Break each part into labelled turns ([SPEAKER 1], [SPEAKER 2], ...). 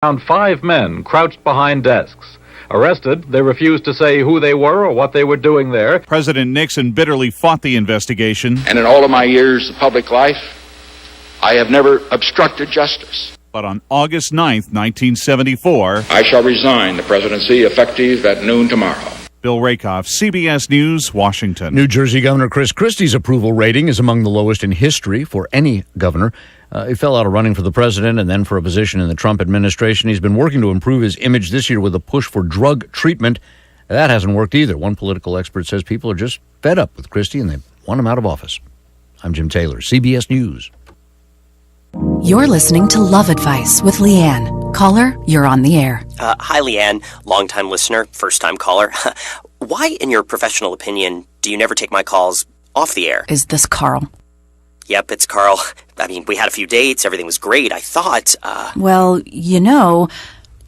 [SPEAKER 1] Found 5 men crouched behind desks. Arrested, they refused to say who they were or what they were doing there.
[SPEAKER 2] President Nixon bitterly fought the investigation.
[SPEAKER 3] And in all of my years of public life, I have never obstructed justice.
[SPEAKER 2] But on August 9th, 1974,
[SPEAKER 3] I shall resign the presidency effective at noon tomorrow.
[SPEAKER 2] Bill Rakoff, CBS News, Washington.
[SPEAKER 4] New Jersey Governor Chris Christie's approval rating is among the lowest in history for any governor. He fell out of running for the president and then for a position in the Trump administration. He's been working to improve his image this year with a push for drug treatment. That hasn't worked either. One political expert says people are just fed up with Christie and they want him out of office. I'm Jim Taylor, CBS News.
[SPEAKER 5] You're listening to Love Advice with Leanne. Caller, you're on the air.
[SPEAKER 6] Hi, Leanne. Longtime listener, first-time caller. Why, in your professional opinion, do you never take my calls off the air?
[SPEAKER 5] Is this Carl?
[SPEAKER 6] Yep, it's Carl. I mean, we had a few dates. Everything was great. I thought,
[SPEAKER 5] Well, you know,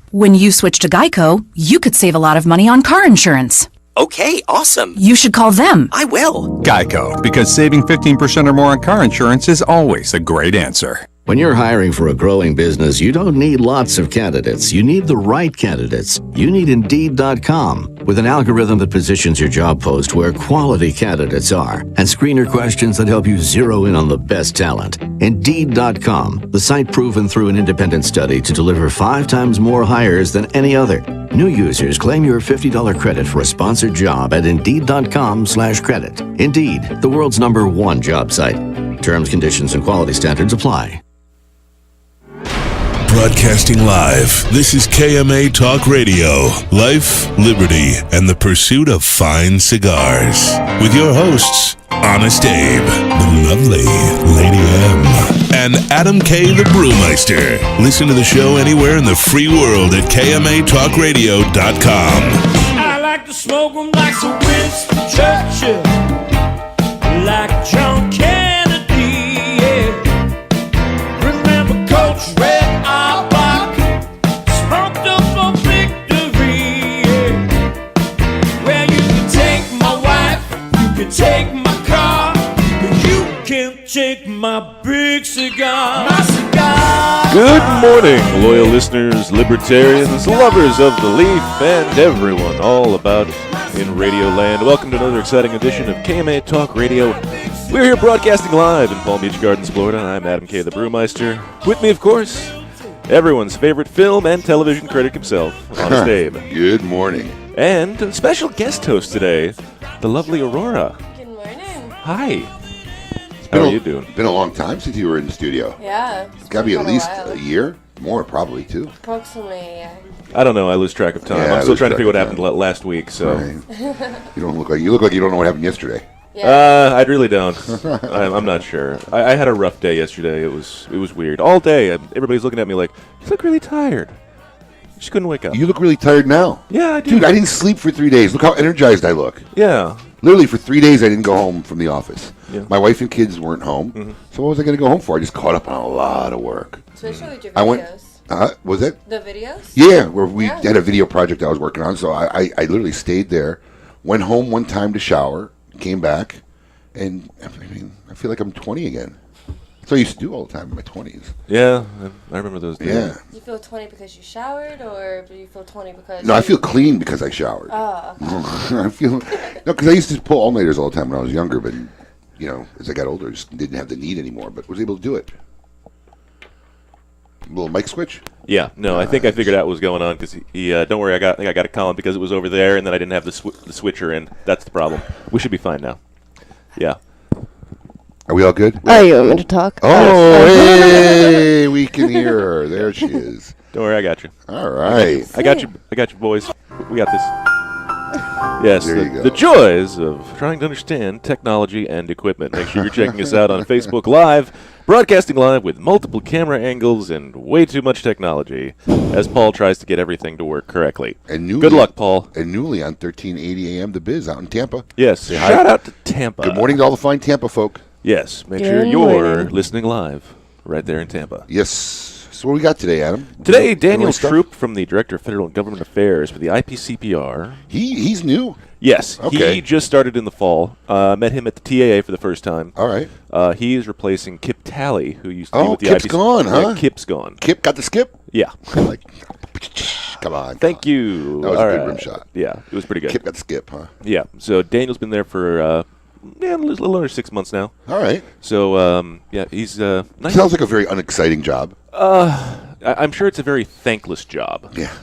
[SPEAKER 5] when you switch to Geico, you could save a lot of money on car insurance.
[SPEAKER 6] Okay, awesome.
[SPEAKER 5] You should call them.
[SPEAKER 6] I will.
[SPEAKER 7] Geico, because saving 15% or more on car insurance is always a great answer.
[SPEAKER 8] When you're hiring for a growing business, you don't need lots of candidates. You need the right candidates. You need Indeed.com, with an algorithm that positions your job post where quality candidates are, and screener questions that help you zero in on the best talent. Indeed.com, the site proven through an independent study to deliver 5 times more hires than any other. New users claim your $50 credit for a sponsored job at Indeed.com/credit. Indeed, the world's #1 job site. Terms, conditions, and quality standards apply.
[SPEAKER 9] Broadcasting live, this is KMA Talk Radio, Life, Liberty, and the Pursuit of Fine Cigars. With your hosts, Honest Abe, the lovely Lady M, and Adam K. the Brewmeister. Listen to the show anywhere in the free world at KMATalkRadio.com.
[SPEAKER 10] I like to smoke them like Sir Winston Churchill, like John Kennedy, yeah. Remember Coach Red Auerbach, smoked up for victory, yeah. Well, you can take my wife, you can take my car, but you can't take my big cigar. My cigar.
[SPEAKER 11] Good morning, loyal listeners, libertarians, lovers of the leaf, and everyone all about in Radio Land. Welcome to another exciting edition of KMA Talk Radio. We're here broadcasting live in Palm Beach Gardens, Florida. I'm Adam K. the Brewmeister. With me, of course, everyone's favorite film and television critic himself, Honest Abe.
[SPEAKER 12] Good morning.
[SPEAKER 11] And a special guest host today, the lovely Aurora.
[SPEAKER 13] Good morning.
[SPEAKER 11] Hi. How are you doing?
[SPEAKER 12] It's been a long time since you were in the studio.
[SPEAKER 13] Yeah.
[SPEAKER 12] It's got to be at least a year. More, probably, too.
[SPEAKER 13] Approximately, yeah.
[SPEAKER 11] I don't know. I lose track of time.
[SPEAKER 12] Yeah,
[SPEAKER 11] I'm still trying to figure what happened last week. So
[SPEAKER 12] right. You look like you don't know what happened yesterday.
[SPEAKER 11] Yeah. I really don't. I'm not sure. I had a rough day yesterday. It was weird. All day, everybody's looking at me like, you look really tired. Just couldn't wake up.
[SPEAKER 12] You look really tired now.
[SPEAKER 11] Yeah, I do.
[SPEAKER 12] Dude, I didn't sleep for 3 days. Look how energized I look.
[SPEAKER 11] Yeah.
[SPEAKER 12] Literally, for 3 days, I didn't go home from the office.
[SPEAKER 11] Yeah.
[SPEAKER 12] My wife and kids weren't home. Mm-hmm. So what was I going to go home for? I just caught up on a lot of work.
[SPEAKER 13] Especially with your videos.
[SPEAKER 12] Was it?
[SPEAKER 13] The videos?
[SPEAKER 12] Yeah, where we had a video project I was working on. So I literally stayed there, went home one time to shower, came back, and I feel like I'm 20 again. That's what I used to do all the time in my 20s.
[SPEAKER 11] Yeah, I remember those days.
[SPEAKER 12] Yeah.
[SPEAKER 13] Do you feel 20 because you showered, or do you feel 20 because...
[SPEAKER 12] No, I feel clean because I showered.
[SPEAKER 13] Oh, okay.
[SPEAKER 12] I feel... No, because I used to pull all-nighters all the time when I was younger, but, as I got older, I just didn't have the need anymore, but was able to do it. A little mic switch?
[SPEAKER 11] Yeah, no, I think I figured out what was going on because he don't worry, I think I got a column because it was over there and then I didn't have the switcher in. That's the problem. We should be fine now. Yeah.
[SPEAKER 12] Are we all good?
[SPEAKER 13] Oh, you want me to talk?
[SPEAKER 12] Oh, hey, we can hear her. There she is.
[SPEAKER 11] Don't worry, I got you.
[SPEAKER 12] All right.
[SPEAKER 11] I got you, boys. We got this. Yes, the joys of trying to understand technology and equipment. Make sure you're checking us out on Facebook Live, broadcasting live with multiple camera angles and way too much technology, as Paul tries to get everything to work correctly.
[SPEAKER 12] And newly,
[SPEAKER 11] good luck, Paul.
[SPEAKER 12] And newly on 1380 AM The Biz out in Tampa.
[SPEAKER 11] Yes, shout out to Tampa.
[SPEAKER 12] Good morning to all the fine Tampa folk.
[SPEAKER 11] Yes, make sure you're listening live right there in Tampa.
[SPEAKER 12] Yes, So what we got today, Adam?
[SPEAKER 11] Today, Daniel Trope from the Director of Federal Government Affairs for the IPCPR.
[SPEAKER 12] He's new?
[SPEAKER 11] Yes.
[SPEAKER 12] Okay.
[SPEAKER 11] He just started in the fall. Met him at the TAA for the first time.
[SPEAKER 12] All right.
[SPEAKER 11] He is replacing Kip Talley, who used to be with the
[SPEAKER 12] Kip's
[SPEAKER 11] IPCPR.
[SPEAKER 12] gone, huh?
[SPEAKER 11] Yeah, Kip's gone.
[SPEAKER 12] Kip got the skip?
[SPEAKER 11] Yeah.
[SPEAKER 12] Come on.
[SPEAKER 11] Thank you.
[SPEAKER 12] That was a good rim shot.
[SPEAKER 11] Yeah, it was pretty good.
[SPEAKER 12] Kip got the skip, huh?
[SPEAKER 11] Yeah. So Daniel's been there for a little under 6 months now.
[SPEAKER 12] All right.
[SPEAKER 11] So he's nice.
[SPEAKER 12] Sounds like a very unexciting job.
[SPEAKER 11] I'm sure it's a very thankless job.
[SPEAKER 12] Yeah.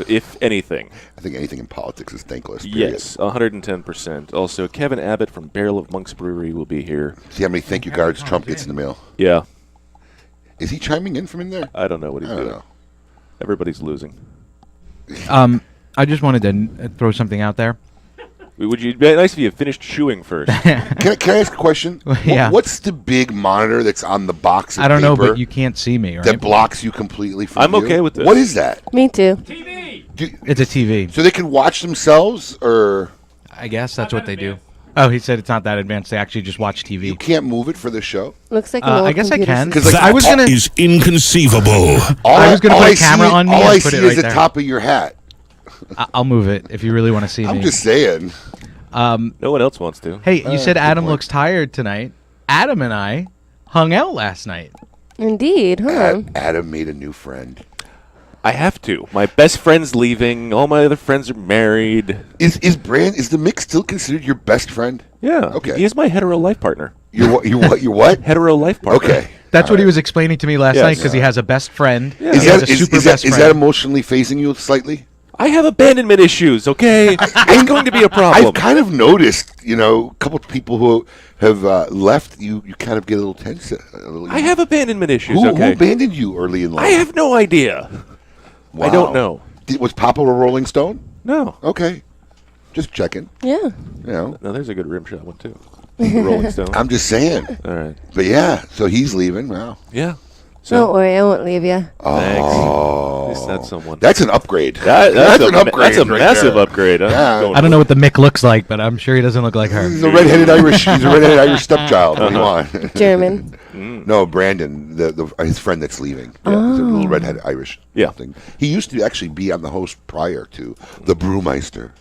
[SPEAKER 11] If anything.
[SPEAKER 12] I think anything in politics is thankless. Period.
[SPEAKER 11] Yes, 110%. Also, Kevin Abbott from Barrel of Monks Brewery will be here.
[SPEAKER 12] See how many thank you cards Trump gets in the mail.
[SPEAKER 11] Yeah.
[SPEAKER 12] Is he chiming in from in there?
[SPEAKER 11] I don't know what he's doing. Everybody's losing.
[SPEAKER 14] I just wanted to throw something out there.
[SPEAKER 11] Would you be nice if you finished chewing first?
[SPEAKER 12] Can I ask a question?
[SPEAKER 14] Yeah.
[SPEAKER 12] What's the big monitor that's on the box of
[SPEAKER 14] I don't know,
[SPEAKER 12] paper
[SPEAKER 14] but you can't see me, right?
[SPEAKER 12] that blocks you completely from
[SPEAKER 11] I'm
[SPEAKER 12] view?
[SPEAKER 11] okay with this.
[SPEAKER 12] What is that?
[SPEAKER 13] Me too.
[SPEAKER 14] It's a TV.
[SPEAKER 12] So they can watch themselves, or
[SPEAKER 14] I guess that's what they do. Oh, he said it's not that advanced. They actually just watch TV.
[SPEAKER 12] you can't move it for the show?
[SPEAKER 13] Looks like an old
[SPEAKER 14] I guess I
[SPEAKER 13] computer
[SPEAKER 14] can.
[SPEAKER 13] system.
[SPEAKER 12] Because
[SPEAKER 14] I was gonna.
[SPEAKER 9] Is inconceivable.
[SPEAKER 14] I was gonna put a camera on me
[SPEAKER 12] All
[SPEAKER 14] and
[SPEAKER 12] I
[SPEAKER 14] put
[SPEAKER 12] see
[SPEAKER 14] it right
[SPEAKER 12] is the
[SPEAKER 14] there.
[SPEAKER 12] top of your hat.
[SPEAKER 14] I'll move it if you really want to see
[SPEAKER 12] I'm
[SPEAKER 14] me.
[SPEAKER 12] just saying.
[SPEAKER 11] No one else wants to.
[SPEAKER 14] Hey, you said
[SPEAKER 12] good
[SPEAKER 14] Adam
[SPEAKER 12] point.
[SPEAKER 14] looks tired tonight. Adam and I hung out last night.
[SPEAKER 13] Indeed, huh?
[SPEAKER 12] Adam made a new friend.
[SPEAKER 11] I have to. My best friend's leaving. All my other friends are married.
[SPEAKER 12] Is the Mick still considered your best friend?
[SPEAKER 11] Yeah.
[SPEAKER 12] Okay.
[SPEAKER 11] He is my hetero life partner.
[SPEAKER 12] You're what? You're what?
[SPEAKER 11] Hetero life partner.
[SPEAKER 12] Okay.
[SPEAKER 14] That's what he was explaining to me last
[SPEAKER 11] Yes.
[SPEAKER 14] night because he has a best friend.
[SPEAKER 11] Yeah.
[SPEAKER 12] Is
[SPEAKER 14] He has
[SPEAKER 12] that
[SPEAKER 14] a
[SPEAKER 12] is,
[SPEAKER 14] super
[SPEAKER 12] is that
[SPEAKER 14] best
[SPEAKER 12] is
[SPEAKER 14] friend.
[SPEAKER 12] that emotionally phasing you slightly?
[SPEAKER 11] I have abandonment issues, okay? It's going to be a problem.
[SPEAKER 12] I've kind of noticed, a couple of people who have left. You kind of get a little tense.
[SPEAKER 11] I have abandonment issues,
[SPEAKER 12] Who
[SPEAKER 11] okay?
[SPEAKER 12] abandoned you early in life?
[SPEAKER 11] I have no idea.
[SPEAKER 12] Wow.
[SPEAKER 11] I don't know.
[SPEAKER 12] Was Papa a Rolling Stone?
[SPEAKER 11] No.
[SPEAKER 12] Okay. Just checking.
[SPEAKER 13] Yeah.
[SPEAKER 11] No, there's a good rim shot one, too. Rolling Stone.
[SPEAKER 12] I'm just saying.
[SPEAKER 11] All right.
[SPEAKER 12] But yeah, so he's leaving. Wow.
[SPEAKER 11] Yeah.
[SPEAKER 13] Don't worry, I won't leave you.
[SPEAKER 12] Oh.
[SPEAKER 11] At least that's someone.
[SPEAKER 12] That's an upgrade.
[SPEAKER 11] That's
[SPEAKER 12] an upgrade.
[SPEAKER 11] That's a
[SPEAKER 12] right
[SPEAKER 11] massive
[SPEAKER 12] there.
[SPEAKER 11] upgrade.
[SPEAKER 12] Yeah.
[SPEAKER 14] I don't know what the Mick looks like, but I'm sure he doesn't look like her.
[SPEAKER 12] He's a redheaded Irish. He's a redheaded Irish stepchild. What do you want?
[SPEAKER 13] German.
[SPEAKER 12] No, Brandon, his friend that's leaving. Yeah, he's a little redheaded Irish.
[SPEAKER 11] Yeah.
[SPEAKER 12] Thing. He used to actually be on the host prior to the Brewmeister.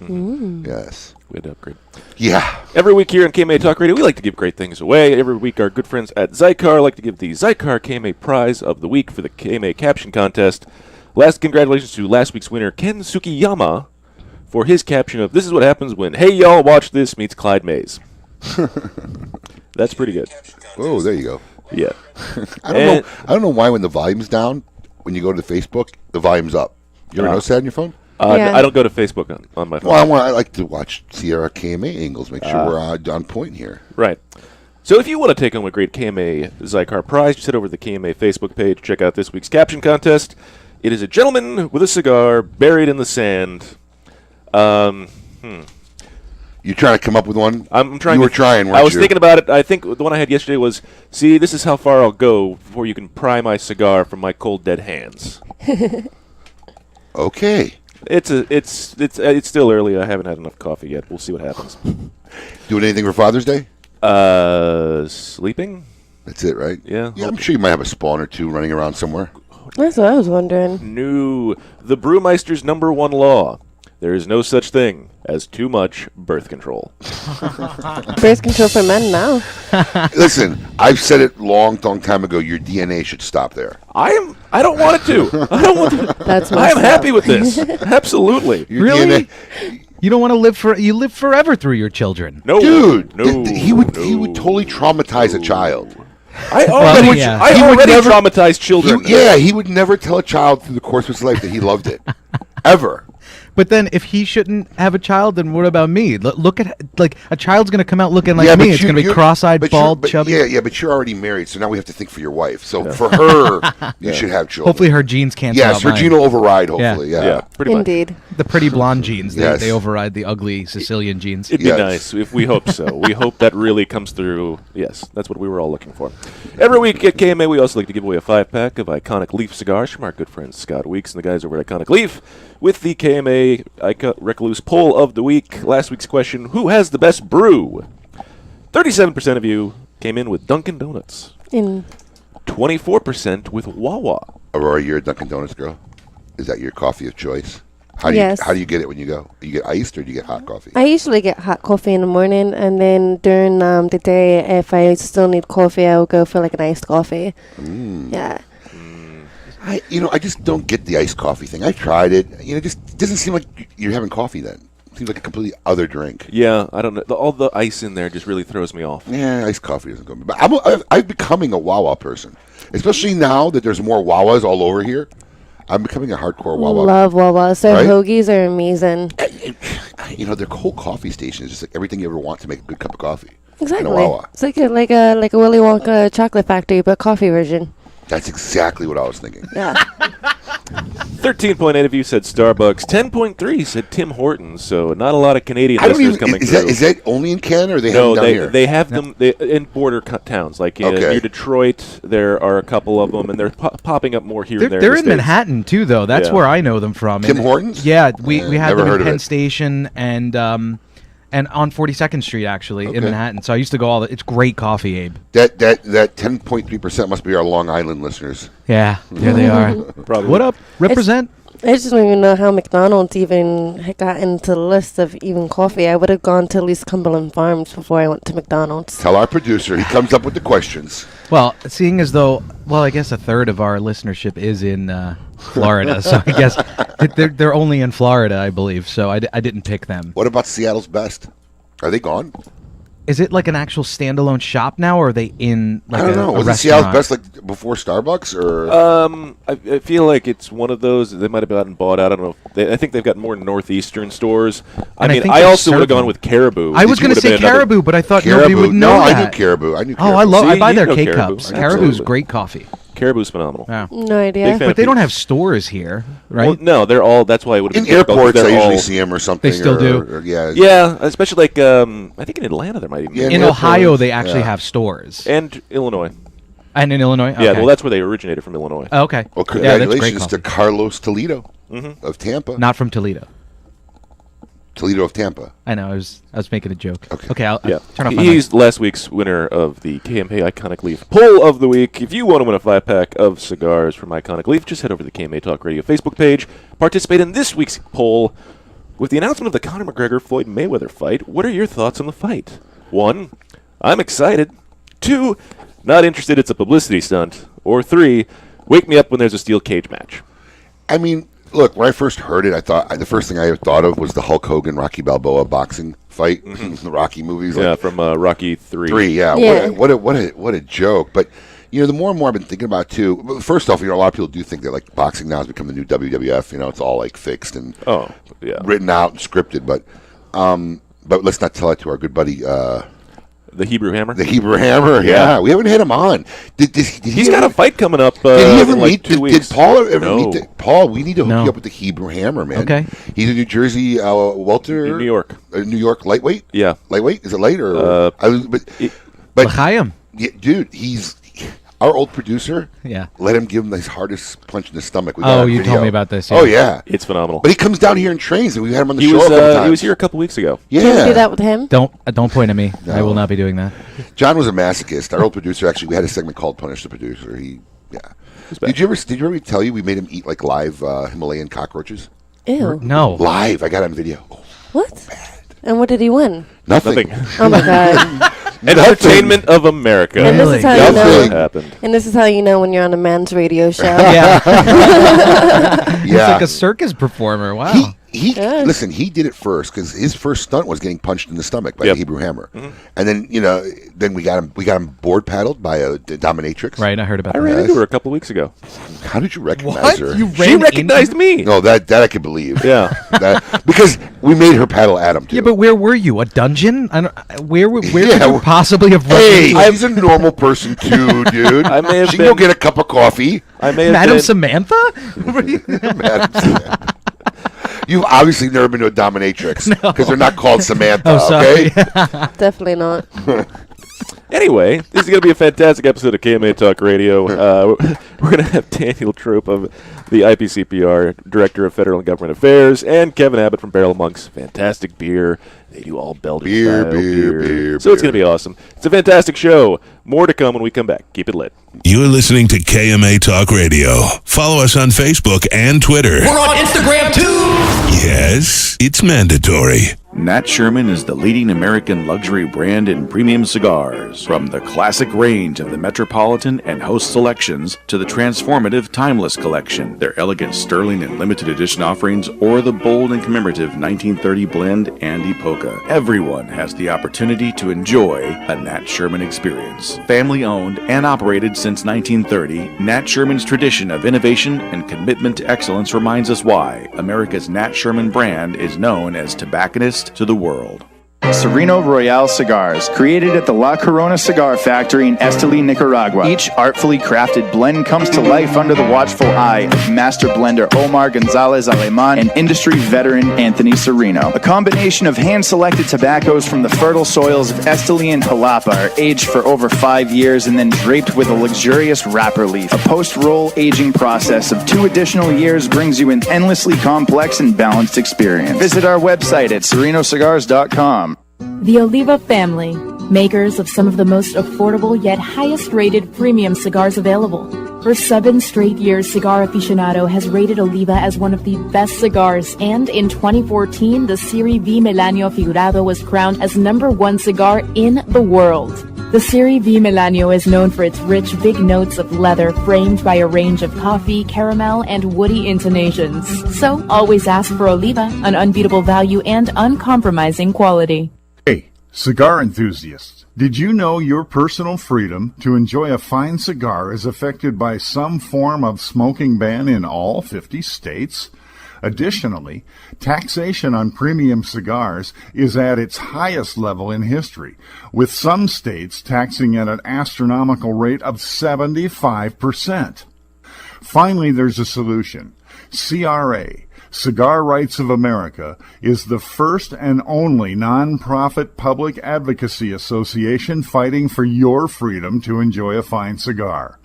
[SPEAKER 12] Yes.
[SPEAKER 11] We had to upgrade.
[SPEAKER 12] Yeah.
[SPEAKER 11] Every week here on KMA Talk Radio, we like to give great things away. Every week, our good friends at Cigar like to give the Cigar KMA Prize of the Week for the KMA Caption Contest. Congratulations to last week's winner, Ken Sukiyama, for his caption of "This is what happens when Hey Y'all Watch This meets Clyde Mays." That's pretty good.
[SPEAKER 12] Oh, there you go.
[SPEAKER 11] Yeah.
[SPEAKER 12] I don't know why when the volume's down, when you go to Facebook, the volume's up. You ever notice that on your phone?
[SPEAKER 13] Yeah.
[SPEAKER 11] I don't go to Facebook on my phone.
[SPEAKER 12] Well, I like to watch Sierra KMA angles, make sure we're on point here.
[SPEAKER 11] Right. So if you want to take home a great KMA Zycar prize, just head over to the KMA Facebook page, check out this week's caption contest. It is a gentleman with a cigar buried in the sand.
[SPEAKER 12] You trying to come up with one?
[SPEAKER 11] I'm trying.
[SPEAKER 12] You were trying, weren't
[SPEAKER 11] I was
[SPEAKER 12] you?
[SPEAKER 11] thinking about it. I think the one I had yesterday was, see, this is how far I'll go before you can pry my cigar from my cold, dead hands.
[SPEAKER 12] Okay.
[SPEAKER 11] It's still early. I haven't had enough coffee yet. We'll see what happens.
[SPEAKER 12] Doing anything for Father's Day?
[SPEAKER 11] Sleeping.
[SPEAKER 12] That's it, right?
[SPEAKER 11] Yeah.
[SPEAKER 12] Yeah, I'm sure you might have a spawn or two running around somewhere.
[SPEAKER 13] That's what I was wondering.
[SPEAKER 11] No. The Brewmeister's #1 law. There is no such thing as too much birth control.
[SPEAKER 13] Birth control for men now.
[SPEAKER 12] Listen, I've said it long time ago. Your DNA should stop there.
[SPEAKER 11] I don't want it to. I don't want to.
[SPEAKER 13] That's
[SPEAKER 11] I am
[SPEAKER 13] messed
[SPEAKER 11] happy
[SPEAKER 13] up.
[SPEAKER 11] with this. Absolutely.
[SPEAKER 12] Your
[SPEAKER 14] Really?
[SPEAKER 12] DNA
[SPEAKER 14] You don't want to live you live forever through your children.
[SPEAKER 11] No.
[SPEAKER 12] Dude,
[SPEAKER 11] No.
[SPEAKER 12] he would totally traumatize a child.
[SPEAKER 11] I already,
[SPEAKER 14] yeah.
[SPEAKER 11] I
[SPEAKER 12] He would
[SPEAKER 11] already
[SPEAKER 12] never-
[SPEAKER 11] traumatized children.
[SPEAKER 12] He would never tell a child through the course of his life that he loved it. Ever.
[SPEAKER 14] But then if he shouldn't have a child, then what about me? Look at, like, a child's going to come out looking like
[SPEAKER 12] but
[SPEAKER 14] me. It's going to be
[SPEAKER 12] you're-
[SPEAKER 14] cross-eyed,
[SPEAKER 12] but you're-
[SPEAKER 14] bald,
[SPEAKER 12] but
[SPEAKER 14] chubby.
[SPEAKER 12] Yeah, but you're already married, so now we have to think for your wife. So for her, you should have children.
[SPEAKER 14] Hopefully her genes cancel
[SPEAKER 12] Yes,
[SPEAKER 14] out
[SPEAKER 12] her
[SPEAKER 14] mine.
[SPEAKER 12] gene will override, hopefully. Yeah.
[SPEAKER 11] pretty much.
[SPEAKER 13] Indeed.
[SPEAKER 14] The pretty blonde genes,
[SPEAKER 12] Yes.
[SPEAKER 14] they override the ugly Sicilian genes.
[SPEAKER 11] It'd be
[SPEAKER 12] Yes.
[SPEAKER 11] nice if we hope so. We hope that really comes through. Yes, that's what we were all looking for. Every week at KMA, we also like to give away a 5-pack of Iconic Leaf cigars from our good friends Scott Weeks and the guys over at Iconic Leaf with the KMA Recluse poll of the week. Last week's question, who has the best brew? 37% of you came in with Dunkin' Donuts. 24% with Wawa.
[SPEAKER 12] Aurora, you're a Dunkin' Donuts girl. Is that your coffee of choice? How do
[SPEAKER 15] Yes.
[SPEAKER 12] you, how do you get it when you go? You get iced or do you get hot coffee?
[SPEAKER 15] I usually get hot coffee in the morning, and then during the day, if I still need coffee, I'll go for like an iced coffee. Yeah.
[SPEAKER 12] I just don't get the iced coffee thing. I tried it. It just doesn't seem like you're having coffee then. It seems like a completely other drink.
[SPEAKER 11] Yeah, I don't know. All the ice in there just really throws me off.
[SPEAKER 12] Yeah, iced coffee doesn't go. But I'm becoming a Wawa person, especially now that there's more Wawas all over here. I'm becoming a hardcore Wawa.
[SPEAKER 15] Love Wawa. Their
[SPEAKER 12] Right?
[SPEAKER 15] hoagies are amazing.
[SPEAKER 12] Their whole coffee station is just like everything you ever want to make a good cup of coffee.
[SPEAKER 15] Exactly.
[SPEAKER 12] In a Wawa.
[SPEAKER 15] It's like a Willy Wonka chocolate factory, but coffee version.
[SPEAKER 12] That's exactly what I was thinking.
[SPEAKER 15] Yeah.
[SPEAKER 11] 13.8 of you said Starbucks. 10.3 said Tim Hortons. So not a lot of Canadian
[SPEAKER 12] I don't
[SPEAKER 11] listeners
[SPEAKER 12] even.
[SPEAKER 11] coming
[SPEAKER 12] Is
[SPEAKER 11] through.
[SPEAKER 12] that only in Canada or they have
[SPEAKER 11] No,
[SPEAKER 12] them down here?
[SPEAKER 11] they have them in border towns. Like near Detroit, there are a couple of them, and they're popping up more here and there.
[SPEAKER 14] They're
[SPEAKER 11] the
[SPEAKER 14] in
[SPEAKER 11] States.
[SPEAKER 14] Manhattan too, though. That's
[SPEAKER 11] Yeah.
[SPEAKER 14] where I know them from.
[SPEAKER 12] Tim
[SPEAKER 14] And-
[SPEAKER 12] Hortons?
[SPEAKER 14] Yeah, we had
[SPEAKER 12] never
[SPEAKER 14] them
[SPEAKER 12] heard
[SPEAKER 14] in
[SPEAKER 12] of
[SPEAKER 14] Penn
[SPEAKER 12] it.
[SPEAKER 14] Station and on 42nd Street actually
[SPEAKER 12] Okay.
[SPEAKER 14] in Manhattan. So I used to go it's great coffee, Abe.
[SPEAKER 12] That 10.3% must be our Long Island listeners.
[SPEAKER 14] Yeah, there they are.
[SPEAKER 11] Probably.
[SPEAKER 14] What up? Represent.
[SPEAKER 15] I just don't even know how McDonald's even got into the list of even coffee. I would have gone to at least Cumberland Farms before I went to McDonald's.
[SPEAKER 12] Tell our producer. He comes up with the questions.
[SPEAKER 14] Well, seeing as though, I guess a third of our listenership is in Florida, so I guess they're only in Florida, I believe. So I didn't pick them.
[SPEAKER 12] What about Seattle's Best? Are they gone?
[SPEAKER 14] Is it like an actual standalone shop now, or are they in like
[SPEAKER 12] I don't know.
[SPEAKER 14] a
[SPEAKER 12] Was it
[SPEAKER 14] restaurant?
[SPEAKER 12] Seattle's Best like before Starbucks or?
[SPEAKER 11] I feel like it's one of those. They might have gotten bought out. I don't know. I think they've got more northeastern stores.
[SPEAKER 14] And I think
[SPEAKER 11] I
[SPEAKER 14] they
[SPEAKER 11] also would
[SPEAKER 14] serve
[SPEAKER 11] have gone
[SPEAKER 14] them.
[SPEAKER 11] with Caribou.
[SPEAKER 14] I was
[SPEAKER 11] going to
[SPEAKER 14] say Caribou, but I thought nobody would know
[SPEAKER 12] No,
[SPEAKER 14] that.
[SPEAKER 12] I knew Caribou. I knew Caribou.
[SPEAKER 14] Oh, I
[SPEAKER 11] See,
[SPEAKER 14] buy
[SPEAKER 11] you
[SPEAKER 14] their
[SPEAKER 11] know
[SPEAKER 14] K-Cups.
[SPEAKER 11] Caribou.
[SPEAKER 14] Caribou's
[SPEAKER 11] Absolutely.
[SPEAKER 14] great coffee.
[SPEAKER 11] Caribou's phenomenal.
[SPEAKER 14] Yeah.
[SPEAKER 15] No idea.
[SPEAKER 11] Big fan
[SPEAKER 14] But
[SPEAKER 11] of
[SPEAKER 14] they don't
[SPEAKER 11] peeps.
[SPEAKER 14] have stores here, right?
[SPEAKER 11] Well, no, they're all. That's why it would have
[SPEAKER 12] In
[SPEAKER 11] been difficult, 'cause
[SPEAKER 12] airports, I
[SPEAKER 11] they're
[SPEAKER 12] usually
[SPEAKER 11] all-
[SPEAKER 12] see them or something.
[SPEAKER 14] They still do.
[SPEAKER 12] Or, yeah.
[SPEAKER 11] Yeah, especially like I think in Atlanta there might even.
[SPEAKER 12] Yeah,
[SPEAKER 11] be.
[SPEAKER 14] in
[SPEAKER 12] in
[SPEAKER 14] Ohio,
[SPEAKER 12] airports,
[SPEAKER 14] they actually
[SPEAKER 12] yeah.
[SPEAKER 14] have stores.
[SPEAKER 11] And Illinois.
[SPEAKER 14] And in Illinois?
[SPEAKER 11] Yeah,
[SPEAKER 14] Okay.
[SPEAKER 11] well, that's where they originated from, Illinois.
[SPEAKER 14] Oh, okay.
[SPEAKER 12] Well,
[SPEAKER 14] Yeah, that's great
[SPEAKER 12] congratulations to
[SPEAKER 14] coffee.
[SPEAKER 12] Carlos Toledo of Tampa.
[SPEAKER 14] Not from Toledo.
[SPEAKER 12] Toledo of Tampa.
[SPEAKER 14] I know. I was making a joke. Okay, I'll
[SPEAKER 11] Yeah,
[SPEAKER 14] turn off my
[SPEAKER 11] he's last week's winner of the KMA Iconic Leaf Poll of the Week. If you want to win a 5-pack of cigars from Iconic Leaf, just head over to the KMA Talk Radio Facebook page. Participate in this week's poll. With the announcement of the Conor McGregor-Floyd Mayweather fight, what are your thoughts on the fight? 1, I'm excited. 2, not interested, it's a publicity stunt. Or 3, wake me up when there's a steel cage match.
[SPEAKER 12] I mean, look, when I first heard it, I thought the first thing I thought of was the Hulk Hogan Rocky Balboa boxing fight, the Rocky movies.
[SPEAKER 11] Yeah,
[SPEAKER 12] like,
[SPEAKER 11] from Rocky 3.
[SPEAKER 12] 3, yeah.
[SPEAKER 15] Yeah.
[SPEAKER 12] What a joke. But the more and more I've been thinking about it, too. Well, first off, a lot of people do think that like boxing now has become the new WWF. It's all like fixed and written out and scripted. But let's not tell it to our good buddy.
[SPEAKER 11] The Hebrew Hammer?
[SPEAKER 12] The Hebrew Hammer, yeah. We haven't had him on. Did
[SPEAKER 11] He's got a fight coming up
[SPEAKER 12] did he ever
[SPEAKER 11] in like
[SPEAKER 12] meet?
[SPEAKER 11] 2 weeks.
[SPEAKER 12] Did Paul ever
[SPEAKER 11] No.
[SPEAKER 12] meet? Paul, we need to hook
[SPEAKER 14] No.
[SPEAKER 12] you up with the Hebrew Hammer, man.
[SPEAKER 14] Okay.
[SPEAKER 12] He's a New Jersey welter.
[SPEAKER 11] In New York.
[SPEAKER 12] New York lightweight?
[SPEAKER 11] Yeah.
[SPEAKER 12] Lightweight? Is it light or? But
[SPEAKER 14] L'chaim.
[SPEAKER 12] yeah, dude, he's our old producer.
[SPEAKER 14] Yeah.
[SPEAKER 12] Let him give him the hardest punch in the stomach. We got
[SPEAKER 14] Oh,
[SPEAKER 12] on
[SPEAKER 14] you
[SPEAKER 12] video.
[SPEAKER 14] told me about this.
[SPEAKER 12] Oh yeah,
[SPEAKER 11] It's phenomenal.
[SPEAKER 12] but he comes down here and trains, and we had him on the
[SPEAKER 11] He
[SPEAKER 12] show
[SPEAKER 11] was
[SPEAKER 12] a couple times.
[SPEAKER 11] he was here a couple weeks ago.
[SPEAKER 12] Yeah,
[SPEAKER 15] Can we do that with him?
[SPEAKER 14] Don't point at me. I
[SPEAKER 12] No.
[SPEAKER 14] will not be doing that.
[SPEAKER 12] John was a masochist. Our old producer, actually, we had a segment called "Punish the Producer." Did you ever tell you we made him eat like live Himalayan cockroaches?
[SPEAKER 15] Ew.
[SPEAKER 14] No.
[SPEAKER 12] Live, I got it on video.
[SPEAKER 15] What? And what did he win?
[SPEAKER 12] Nothing.
[SPEAKER 15] Oh my god.
[SPEAKER 11] Entertainment of America.
[SPEAKER 15] And this is how you
[SPEAKER 11] That's
[SPEAKER 15] know.
[SPEAKER 11] what happened.
[SPEAKER 15] And this is how you know when you're on a man's radio show.
[SPEAKER 14] Yeah. He's
[SPEAKER 12] Yeah.
[SPEAKER 14] like a circus performer. Wow.
[SPEAKER 12] He
[SPEAKER 15] Yes.
[SPEAKER 12] listen. He did it first because his first stunt was getting punched in the stomach by
[SPEAKER 11] Yep.
[SPEAKER 12] the Hebrew Hammer, and then then we got him board paddled by a dominatrix.
[SPEAKER 14] Right, I heard about
[SPEAKER 11] I
[SPEAKER 14] that.
[SPEAKER 11] ran into her a couple weeks ago.
[SPEAKER 12] How did you recognize her?
[SPEAKER 14] You
[SPEAKER 11] She recognized me.
[SPEAKER 12] No, that I can believe.
[SPEAKER 11] Yeah.
[SPEAKER 12] Because we made her paddle at him too.
[SPEAKER 14] Yeah, but where were you? A dungeon? I don't, where could
[SPEAKER 12] Yeah,
[SPEAKER 14] you possibly have run
[SPEAKER 12] hey,
[SPEAKER 14] into?
[SPEAKER 12] he's a normal person too, dude.
[SPEAKER 11] I may have
[SPEAKER 12] she can go
[SPEAKER 11] been-
[SPEAKER 12] get a cup of coffee.
[SPEAKER 11] I may have
[SPEAKER 14] Madam
[SPEAKER 11] been,
[SPEAKER 14] Samantha?
[SPEAKER 12] Madam Samantha. You've obviously never been to a dominatrix because they're not called Samantha.
[SPEAKER 14] Oh, sorry.
[SPEAKER 12] Okay.
[SPEAKER 15] Definitely not.
[SPEAKER 11] Anyway, this is going to be a fantastic episode of KMA Talk Radio. We're going to have Daniel Trope of the IPCPR Director of Federal and Government Affairs, and Kevin Abbott from Barrel of Monks. Fantastic beer. They do all Belgian style beer. So it's going to be awesome. It's a fantastic show. More to come when we come back. Keep it lit.
[SPEAKER 9] You're listening to KMA Talk Radio. Follow us on Facebook and Twitter.
[SPEAKER 10] We're on Instagram too.
[SPEAKER 9] Yes, it's mandatory.
[SPEAKER 16] Nat Sherman is the leading American luxury brand in premium cigars. From the classic range of the Metropolitan and Host selections to the transformative Timeless collection, their elegant Sterling and limited edition offerings, or the bold and commemorative 1930 blend Andy Polka. Everyone has the opportunity to enjoy a Nat Sherman experience. Family owned and operated since 1930, Nat Sherman's tradition of innovation and commitment to excellence reminds us why America's Nat Sherman brand is known as tobacconist to the world.
[SPEAKER 17] Sereno Royale Cigars, created at the La Corona Cigar Factory in Esteli, Nicaragua. Each artfully crafted blend comes to life under the watchful eye of master blender Omar Gonzalez Aleman and industry veteran Anthony Sereno. A combination of hand-selected tobaccos from the fertile soils of Esteli and Jalapa are aged for over 5 years and then draped with a luxurious wrapper leaf. A post-roll aging process of 2 additional years brings you an endlessly complex and balanced experience. Visit our website at serenocigars.com.
[SPEAKER 18] The Oliva family, makers of some of the most affordable yet highest rated premium cigars available. For 7 straight years, Cigar Aficionado has rated Oliva as one of the best cigars, and in 2014, the Serie V Melanio Figurado was crowned as #1 cigar in the world. The Serie V Melanio is known for its rich, big notes of leather framed by a range of coffee, caramel, and woody intonations. So, always ask for Oliva, an unbeatable value and uncompromising quality.
[SPEAKER 19] Hey, cigar enthusiasts, did you know your personal freedom to enjoy a fine cigar is affected by some form of smoking ban in all 50 states? Additionally, taxation on premium cigars is at its highest level in history, with some states taxing at an astronomical rate of 75%. Finally, there's a solution. CRA, Cigar Rights of America, is the first and only nonprofit public advocacy association fighting for your freedom to enjoy a fine cigar.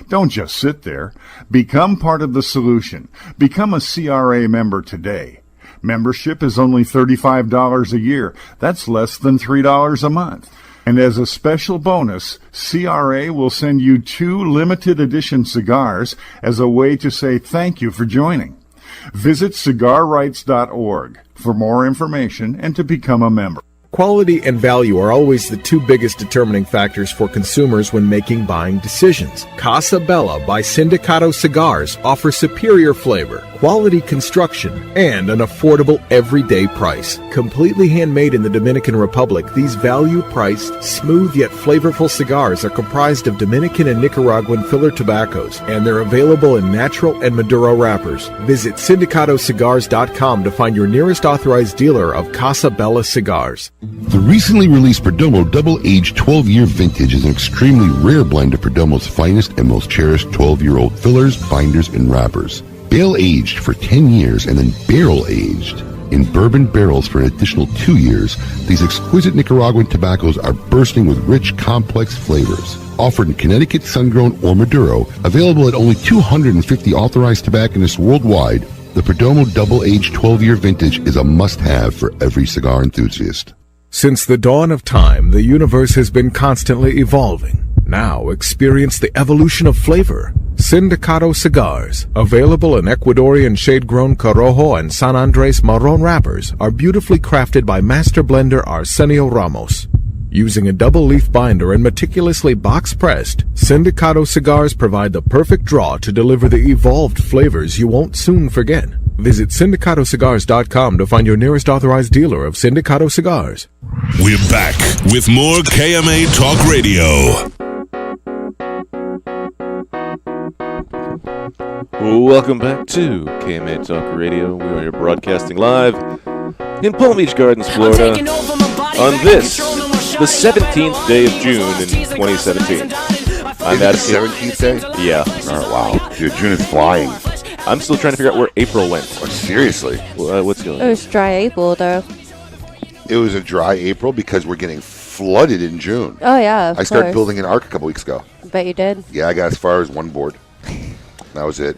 [SPEAKER 19] Don't just sit there. Become part of the solution. Become a CRA member today. Membership is only $35 a year. That's less than $3 a month. And as a special bonus, CRA will send you 2 limited edition cigars as a way to say thank you for joining. Visit cigarrights.org for more information and to become a member.
[SPEAKER 20] Quality and value are always the 2 biggest determining factors for consumers when making buying decisions. Casa Bella by Sindicato Cigars offers superior flavor, quality construction, and an affordable everyday price. Completely handmade in the Dominican Republic, these value-priced, smooth yet flavorful cigars are comprised of Dominican and Nicaraguan filler tobaccos, and they're available in natural and Maduro wrappers. Visit sindicatocigars.com to find your nearest authorized dealer of Casa Bella cigars.
[SPEAKER 21] The recently released Perdomo Double-Aged 12-Year Vintage is an extremely rare blend of Perdomo's finest and most cherished 12-year-old fillers, binders, and wrappers. Bale-aged for 10 years and then barrel-aged in bourbon barrels for an additional 2 years, these exquisite Nicaraguan tobaccos are bursting with rich, complex flavors. Offered in Connecticut, sun-grown, or Maduro, available at only 250 authorized tobacconists worldwide, the Perdomo Double-Aged 12-Year Vintage is a must-have for every cigar enthusiast.
[SPEAKER 20] Since the dawn of time, the universe has been constantly evolving. Now experience the evolution of flavor. Sindicato Cigars, available in Ecuadorian shade-grown Corojo and San Andres Marron wrappers, are beautifully crafted by master blender Arsenio Ramos. Using a double-leaf binder and meticulously box-pressed, Sindicato Cigars provide the perfect draw to deliver the evolved flavors you won't soon forget. Visit sindicatocigars.com to find your nearest authorized dealer of Sindicato Cigars.
[SPEAKER 9] We're back with more KMA Talk Radio.
[SPEAKER 11] Welcome back to KMA Talk Radio. We are here broadcasting live in Palm Beach Gardens, Florida, on this, the 17th day of June in 2017. I'm at
[SPEAKER 12] 17th day?
[SPEAKER 11] Yeah.
[SPEAKER 12] Oh, wow. Dude, June is flying.
[SPEAKER 11] I'm still trying to figure out where April went.
[SPEAKER 12] Oh, seriously?
[SPEAKER 11] What's going on?
[SPEAKER 15] It was dry April, though.
[SPEAKER 12] It was a dry April because we're getting flooded in June.
[SPEAKER 15] Oh, yeah,
[SPEAKER 12] I started building an ark a couple weeks ago.
[SPEAKER 15] Bet you did.
[SPEAKER 12] Yeah, I got as far as one board. That was it.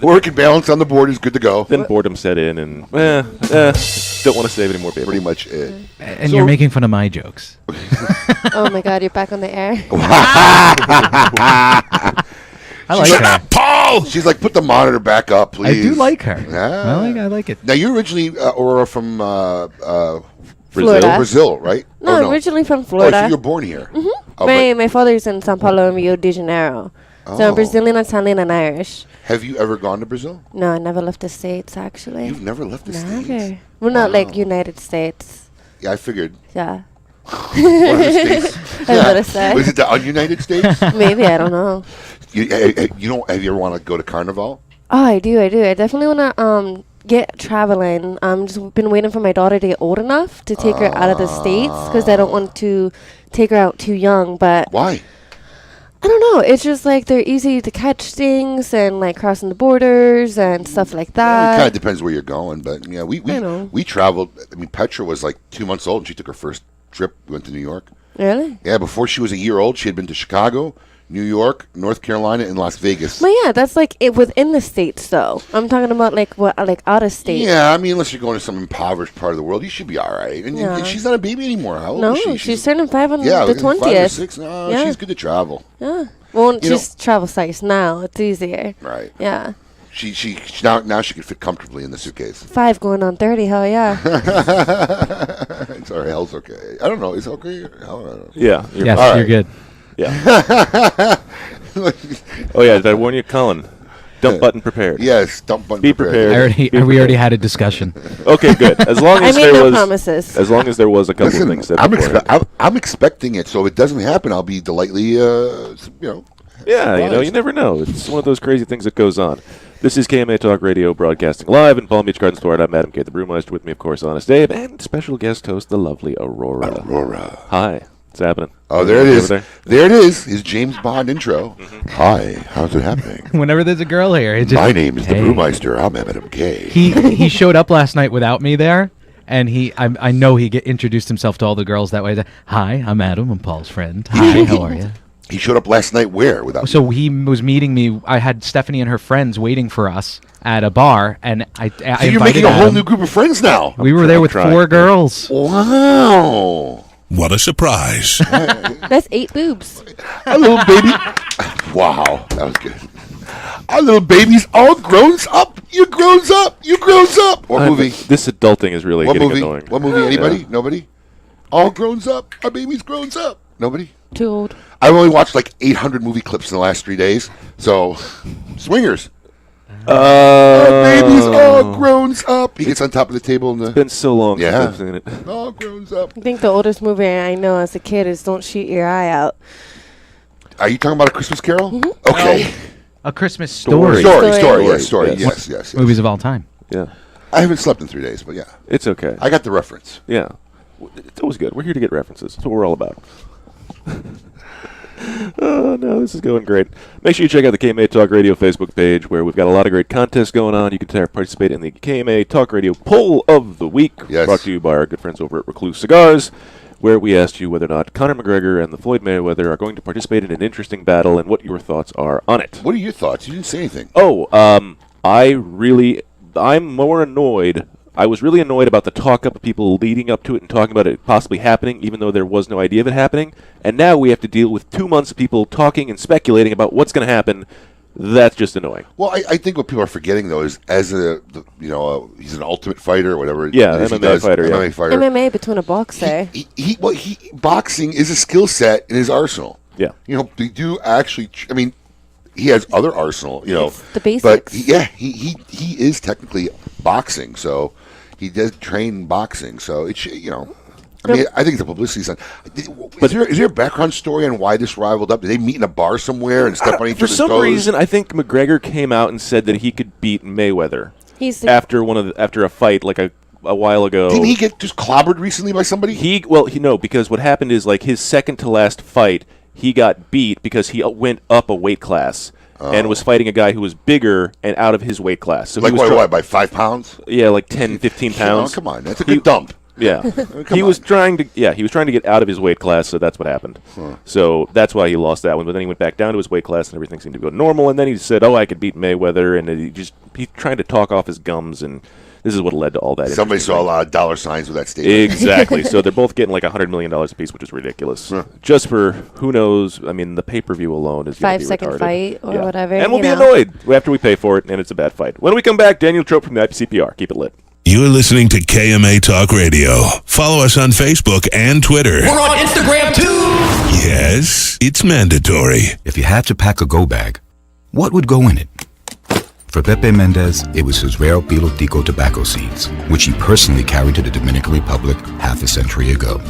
[SPEAKER 12] Working balance on the board is good to go.
[SPEAKER 11] Then boredom set in, and don't want to save any more paper.
[SPEAKER 12] Pretty much it.
[SPEAKER 14] And you're making fun of my jokes.
[SPEAKER 15] Oh my God, you're back on the air.
[SPEAKER 14] I like her.
[SPEAKER 12] Paul! She's like, put the monitor back up, please.
[SPEAKER 14] I do like her.
[SPEAKER 12] Yeah.
[SPEAKER 14] I like it.
[SPEAKER 12] Now, you're originally, Aurora, from
[SPEAKER 15] Florida.
[SPEAKER 12] Brazil, right?
[SPEAKER 15] No, originally from Florida.
[SPEAKER 12] Oh, so you were born here.
[SPEAKER 15] Mm-hmm.
[SPEAKER 12] Oh,
[SPEAKER 15] my father's in Sao Paulo and Rio de Janeiro. So I'm Brazilian, Italian, and Irish.
[SPEAKER 12] Have you ever gone to Brazil?
[SPEAKER 15] No, I never left the States, actually.
[SPEAKER 12] You've never left the States?
[SPEAKER 15] Never. Well, not like United States.
[SPEAKER 12] Yeah, I figured.
[SPEAKER 15] Yeah.
[SPEAKER 12] One of the states.
[SPEAKER 15] I was gonna say.
[SPEAKER 12] Was it the un-United States?
[SPEAKER 15] Maybe, I don't know.
[SPEAKER 12] You know, have you ever want to go to Carnival?
[SPEAKER 15] Oh, I do. I definitely want to get traveling. I'm just been waiting for my daughter to get old enough to take her out of the States because I don't want to take her out too young. But
[SPEAKER 12] why?
[SPEAKER 15] I don't know. It's just like they're easy to catch things and like crossing the borders and stuff like that.
[SPEAKER 12] It kind of depends where you're going, but yeah, we traveled. I mean, Petra was like 2 months old and she took her first trip. We went to New York.
[SPEAKER 15] Really?
[SPEAKER 12] Yeah, before she was a year old, she had been to Chicago, New York, North Carolina, and Las Vegas.
[SPEAKER 15] But yeah, that's like it within the states, though. I'm talking about like out of state.
[SPEAKER 12] Yeah, I mean, unless you're going to some impoverished part of the world, you should be all right. And she's not a baby anymore. How old is she?
[SPEAKER 15] She's turning 5 on the 20th.
[SPEAKER 12] 5 or 6. No,
[SPEAKER 15] yeah.
[SPEAKER 12] She's good to travel.
[SPEAKER 15] Yeah. Well, she's travel size now. It's easier.
[SPEAKER 12] Right.
[SPEAKER 15] Yeah.
[SPEAKER 12] She now she can fit comfortably in the suitcase.
[SPEAKER 15] 5 going on 30. Hell yeah.
[SPEAKER 12] It's all right. Hell's okay. I don't know. Is it okay? I don't know.
[SPEAKER 11] Yeah.
[SPEAKER 14] You're good.
[SPEAKER 11] Yeah. Oh yeah. Did I warn you, Colin? Dump button prepared.
[SPEAKER 12] Yes, dump button
[SPEAKER 11] Be
[SPEAKER 12] prepared.
[SPEAKER 14] We already had a discussion.
[SPEAKER 11] Okay, good. As long as there was
[SPEAKER 15] promises.
[SPEAKER 11] As long as there was a couple of things.
[SPEAKER 12] I'm expecting it. So if it doesn't happen, I'll be delightfully,
[SPEAKER 11] Yeah,
[SPEAKER 12] surprised.
[SPEAKER 11] you never know. It's one of those crazy things that goes on. This is KMA Talk Radio, broadcasting live in Palm Beach Gardens, Florida. I'm Adam K. the Brewmeister. With me, of course, Honest Dave, and special guest host, the lovely Aurora. Hi. What's happening?
[SPEAKER 12] Oh, there it is. There it is. His James Bond intro. Hi. How's it happening?
[SPEAKER 14] Whenever there's a girl here,
[SPEAKER 12] My name is the Brewmeister. I'm Adam K.
[SPEAKER 14] He showed up last night without me there, and I know he introduced himself to all the girls that way. Hi, I'm Adam. I'm Paul's friend. Hi, how are you?
[SPEAKER 12] He showed up last night where without?
[SPEAKER 14] So he was meeting me. I had Stephanie and her friends waiting for us at a bar, and I
[SPEAKER 12] So you're making a whole new group of friends now.
[SPEAKER 14] We were there with 4 girls.
[SPEAKER 12] Wow.
[SPEAKER 9] What a surprise.
[SPEAKER 15] That's 8 boobs.
[SPEAKER 12] A little baby. Wow, that was good. Our little baby's all grown up. You grows up. You grows up. What movie?
[SPEAKER 11] This adulting is really getting annoying.
[SPEAKER 12] What movie? Anybody? Nobody? All grown up. Our baby's grown up. Nobody?
[SPEAKER 15] Too old.
[SPEAKER 12] I've only watched like 800 movie clips in the last 3 days. So, Swingers. Our baby's all grown up. He gets on top of the table. And
[SPEAKER 11] It's been so long since
[SPEAKER 12] Yeah.
[SPEAKER 11] I've seen it.
[SPEAKER 12] All grown up.
[SPEAKER 15] I think the oldest movie I know as a kid is Don't Shoot Your Eye Out.
[SPEAKER 12] Are you talking about A Christmas Carol? Okay.
[SPEAKER 14] A Christmas Story.
[SPEAKER 12] Story. Yes.
[SPEAKER 14] Movies of all time.
[SPEAKER 11] Yeah.
[SPEAKER 12] I haven't slept in 3 days, but yeah.
[SPEAKER 11] It's okay.
[SPEAKER 12] I got the reference.
[SPEAKER 11] Yeah. It's always good. We're here to get references. That's what we're all about. Oh, no, this is going great. Make sure you check out the KMA Talk Radio Facebook page, where we've got a lot of great contests going on. You can participate in the KMA Talk Radio Poll of the Week, brought to you by our good friends over at Recluse Cigars, where we asked you whether or not Conor McGregor and the Floyd Mayweather are going to participate in an interesting battle and what your thoughts are on it.
[SPEAKER 12] What are your thoughts? You didn't say anything.
[SPEAKER 11] Oh, I'm more annoyed. I was really annoyed about the talk-up of people leading up to it and talking about it possibly happening, even though there was no idea of it happening. And now we have to deal with 2 months of people talking and speculating about what's going to happen. That's just annoying.
[SPEAKER 12] Well, I think what people are forgetting, though, is he's an ultimate fighter or whatever.
[SPEAKER 11] Yeah, MMA fighter.
[SPEAKER 12] MMA fighter.
[SPEAKER 15] MMA between a boxer.
[SPEAKER 12] Boxing is a skill set in his arsenal.
[SPEAKER 11] Yeah.
[SPEAKER 12] They do actually. He has other arsenal.
[SPEAKER 15] It's the basics.
[SPEAKER 12] But he is technically boxing, so he does train boxing. So it's I think the publicity stunt. But is there a background story on why this rivaled up? Did they meet in a bar somewhere and step on each other's toes?
[SPEAKER 11] For some reason, I think McGregor came out and said that he could beat Mayweather after a fight like a while ago.
[SPEAKER 12] Didn't he get just clobbered recently by somebody?
[SPEAKER 11] Because what happened is like his second to last fight, he got beat because he went up a weight class. And was fighting a guy who was bigger and out of his weight class. So
[SPEAKER 12] like by 5 pounds?
[SPEAKER 11] Yeah, like 10, 15 pounds.
[SPEAKER 12] Come on, that's a good dump.
[SPEAKER 11] Yeah, he was trying to get out of his weight class, so that's what happened. So that's why he lost that one. But then he went back down to his weight class, and everything seemed to go normal. And then he said, "Oh, I could beat Mayweather," and he's trying to talk off his gums, and this is what led to all that.
[SPEAKER 12] Somebody saw a lot of dollar signs with that statement.
[SPEAKER 11] Exactly. So they're both getting like $100 million a piece, which is ridiculous. Just for who knows? I mean, the pay-per-view alone is
[SPEAKER 15] 5 second fight or whatever.
[SPEAKER 11] And we'll be annoyed after we pay for it, and it's a bad fight. When we come back, Daniel Trope from the IPCPR. Keep it lit.
[SPEAKER 9] You're listening to KMA Talk Radio. Follow us on Facebook and Twitter.
[SPEAKER 10] We're on Instagram too.
[SPEAKER 9] Yes, it's mandatory.
[SPEAKER 1] If you had to pack a go bag, what would go in it? For Pepe Mendez, it was his rare Pilotico tobacco seeds, which he personally carried to the Dominican Republic half a century ago.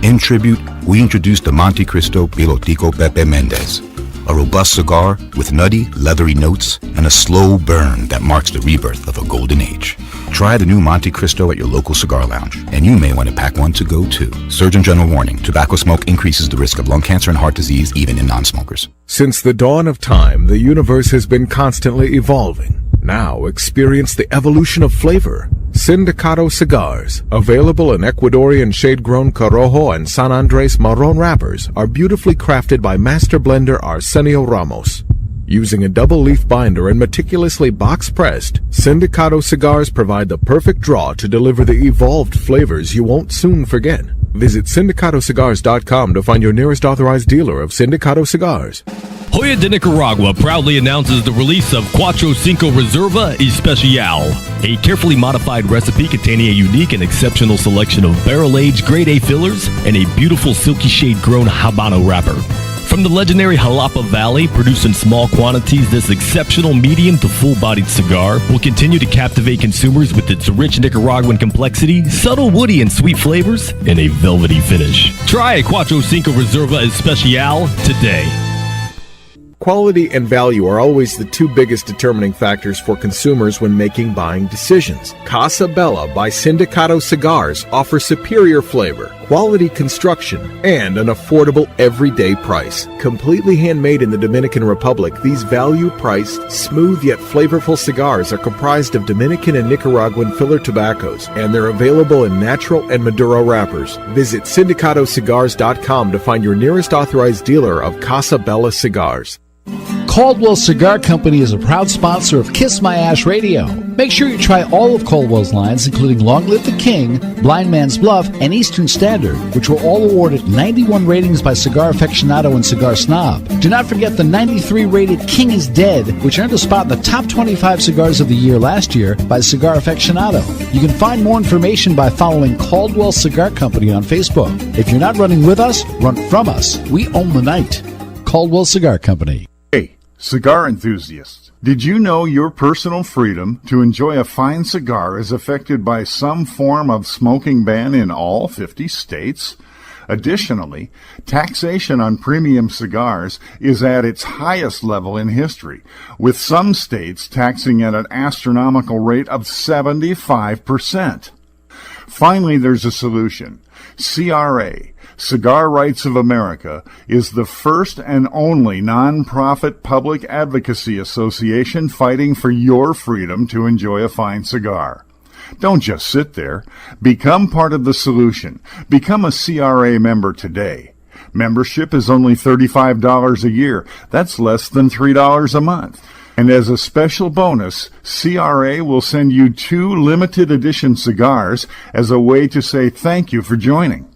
[SPEAKER 1] In tribute, we introduced the Monte Cristo Pilotico Pepe Mendez, a robust cigar with nutty, leathery notes and a slow burn that marks the rebirth of a golden age. Try the new Monte Cristo at your local cigar lounge, and you may want to pack one to go too. Surgeon General warning, tobacco smoke increases the risk of lung cancer and heart disease even in non-smokers.
[SPEAKER 20] Since the dawn of time, the universe has been constantly evolving. Now experience the evolution of flavor. Sindicato cigars, available in Ecuadorian shade-grown Corojo and San Andres Marron wrappers, are beautifully crafted by master blender Arsenio Ramos. Using a double-leaf binder and meticulously box-pressed, Sindicato cigars provide the perfect draw to deliver the evolved flavors you won't soon forget. Visit SindicatoCigars.com to find your nearest authorized dealer of Sindicato cigars.
[SPEAKER 22] Joya de Nicaragua proudly announces the release of Cuatro Cinco Reserva Especial, a carefully modified recipe containing a unique and exceptional selection of barrel-aged grade A fillers and a beautiful silky shade-grown Habano wrapper. From the legendary Jalapa Valley, produced in small quantities, this exceptional medium to full-bodied cigar will continue to captivate consumers with its rich Nicaraguan complexity, subtle woody and sweet flavors, and a velvety finish. Try a Cuatro Cinco Reserva Especial today.
[SPEAKER 20] Quality and value are always the two biggest determining factors for consumers when making buying decisions. Casa Bella by Sindicato Cigars offers superior flavor, quality construction, and an affordable everyday price. Completely handmade in the Dominican Republic, these value-priced, smooth yet flavorful cigars are comprised of Dominican and Nicaraguan filler tobaccos, and they're available in natural and Maduro wrappers. Visit SindicatoCigars.com to find your nearest authorized dealer of Casa Bella cigars.
[SPEAKER 23] Caldwell Cigar Company is a proud sponsor of Kiss My Ash Radio. Make sure you try all of Caldwell's lines, including Long Live the King, Blind Man's Bluff, and Eastern Standard, which were all awarded 91 ratings by Cigar Aficionado and Cigar Snob. Do not forget the 93 rated King is Dead, which earned a spot in the top 25 cigars of the year last year by Cigar Aficionado. You can find more information by following Caldwell Cigar Company on Facebook. If you're not running with us, run from us. We own the night. Caldwell Cigar Company.
[SPEAKER 19] Hey, cigar enthusiasts, did you know your personal freedom to enjoy a fine cigar is affected by some form of smoking ban in all 50 states? Additionally, taxation on premium cigars is at its highest level in history, with some states taxing at an astronomical rate of 75%. Finally, there's a solution. CRA, Cigar Rights of America, is the first and only non-profit public advocacy association fighting for your freedom to enjoy a fine cigar. Don't just sit there. Become part of the solution. Become a CRA member today. Membership is only $35 a year. That's less than $3 a month. And as a special bonus, CRA will send you 2 limited edition cigars as a way to say thank you for joining.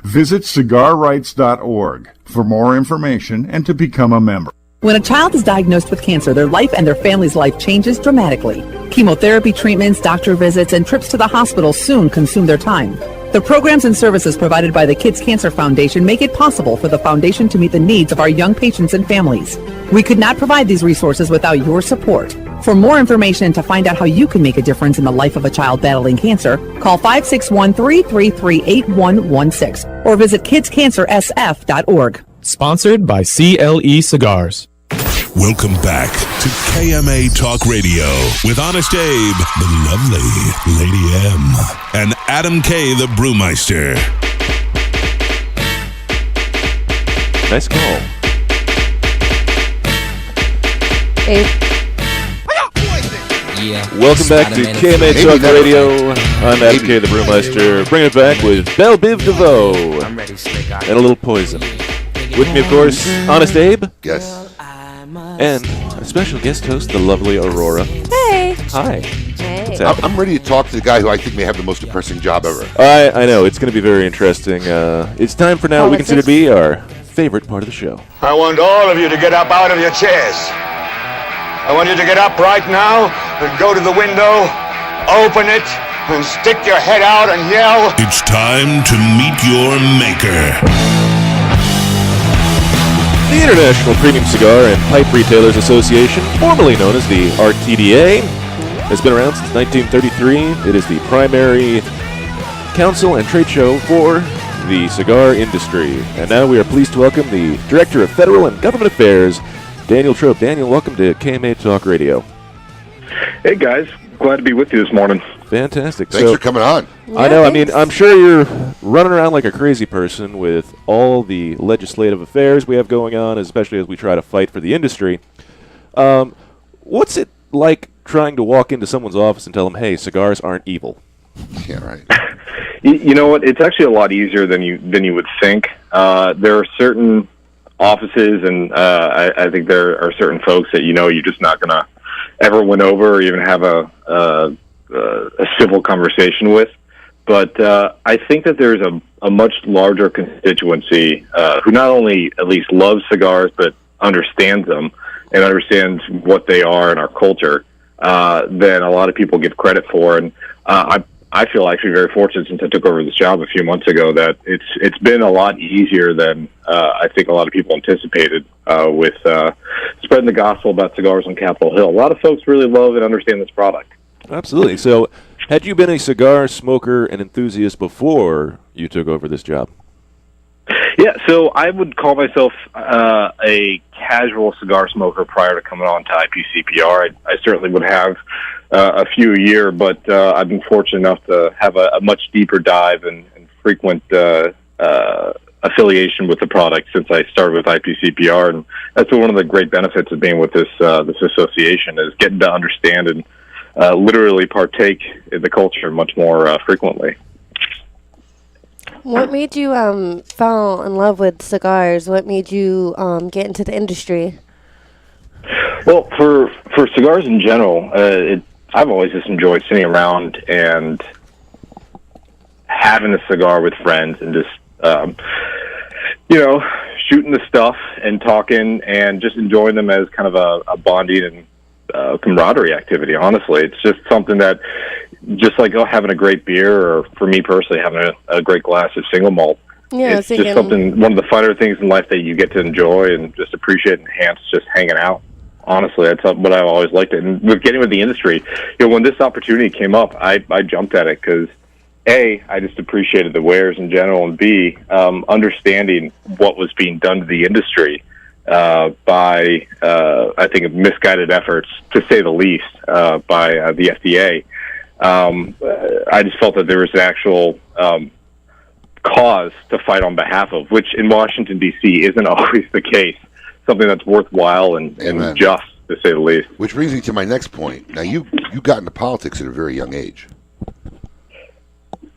[SPEAKER 19] Visit cigarrights.org for more information and to become a member.
[SPEAKER 24] When a child is diagnosed with cancer, their life and their family's life changes dramatically. Chemotherapy treatments, doctor visits, and trips to the hospital soon consume their time. The programs and services provided by the Kids Cancer Foundation make it possible for the foundation to meet the needs of our young patients and families. We could not provide these resources without your support. For more information and to find out how you can make a difference in the life of a child battling cancer, call 561-333-8116 or visit kidscancersf.org.
[SPEAKER 25] Sponsored by CLE Cigars.
[SPEAKER 9] Welcome back to KMA Talk Radio with Honest Abe, the lovely Lady M, and Adam K, the Brewmeister.
[SPEAKER 11] Nice call.
[SPEAKER 15] Abe.
[SPEAKER 11] Welcome back to KMA Talk Radio. I'm Adam K, the Brewmeister, bringing it back with Belle Biv DeVoe and a little poison. With me, of course, Honest Abe.
[SPEAKER 12] Yes.
[SPEAKER 11] And a special guest host, the lovely Aurora.
[SPEAKER 15] Hey.
[SPEAKER 11] Hi.
[SPEAKER 15] Hey.
[SPEAKER 12] I'm ready to talk to the guy who I think may have the most depressing job ever.
[SPEAKER 11] I know, it's going to be very interesting. It's time for now we consider to be our favorite part of the show.
[SPEAKER 2] I want all of you to get up out of your chairs. I want you to get up right now and go to the window, open it, and stick your head out and yell.
[SPEAKER 9] It's time to meet your maker.
[SPEAKER 11] The International Premium Cigar and Pipe Retailers Association, formerly known as the RTDA, has been around since 1933. It is the primary council and trade show for the cigar industry. And now we are pleased to welcome the Director of Federal and Government Affairs, Daniel Trope. Daniel, welcome to KMA Talk Radio.
[SPEAKER 3] Hey, guys. Glad to be with you this morning.
[SPEAKER 11] Fantastic.
[SPEAKER 12] Thanks for coming on.
[SPEAKER 11] I know. I mean, I'm sure you're running around like a crazy person with all the legislative affairs we have going on, especially as we try to fight for the industry. What's it like trying to walk into someone's office and tell them, hey, cigars aren't evil?
[SPEAKER 12] Yeah, right.
[SPEAKER 3] You know what? It's actually a lot easier than you would think. There are certain offices, and I think there are certain folks that you're just not going to ever win over or even have a civil conversation with. But I think that there's a much larger constituency who not only at least loves cigars, but understands them and understands what they are in our culture than a lot of people give credit for. And I feel actually very fortunate since I took over this job a few months ago that it's been a lot easier than I think a lot of people anticipated with spreading the gospel about cigars on Capitol Hill. A lot of folks really love and understand this product.
[SPEAKER 11] Absolutely. So, had you been a cigar smoker and enthusiast before you took over this job?
[SPEAKER 3] Yeah, so I would call myself a casual cigar smoker prior to coming on to IPCPR. I certainly would have a few a year, but I've been fortunate enough to have a much deeper dive and frequent affiliation with the product since I started with IPCPR, and that's one of the great benefits of being with this association is getting to understand and literally partake in the culture much more frequently.
[SPEAKER 15] What made you fall in love with cigars? What made you get into the industry?
[SPEAKER 3] Well, for cigars in general, I've always just enjoyed sitting around and having a cigar with friends and just, shooting the stuff and talking and just enjoying them as kind of a bonding and camaraderie activity. Honestly, it's just something that, just like having a great beer, or for me personally, having a great glass of single malt.
[SPEAKER 15] Yeah,
[SPEAKER 3] it's just something, one of the finer things in life that you get to enjoy and just appreciate and enhance just hanging out. Honestly, that's what I've always liked it. And with getting with the industry, when this opportunity came up, I jumped at it because A, I just appreciated the wares in general, and B, understanding what was being done to the industry by, I think, misguided efforts, to say the least, by the FDA. I just felt that there was an actual cause to fight on behalf of, which in Washington, D.C. isn't always the case. Something that's worthwhile and just, to say the least.
[SPEAKER 12] Which brings me to my next point. Now, you got into politics at a very young age.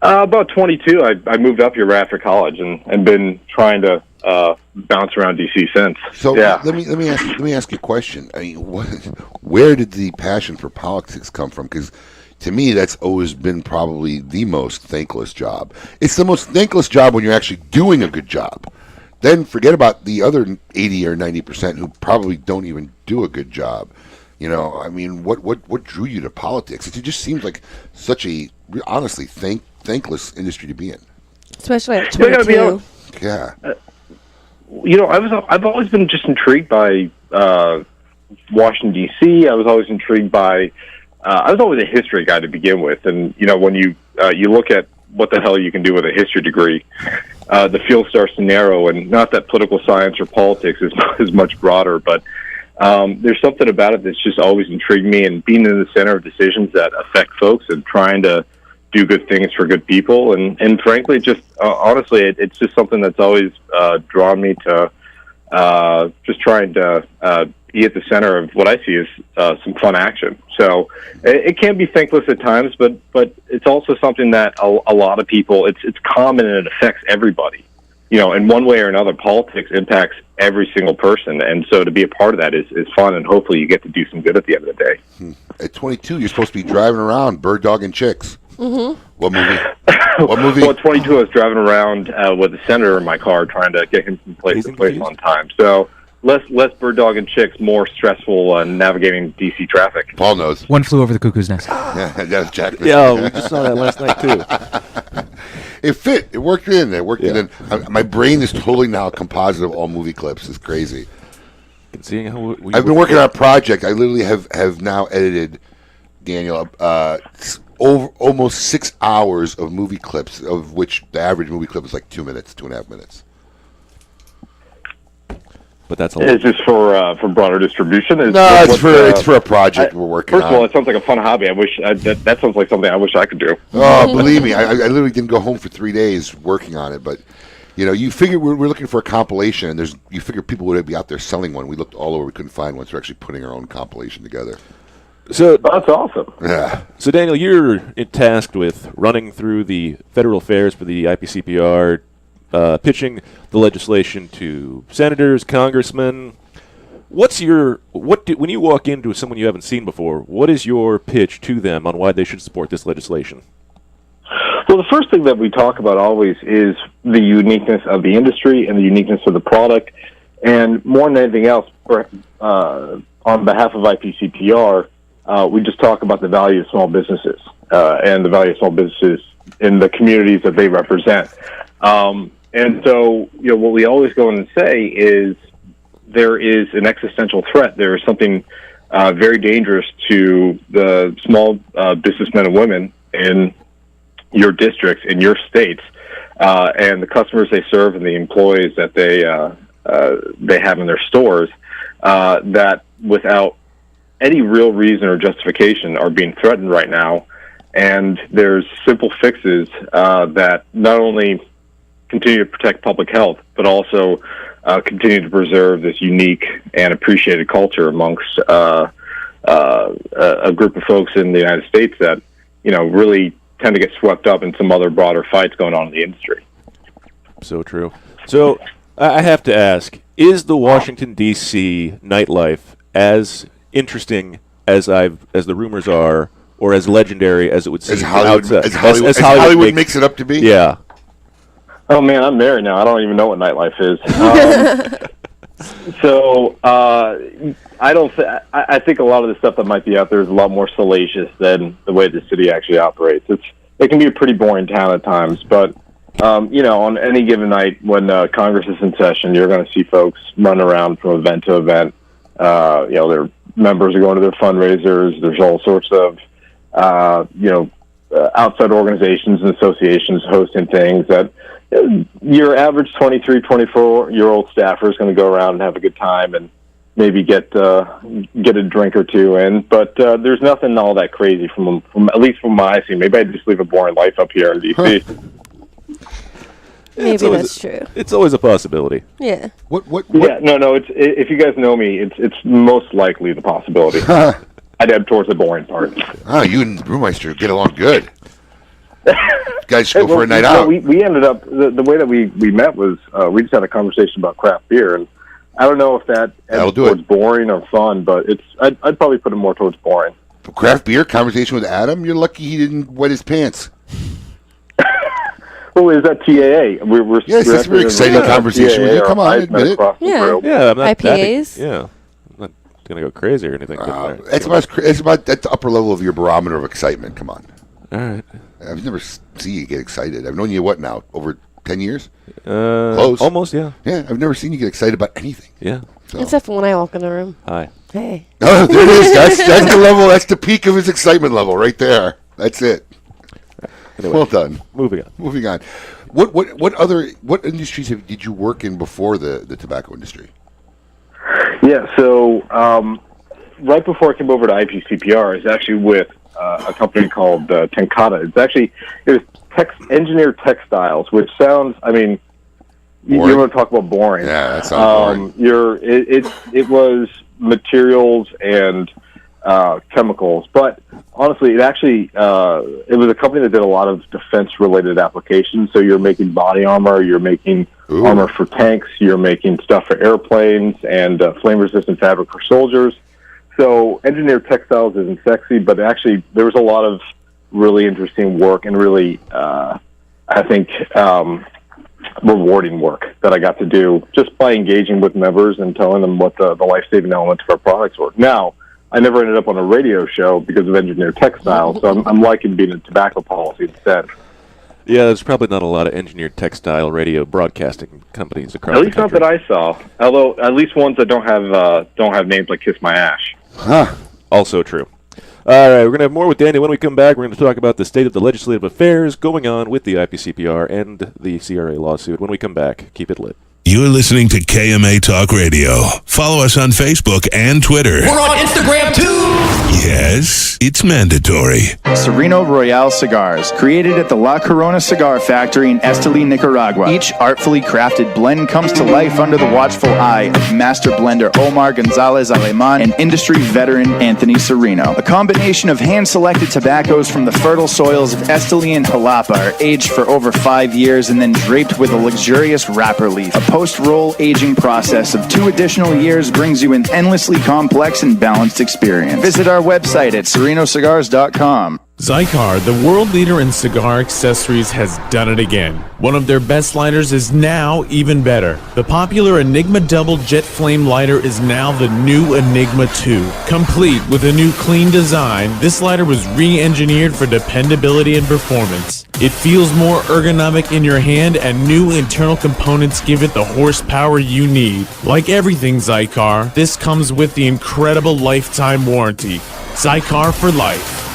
[SPEAKER 3] About 22, I moved up here right after college and been trying to bounce around D.C. since.
[SPEAKER 12] So
[SPEAKER 3] yeah.
[SPEAKER 12] let me ask you a question. I mean, where did the passion for politics come from? Because to me, that's always been probably the most thankless job. It's the most thankless job when you're actually doing a good job. Then forget about the other 80 or 90% who probably don't even do a good job. I mean, what drew you to politics? It just seems like such a, honestly, thankless industry to be in.
[SPEAKER 15] Especially at 22.
[SPEAKER 12] Yeah.
[SPEAKER 3] I've always been just intrigued by Washington, D.C. I was always intrigued by, I was always a history guy to begin with. And, when you look at what the hell you can do with a history degree, the field starts to narrow, and not that political science or politics is much broader, but there's something about it that's just always intrigued me, and being in the center of decisions that affect folks and trying to do good things for good people. And frankly, just honestly, it's just something that's always drawn me to just trying to be at the center of what I see as some fun action. So it can be thankless at times, but it's also something that a lot of people, it's common and it affects everybody. You know, in one way or another, politics impacts every single person, and so to be a part of that is fun, and hopefully you get to do some good at the end of the day.
[SPEAKER 12] At 22, you're supposed to be driving around, bird dogging chicks.
[SPEAKER 15] Mm-hmm.
[SPEAKER 12] What movie? What movie?
[SPEAKER 3] Well, at 22, I was driving around with the senator in my car trying to get him from place to place on time. So less bird dogging chicks, more stressful navigating DC traffic.
[SPEAKER 12] Paul knows.
[SPEAKER 14] One Flew Over the Cuckoo's Nest.
[SPEAKER 12] Yeah, that's Jack.
[SPEAKER 11] Yeah, we just saw that last night too.
[SPEAKER 12] It fit. It worked in. My brain is totally now composite of all movie clips. It's crazy.
[SPEAKER 11] Seeing how
[SPEAKER 12] I've been working on a project. I literally have now edited, Daniel, over almost 6 hours of movie clips, of which the average movie clip is like 2 minutes, 2.5 minutes.
[SPEAKER 11] But that's
[SPEAKER 3] Is this for broader distribution?
[SPEAKER 12] It's for a project we're working on.
[SPEAKER 3] First of all, it sounds like a fun hobby. I wish that sounds like something I wish I could do.
[SPEAKER 12] Oh, believe me, I literally didn't go home for 3 days working on it. But you figure we're looking for a compilation, and you figure people would be out there selling one. We looked all over, we couldn't find one, so we're actually putting our own compilation together.
[SPEAKER 11] So
[SPEAKER 3] that's awesome.
[SPEAKER 12] Yeah.
[SPEAKER 11] So Daniel, you're tasked with running through the federal affairs for the IPCPR. Pitching the legislation to senators, congressmen. When you walk into someone you haven't seen before, what is your pitch to them on why they should support this legislation?
[SPEAKER 3] Well, the first thing that we talk about always is the uniqueness of the industry and the uniqueness of the product, and more than anything else, on behalf of IPCPR, we just talk about the value of small businesses and the value of small businesses in the communities that they represent. And so, what we always go in and say is there is an existential threat. There is something very dangerous to the small businessmen and women in your districts, in your states, and the customers they serve and the employees that they have in their stores, that without any real reason or justification are being threatened right now. And there's simple fixes that not only continue to protect public health, but also continue to preserve this unique and appreciated culture amongst a group of folks in the United States that, really tend to get swept up in some other broader fights going on in the industry.
[SPEAKER 11] So true. So I have to ask, is the Washington, D.C. nightlife as interesting as the rumors are, or as legendary as it would seem
[SPEAKER 12] as Hollywood makes it up to be?
[SPEAKER 11] Yeah.
[SPEAKER 3] Oh man, I'm married now. I don't even know what nightlife is. I think a lot of the stuff that might be out there is a lot more salacious than the way the city actually operates. It can be a pretty boring town at times, but on any given night when Congress is in session, you're going to see folks run around from event to event. Their members are going to their fundraisers. There's all sorts of outside organizations and associations hosting things that your average 23, 24-year-old staffer is going to go around and have a good time and maybe get a drink or two in. But there's nothing all that crazy from at least from my scene. Maybe I just live a boring life up here in D.C.
[SPEAKER 15] Maybe that's true.
[SPEAKER 11] It's always a possibility.
[SPEAKER 15] Yeah.
[SPEAKER 12] What?
[SPEAKER 3] Yeah, no. If you guys know me, it's most likely the possibility. I'd head towards the boring part.
[SPEAKER 12] Oh, you and Brewmeister get along good. Guys should go for a night out.
[SPEAKER 3] We ended up, the way that we met was we just had a conversation about craft beer, and I don't know if that ends towards boring or fun, but I'd probably put it more towards boring.
[SPEAKER 12] Craft beer conversation with Adam? You're lucky he didn't wet his pants.
[SPEAKER 3] Well, is that TAA?
[SPEAKER 12] Yes, that's a very exciting conversation with you. Come on, admit it.
[SPEAKER 11] Yeah, I'm not
[SPEAKER 15] IPAs.
[SPEAKER 11] I'm not going to go crazy or anything.
[SPEAKER 12] It's about that's the upper level of your barometer of excitement. Come on.
[SPEAKER 11] All right.
[SPEAKER 12] I've never seen you get excited. I've known you, now? Over 10 years?
[SPEAKER 11] Close. Almost, yeah.
[SPEAKER 12] Yeah, I've never seen you get excited about anything.
[SPEAKER 11] Yeah.
[SPEAKER 12] So.
[SPEAKER 15] Except for when I walk in the room.
[SPEAKER 11] Hi.
[SPEAKER 15] Hey.
[SPEAKER 12] Oh, there it is. That's the level. That's the peak of his excitement level right there. That's it.
[SPEAKER 11] Anyway,
[SPEAKER 12] well done.
[SPEAKER 11] Moving on.
[SPEAKER 12] What industries did you work in before the tobacco industry?
[SPEAKER 3] Yeah, so right before I came over to IPCPR, I was actually with a company called Tenkata. It was engineered textiles, which sounds, you want to talk about boring.
[SPEAKER 12] Yeah, that sounds boring.
[SPEAKER 3] It was materials and chemicals. But honestly, it actually it was a company that did a lot of defense-related applications. So you're making body armor, you're making armor for tanks, you're making stuff for airplanes, and flame-resistant fabric for soldiers. So engineered textiles isn't sexy, but actually there was a lot of really interesting work and really, I think, rewarding work that I got to do just by engaging with members and telling them what the life-saving elements of our products were. Now, I never ended up on a radio show because of engineered textiles, so I'm liking being in tobacco policy instead.
[SPEAKER 11] Yeah, there's probably not a lot of engineered textile radio broadcasting companies across
[SPEAKER 3] At
[SPEAKER 11] the
[SPEAKER 3] least not
[SPEAKER 11] country.
[SPEAKER 3] that I saw. Although at least ones that don't have names like Kiss My Ash.
[SPEAKER 11] Also true. All right, we're going to have more with Daniel when we come back. We're going to talk about the state of the legislative affairs going on with the IPCPR and the CRA lawsuit. When we come back, keep it lit.
[SPEAKER 9] You're listening to KMA Talk Radio. Follow us on Facebook and Twitter.
[SPEAKER 10] We're on Instagram too.
[SPEAKER 9] Yes, it's mandatory.
[SPEAKER 17] Sereno Royale cigars, created at the La Corona Cigar Factory in Esteli, Nicaragua. Each artfully crafted blend comes to life under the watchful eye of master blender Omar Gonzalez Aleman and industry veteran Anthony Sereno. A combination of hand-selected tobaccos from the fertile soils of Esteli and Jalapa are aged for over 5 years and then draped with a luxurious wrapper leaf. A post-roll aging process of 2 additional years brings you an endlessly complex and balanced experience. Visit our website at serenocigars.com.
[SPEAKER 25] Cigar, the world leader in cigar accessories, has done it again. One of their best lighters is now even better. The popular Enigma Double Jet Flame lighter is now the new Enigma 2. Complete with a new clean design, this lighter was re-engineered for dependability and performance. It feels more ergonomic in your hand, and new internal components give it the horsepower you need. Like everything Cigar, this comes with the incredible lifetime warranty. Cigar for life.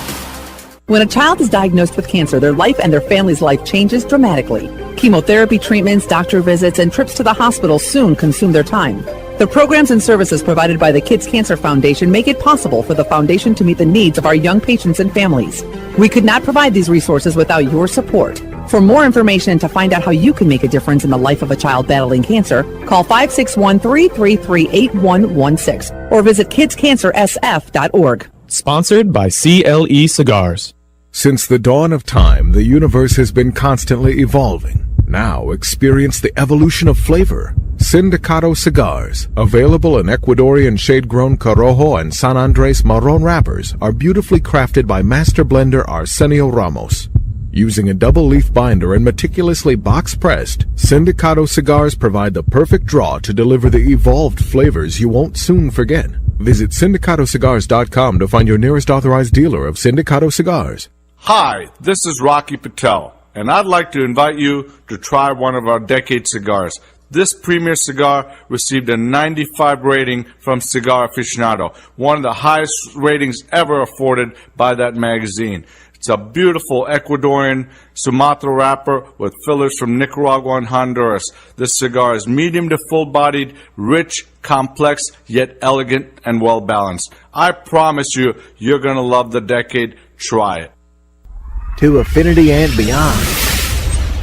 [SPEAKER 24] When a child is diagnosed with cancer, their life and their family's life changes dramatically. Chemotherapy treatments, doctor visits, and trips to the hospital soon consume their time. The programs and services provided by the Kids Cancer Foundation make it possible for the foundation to meet the needs of our young patients and families. We could not provide these resources without your support. For more information and to find out how you can make a difference in the life of a child battling cancer, call 561-333-8116 or visit kidscancersf.org.
[SPEAKER 25] Sponsored by CLE Cigars.
[SPEAKER 20] Since the dawn of time, the universe has been constantly evolving. Now experience the evolution of flavor. Sindicato Cigars, available in Ecuadorian shade-grown Corojo and San Andres Marron wrappers, are beautifully crafted by master blender Arsenio Ramos. Using a double-leaf binder and meticulously box-pressed, Sindicato Cigars provide the perfect draw to deliver the evolved flavors you won't soon forget. Visit syndicatocigars.com to find your nearest authorized dealer of Sindicato Cigars.
[SPEAKER 4] Hi, this is Rocky Patel, and I'd like to invite you to try one of our decade cigars. This premier cigar received a 95 rating from Cigar Aficionado, one of the highest ratings ever afforded by that magazine. It's a beautiful Ecuadorian Sumatra wrapper with fillers from Nicaragua and Honduras. This cigar is medium to full-bodied, rich, complex, yet elegant and well-balanced. I promise you, you're going to love the decade. Try it.
[SPEAKER 5] To affinity and beyond.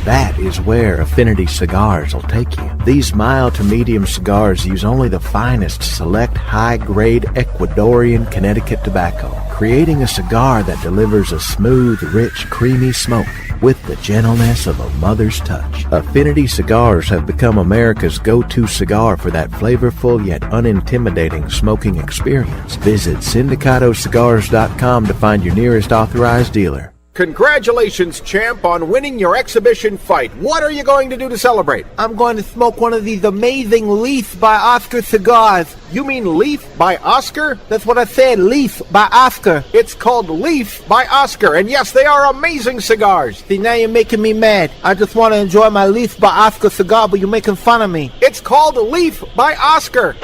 [SPEAKER 5] That is where Affinity Cigars will take you. These mild to medium cigars use only the finest select high-grade Ecuadorian Connecticut tobacco, creating a cigar that delivers a smooth, rich, creamy smoke with the gentleness of a mother's touch. Affinity Cigars have become America's go-to cigar for that flavorful yet unintimidating smoking experience. Visit syndicatocigars.com to find your nearest authorized dealer.
[SPEAKER 20] Congratulations, champ, on winning your exhibition fight. What are you going to do to celebrate?
[SPEAKER 6] I'm going to smoke one of these amazing Leaf by Oscar cigars.
[SPEAKER 20] You mean Leaf by Oscar?
[SPEAKER 6] That's what I said, Leaf by Oscar.
[SPEAKER 20] It's called Leaf by Oscar, and yes, they are amazing cigars.
[SPEAKER 6] See, now you're making me mad. I just want to enjoy my Leaf by Oscar cigar, but you're making fun of me.
[SPEAKER 20] It's called Leaf by Oscar.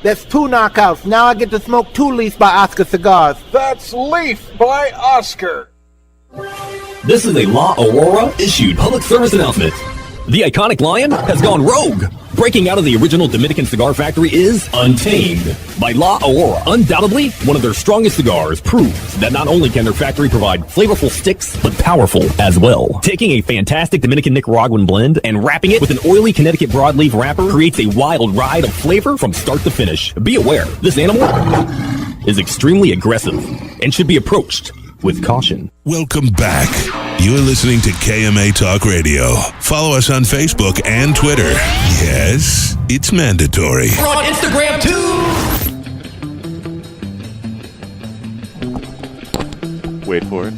[SPEAKER 6] That's 2 knockouts. Now I get to smoke 2 Leaf by Oscar cigars.
[SPEAKER 20] That's Leaf by Oscar.
[SPEAKER 22] This is a La Aurora issued public service announcement. The iconic lion has gone rogue. Breaking out of the original Dominican cigar factory is Untamed by La Aurora. Undoubtedly, one of their strongest cigars proves that not only can their factory provide flavorful sticks, but powerful as well. Taking a fantastic Dominican Nicaraguan blend and wrapping it with an oily Connecticut broadleaf wrapper creates a wild ride of flavor from start to finish. Be aware, this animal is extremely aggressive and should be approached with caution.
[SPEAKER 9] Welcome back. You're listening to KMA Talk Radio. Follow us on Facebook and Twitter. Yes, it's mandatory.
[SPEAKER 22] We're on Instagram too.
[SPEAKER 11] Wait for it.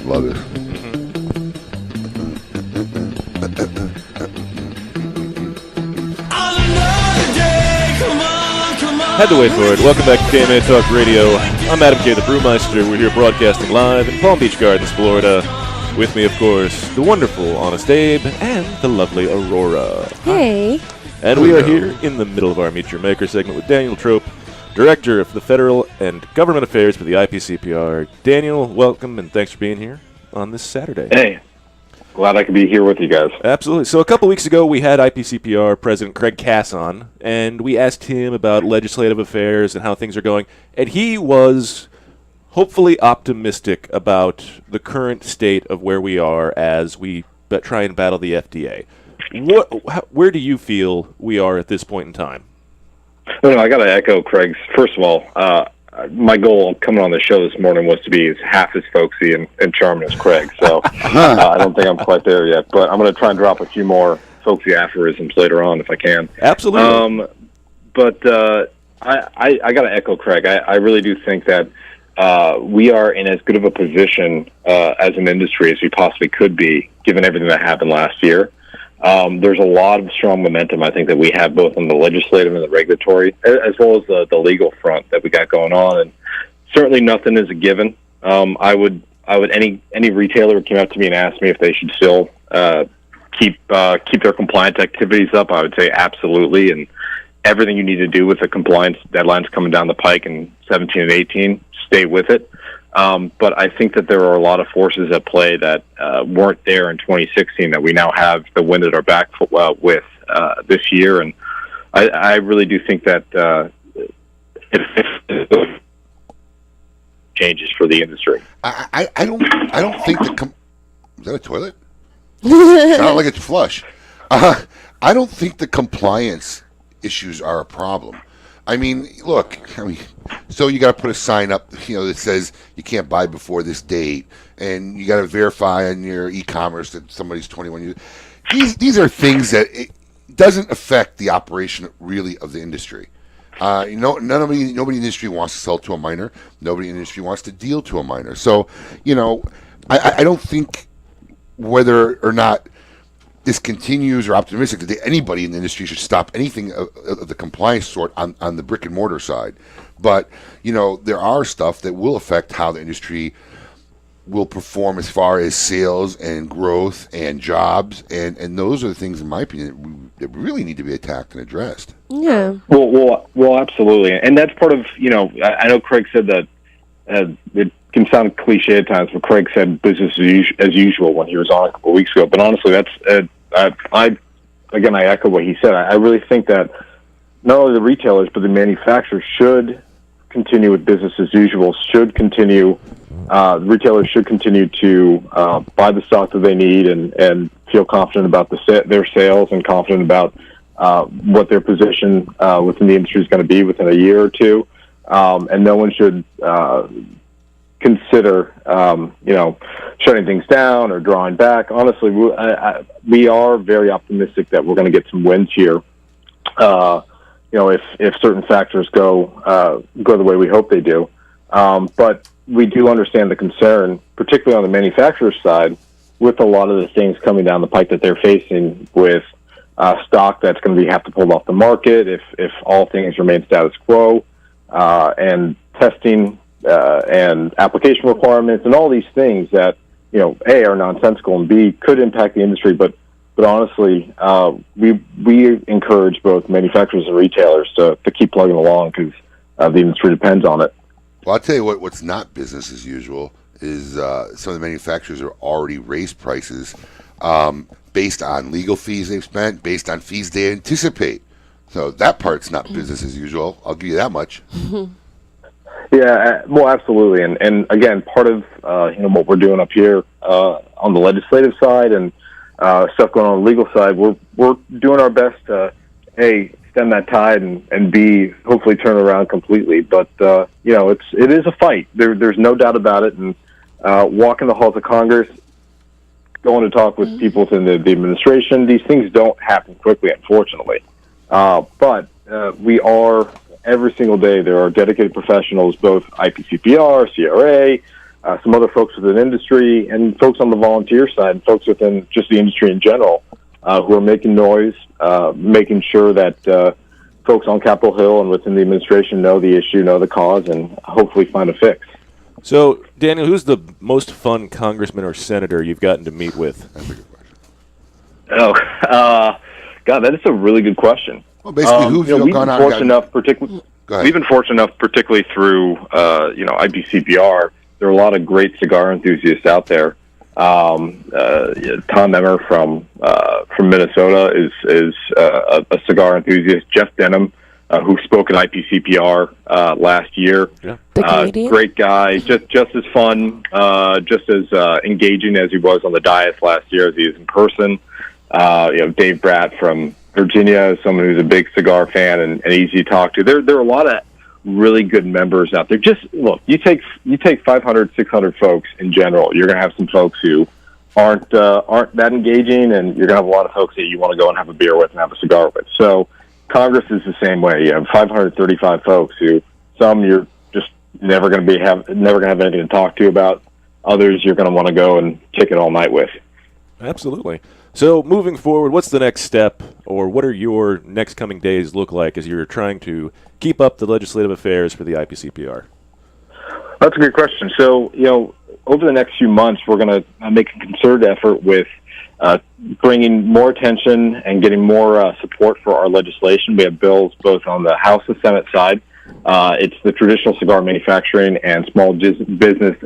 [SPEAKER 12] Love it.
[SPEAKER 11] Had to wait for it. Welcome back to KMA Talk Radio. I'm Adam K, the Brewmeister. We're here broadcasting live in Palm Beach Gardens, Florida. With me, of course, the wonderful Honest Abe and the lovely Aurora.
[SPEAKER 15] Hey.
[SPEAKER 11] And we are here in the middle of our Meet Your Maker segment with Daniel Trope, Director of the Federal and Government Affairs for the IPCPR. Daniel, welcome and thanks for being here on this Saturday.
[SPEAKER 3] Hey. Glad I could be here with you guys.
[SPEAKER 11] Absolutely. So a couple weeks ago, we had IPCPR President Craig Cass on, and we asked him about legislative affairs and how things are going. And he was hopefully optimistic about the current state of where we are as we try and battle the FDA. Where do you feel we are at this point in time?
[SPEAKER 3] I got to echo Craig's. First of all, my goal coming on the show this morning was to be half as folksy and charming as Craig. So I don't think I'm quite there yet, but I'm going to try and drop a few more folksy aphorisms later on if I can.
[SPEAKER 11] Absolutely.
[SPEAKER 3] But I got to echo Craig. I really do think that we are in as good of a position as an industry as we possibly could be, given everything that happened last year. There's a lot of strong momentum, I think, that we have both on the legislative and the regulatory, as well as the legal front that we got going on. And certainly nothing is a given. I would any retailer who came up to me and asked me if they should still keep their compliance activities up, I would say absolutely. And everything you need to do with the compliance deadlines coming down the pike in 17 and 18, stay with it. But I think that there are a lot of forces at play that weren't there in 2016 that we now have the wind at our back with this year. And I really do think that if changes for the industry.
[SPEAKER 12] I don't think is that a toilet? Sound like it's flush. I don't think the compliance issues are a problem. I mean, look, so you got to put a sign up, that says you can't buy before this date, and you got to verify on your e-commerce that somebody's 21 years. These are things that it doesn't affect the operation really of the industry. Nobody in the industry wants to sell to a minor. Nobody in the industry wants to deal to a minor. So, I don't think whether or not this continues or optimistic that anybody in the industry should stop anything of the compliance sort on the brick and mortar side. But, there are stuff that will affect how the industry will perform as far as sales and growth and jobs. And those are the things, in my opinion, that really need to be attacked and addressed.
[SPEAKER 15] Yeah.
[SPEAKER 3] Well, absolutely. And that's part of, I know Craig said that it can sound cliche at times, but Craig said business as usual when he was on a couple of weeks ago. But honestly, that's I echo what he said. I really think that not only the retailers but the manufacturers should continue with business as usual. The retailers should continue to buy the stock that they need and feel confident about their sales and confident about what their position within the industry is going to be within a year or two. And no one should consider, shutting things down or drawing back. Honestly, we are very optimistic that we're going to get some wins here. If certain factors go the way we hope they do. But we do understand the concern, particularly on the manufacturer side, with a lot of the things coming down the pike that they're facing with stock that's going to have to pull off the market if all things remain status quo, and testing and application requirements and all these things that, A, are nonsensical, and B, could impact the industry. But honestly, we encourage both manufacturers and retailers to keep plugging along because the industry depends on it.
[SPEAKER 12] Well, I'll tell you what's not business as usual is some of the manufacturers are already raised prices based on legal fees they've spent, based on fees they anticipate. So that part's not business as usual. I'll give you that much.
[SPEAKER 3] Yeah, well, absolutely, and again, part of what we're doing up here on the legislative side and stuff going on the legal side, we're doing our best to stem that tide and B, hopefully turn it around completely. But it is a fight. There's no doubt about it. And walking the halls of Congress, going to talk with people within the administration, these things don't happen quickly, unfortunately. But we are. Every single day, there are dedicated professionals, both IPCPR, CRA, some other folks within industry, and folks on the volunteer side, and folks within just the industry in general, who are making noise, making sure that folks on Capitol Hill and within the administration know the issue, know the cause, and hopefully find a fix.
[SPEAKER 11] So, Daniel, who's the most fun congressman or senator you've gotten to meet with?
[SPEAKER 12] That's a good question.
[SPEAKER 3] Oh, God, that is a really good question.
[SPEAKER 12] Well, basically, who've
[SPEAKER 3] we've
[SPEAKER 12] gone
[SPEAKER 3] been
[SPEAKER 12] on?
[SPEAKER 3] fortunate enough, we've been fortunate enough, particularly through IPCPR. There are a lot of great cigar enthusiasts out there. Tom Emmer from Minnesota is a cigar enthusiast. Jeff Denham, who spoke at IPCPR last year, great guy, just as fun, just as engaging as he was on the dais last year as he is in person. Dave Bratt from Virginia is someone who's a big cigar fan and easy to talk to. There are a lot of really good members out there. Just look, you take 500, 600 folks in general. You're going to have some folks who aren't that engaging, and you're going to have a lot of folks that you want to go and have a beer with and have a cigar with. So Congress is the same way. You have 535 folks who some you're just never going to have anything to talk to about. Others you're going to want to go and kick it all night with.
[SPEAKER 11] Absolutely. So moving forward, what's the next step, or what are your next coming days look like as you're trying to keep up the legislative affairs for the IPCPR?
[SPEAKER 3] That's a good question. So, over the next few months, we're going to make a concerted effort with bringing more attention and getting more support for our legislation. We have bills both on the House and Senate side. It's the Traditional Cigar Manufacturing and Small Business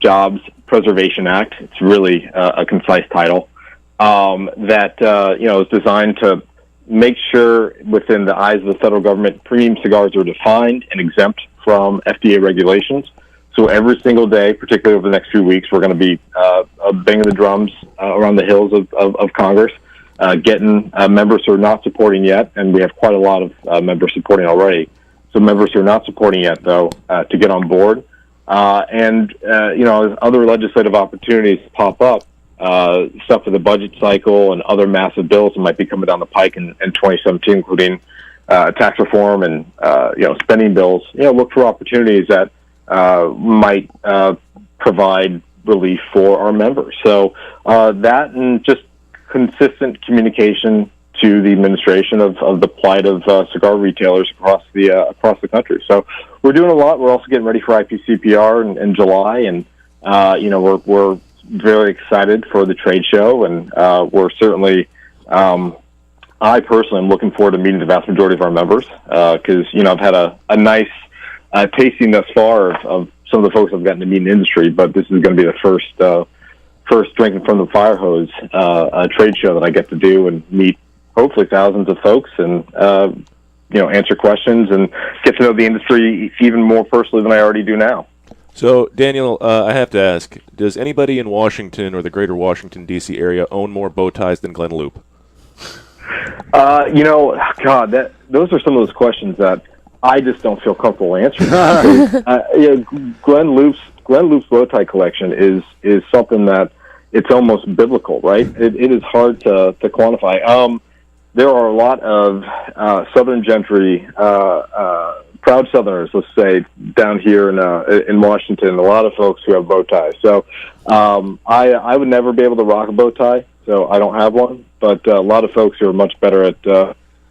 [SPEAKER 3] Jobs Preservation Act. It's really a concise title. That is designed to make sure within the eyes of the federal government, premium cigars are defined and exempt from FDA regulations. So every single day, particularly over the next few weeks, we're going to be banging the drums around the hills of Congress, getting members who are not supporting yet, and we have quite a lot of members supporting already. So members who are not supporting yet, though, to get on board. As other legislative opportunities pop up, stuff for the budget cycle and other massive bills that might be coming down the pike in 2017, including tax reform and spending bills. Look for opportunities that might provide relief for our members. So that and just consistent communication to the administration of the plight of cigar retailers across the country. So we're doing a lot. We're also getting ready for IPCPR in July, and we're very excited for the trade show, and we're certainly, I personally am looking forward to meeting the vast majority of our members, because, I've had a nice tasting thus far of some of the folks I've gotten to meet in the industry, but this is going to be the first drinking from the fire hose trade show that I get to do and meet hopefully thousands of folks and, answer questions and get to know the industry even more personally than I already do now.
[SPEAKER 11] So, Daniel, I have to ask, does anybody in Washington or the greater Washington, D.C. area own more bow ties than Glenn Loop?
[SPEAKER 3] Those are some of those questions that I just don't feel comfortable answering. Glenn Loop's bow tie collection is something that it's almost biblical, right? It is hard to quantify. There are a lot of Southern gentry, proud Southerners, let's say, down here in Washington, a lot of folks who have bow ties. So I would never be able to rock a bow tie, so I don't have one. But a lot of folks who are much better at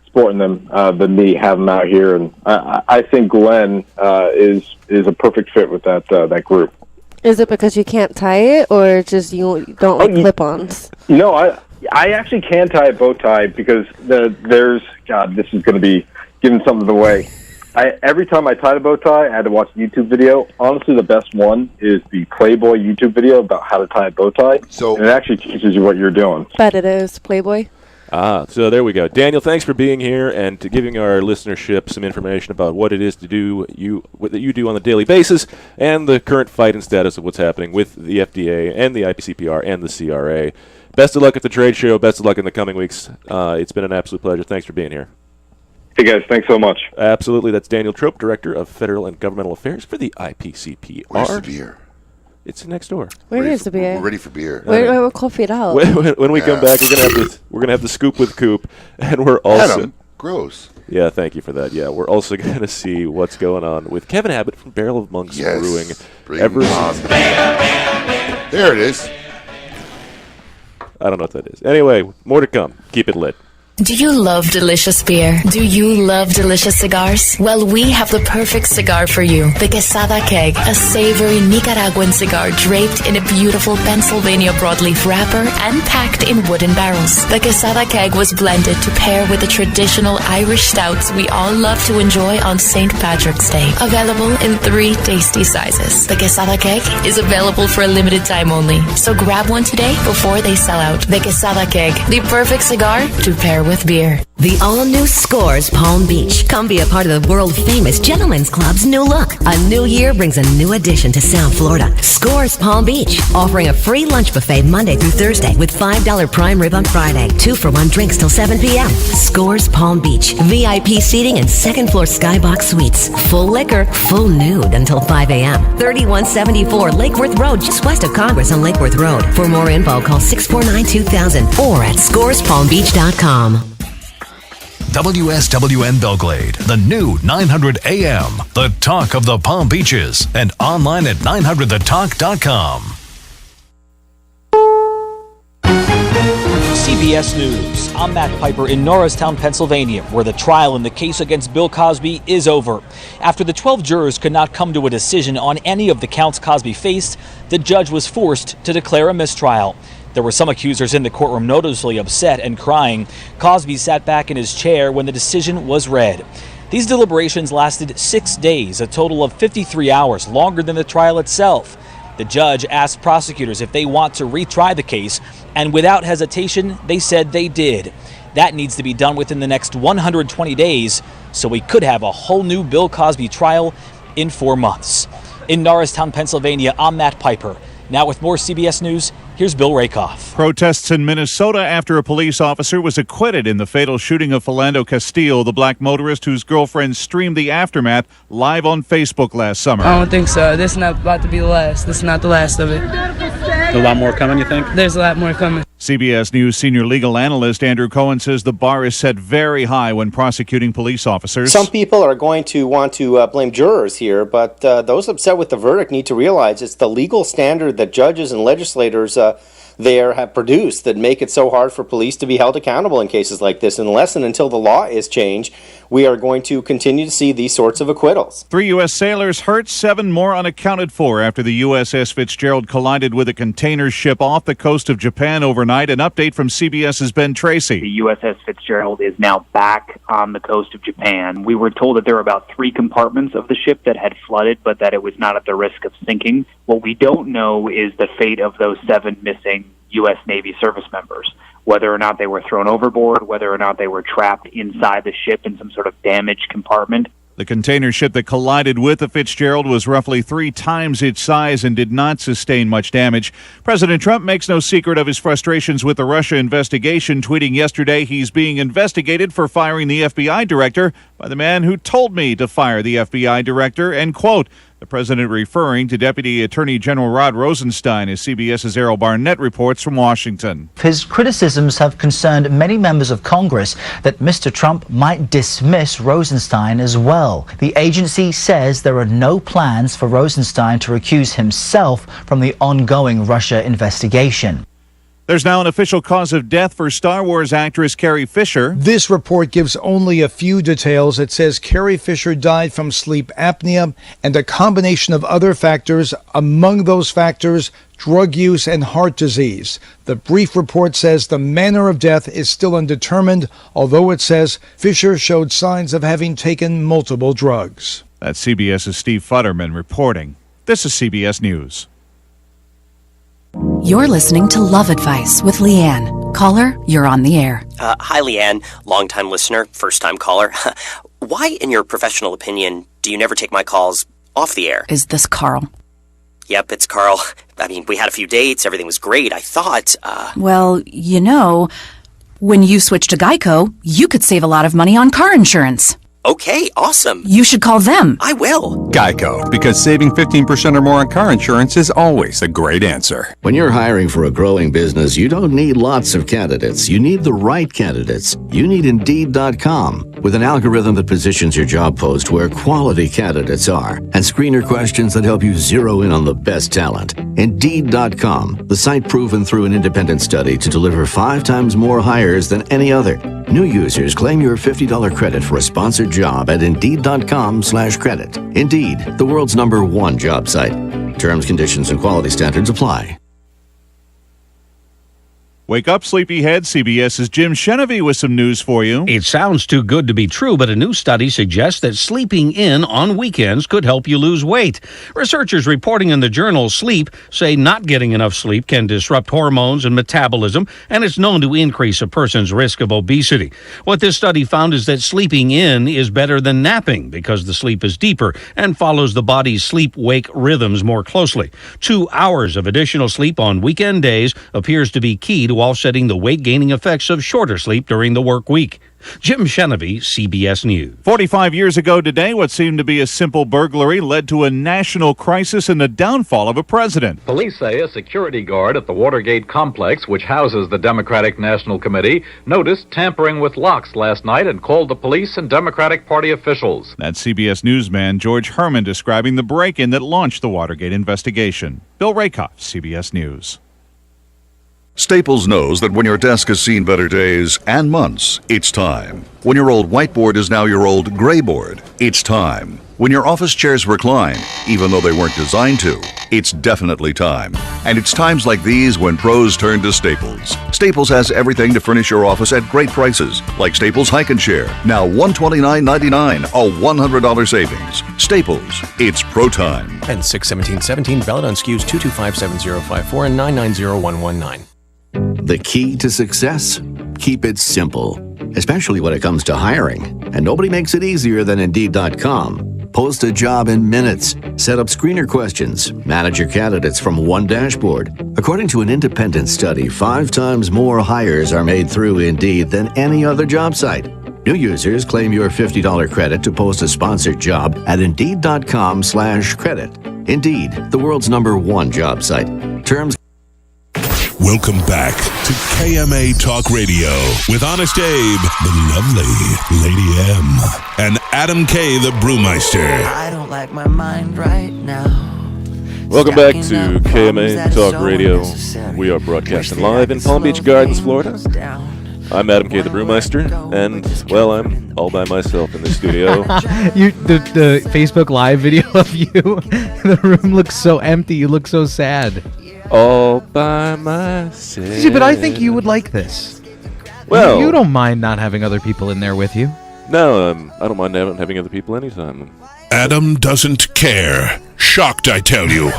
[SPEAKER 3] sporting them than me have them out here, and I think Glenn is a perfect fit with that group.
[SPEAKER 15] Is it because you can't tie it, or just you don't like clip-ons?
[SPEAKER 3] No, I actually can tie a bow tie because this is going to be giving something away. Every time I tied a bow tie, I had to watch a YouTube video. Honestly, the best one is the Playboy YouTube video about how to tie a bow tie. And it actually teaches you what you're doing.
[SPEAKER 15] Bet it is Playboy.
[SPEAKER 11] So there we go. Daniel, thanks for being here and to giving our listenership some information about what it is to do what you do on a daily basis and the current fight and status of what's happening with the FDA and the IPCPR and the CRA. Best of luck at the trade show. Best of luck in the coming weeks. It's been an absolute pleasure. Thanks for being here.
[SPEAKER 3] Hey, guys. Thanks so much.
[SPEAKER 11] Absolutely. That's Daniel Trope, Director of Federal and Governmental Affairs for the IPCPR.
[SPEAKER 12] Where's the beer?
[SPEAKER 11] It's next door.
[SPEAKER 15] Where is the beer?
[SPEAKER 12] We're ready for beer.
[SPEAKER 15] We'll coffee it out.
[SPEAKER 11] When we come back, we're gonna have the scoop with Coop, and we're also
[SPEAKER 12] Adam, gross.
[SPEAKER 11] Yeah, thank you for that. Yeah, we're also gonna see what's going on with Kevin Abbott from Barrel of Monks Brewing.
[SPEAKER 12] There it is.
[SPEAKER 11] I don't know what that is. Anyway, more to come. Keep it lit.
[SPEAKER 7] Do you love delicious beer? Do you love delicious cigars? Well, we have the perfect cigar for you. The Quesada Keg, a savory Nicaraguan cigar draped in a beautiful Pennsylvania broadleaf wrapper and packed in wooden barrels. The Quesada Keg was blended to pair with the traditional Irish stouts we all love to enjoy on St. Patrick's Day. Available in 3 tasty sizes. The Quesada Keg is available for a limited time only, so grab one today before they sell out. The Quesada Keg, the perfect cigar to pair with beer.
[SPEAKER 8] The all-new Scores Palm Beach. Come be a part of the world-famous Gentlemen's Club's new look. A new year brings a new addition to South Florida. Scores Palm Beach, offering a free lunch buffet Monday through Thursday with $5 prime rib on Friday. 2-for-1 drinks till 7 p.m. Scores Palm Beach. VIP seating and second-floor skybox suites. Full liquor, full nude until 5 a.m. 3174 Lake Worth Road, just west of Congress on Lake Worth Road. For more info, call 649-2000 or at scorespalmbeach.com.
[SPEAKER 13] WSWN Belgrade, the new 900 AM, the talk of the Palm Beaches, and online at 900thetalk.com.
[SPEAKER 16] CBS News. I'm Matt Piper in Norristown, Pennsylvania, where the trial in the case against Bill Cosby is over. After the 12 jurors could not come to a decision on any of the counts Cosby faced, the judge was forced to declare a mistrial. There were some accusers in the courtroom noticeably upset and crying. Cosby sat back in his chair when the decision was read. These deliberations lasted 6 days, a total of 53 hours, longer than the trial itself. The judge asked prosecutors if they want to retry the case, and without hesitation, they said they did. That needs to be done within the next 120 days, so we could have a whole new Bill Cosby trial in 4 months. In Norristown, Pennsylvania, I'm Matt Piper. Now with more CBS News, here's Bill Rakoff.
[SPEAKER 18] Protests in Minnesota after a police officer was acquitted in the fatal shooting of Philando Castile, the black motorist whose girlfriend streamed the aftermath live on Facebook last summer.
[SPEAKER 26] I don't think so. This is not about to be the last. This is not the last of it.
[SPEAKER 18] A lot more coming, you think?
[SPEAKER 26] There's a lot more coming.
[SPEAKER 18] CBS News senior legal analyst Andrew Cohen says the bar is set very high when prosecuting police officers.
[SPEAKER 27] Some people are going to want to blame jurors here, but those upset with the verdict need to realize it's the legal standard that judges and legislators there have produced that make it so hard for police to be held accountable in cases like this. Unless and until the law is changed, we are going to continue to see these sorts of acquittals.
[SPEAKER 18] 3 U.S. sailors hurt, 7 more unaccounted for after the USS Fitzgerald collided with a container ship off the coast of Japan overnight. An update from CBS's Ben Tracy.
[SPEAKER 28] The USS Fitzgerald is now back on the coast of Japan. We were told that there were about 3 compartments of the ship that had flooded, but that it was not at the risk of sinking. What we don't know is the fate of those 7 missing U.S. Navy service members, whether or not they were thrown overboard, whether or not they were trapped inside the ship in some sort of damaged compartment.
[SPEAKER 18] The container ship that collided with the Fitzgerald was roughly 3 times its size and did not sustain much damage. President Trump makes no secret of his frustrations with the Russia investigation, tweeting yesterday he's being investigated for firing the FBI director by the man who told me to fire the FBI director, end quote. The president referring to Deputy Attorney General Rod Rosenstein, as CBS's Errol Barnett reports from Washington.
[SPEAKER 29] His criticisms have concerned many members of Congress that Mr. Trump might dismiss Rosenstein as well. The agency says there are no plans for Rosenstein to recuse himself from the ongoing Russia investigation.
[SPEAKER 18] There's now an official cause of death for Star Wars actress Carrie Fisher.
[SPEAKER 1] This report gives only a few details. It says Carrie Fisher died from sleep apnea and a combination of other factors. Among those factors, drug use and heart disease. The brief report says the manner of death is still undetermined, although it says Fisher showed signs of having taken multiple drugs.
[SPEAKER 18] That's CBS's Steve Futterman reporting. This is CBS News.
[SPEAKER 2] You're listening to Love Advice with Leanne. Caller, you're on the air.
[SPEAKER 10] Hi, Leanne. Longtime listener, first-time caller. Why, in your professional opinion, do you never take my calls off the air?
[SPEAKER 2] Is this Carl?
[SPEAKER 10] Yep, it's Carl. I mean, we had a few dates. Everything was great. I thought,
[SPEAKER 2] Well, you know, when you switch to Geico, you could save a lot of money on car insurance.
[SPEAKER 10] Okay, awesome.
[SPEAKER 2] You should call them.
[SPEAKER 10] I will.
[SPEAKER 14] Geico, because saving 15% or more on car insurance is always a great answer.
[SPEAKER 17] When you're hiring for a growing business, you don't need lots of candidates. You need the right candidates. You need Indeed.com. With an algorithm that positions your job post where quality candidates are and screener questions that help you zero in on the best talent. Indeed.com, the site proven through an independent study to deliver 5 times more hires than any other. New users claim your $50 credit for a sponsored job at Indeed.com/credit. Indeed, the world's #1 job site. Terms, conditions, and quality standards apply.
[SPEAKER 18] Wake up, sleepyhead. CBS's Jim Shenevy with some news for you.
[SPEAKER 19] It sounds too good to be true, but a new study suggests that sleeping in on weekends could help you lose weight. Researchers reporting in the journal Sleep say not getting enough sleep can disrupt hormones and metabolism, and it's known to increase a person's risk of obesity. What this study found is that sleeping in is better than napping because the sleep is deeper and follows the body's sleep-wake rhythms more closely. 2 hours of additional sleep on weekend days appears to be key to offsetting the weight-gaining effects of shorter sleep during the work week. Jim Shenevy, CBS News.
[SPEAKER 18] 45 years ago today, what seemed to be a simple burglary led to a national crisis and the downfall of a president.
[SPEAKER 21] Police say a security guard at the Watergate complex, which houses the Democratic National Committee, noticed tampering with locks last night and called the police and Democratic Party officials.
[SPEAKER 18] That's CBS newsman George Herman describing the break-in that launched the Watergate investigation. Bill Rakoff, CBS News.
[SPEAKER 23] Staples knows that when your desk has seen better days and months, it's time. When your old whiteboard is now your old gray board, it's time. When your office chairs recline, even though they weren't designed to, it's definitely time. And it's times like these when pros turn to Staples. Staples has everything to furnish your office at great prices, like Staples Hike and Chair, now $129.99, a $100 savings. Staples, it's pro time.
[SPEAKER 24] And 6/17/17, valid on SKUs 2257054 and 990119.
[SPEAKER 17] The key to success? Keep it simple, especially when it comes to hiring. And nobody makes it easier than Indeed.com. Post a job in minutes. Set up screener questions. Manage your candidates from one dashboard. According to an independent study, 5 times more hires are made through Indeed than any other job site. New users claim your $50 credit to post a sponsored job at Indeed.com/credit. Indeed, the world's #1 job site. Terms.
[SPEAKER 9] Welcome back to KMA Talk Radio with Honest Abe, the lovely Lady M, and Adam K, the Brewmeister.
[SPEAKER 30] I don't like my mind right now.
[SPEAKER 11] Welcome back to KMA Talk Radio. We are broadcasting live in Palm Beach Gardens, Florida. I'm Adam K, the Brewmeister, and, well, I'm all by myself in the studio.
[SPEAKER 31] The Facebook Live video of you, the room looks so empty, you look so sad.
[SPEAKER 11] All by myself.
[SPEAKER 31] See, but I think you would like this.
[SPEAKER 11] Well,
[SPEAKER 31] you don't mind not having other people in there with you.
[SPEAKER 11] No, I don't mind having other people anytime.
[SPEAKER 9] Adam doesn't care. Shocked, I tell you.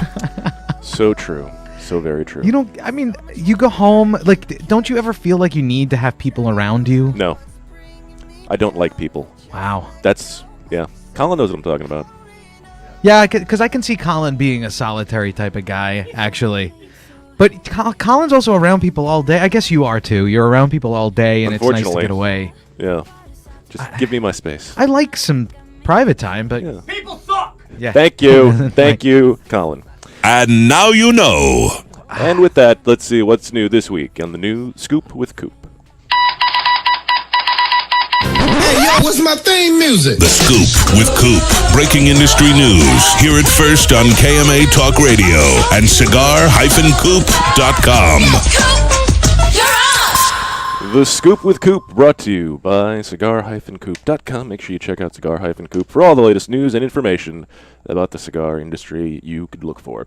[SPEAKER 11] So true. So very true.
[SPEAKER 31] You don't, I mean, you go home, like, don't you ever feel like you need to have people around you?
[SPEAKER 11] No. I don't like people.
[SPEAKER 31] Wow.
[SPEAKER 11] That's, yeah. Colin knows what I'm talking about.
[SPEAKER 31] Yeah, because I can see Colin being a solitary type of guy, actually. But Colin's also around people all day. I guess you are, too. You're around people all day, and it's nice to get away.
[SPEAKER 11] Yeah. Just give me my space.
[SPEAKER 31] I like some private time, but...
[SPEAKER 11] Yeah.
[SPEAKER 30] People suck!
[SPEAKER 31] Yeah.
[SPEAKER 11] Thank you. Thank you, Colin.
[SPEAKER 9] And now you know.
[SPEAKER 11] And with that, let's see what's new this week on the new Scoop with Coop.
[SPEAKER 32] Hey, yo, what's my theme music?
[SPEAKER 9] The Scoop with Coop. Breaking industry news. Hear it first on KMA Talk Radio and cigar-coop.com.
[SPEAKER 11] The Scoop with Coop, brought to you by cigar-coop.com. Make sure you check out cigar-coop for all the latest news and information about the cigar industry you could look for.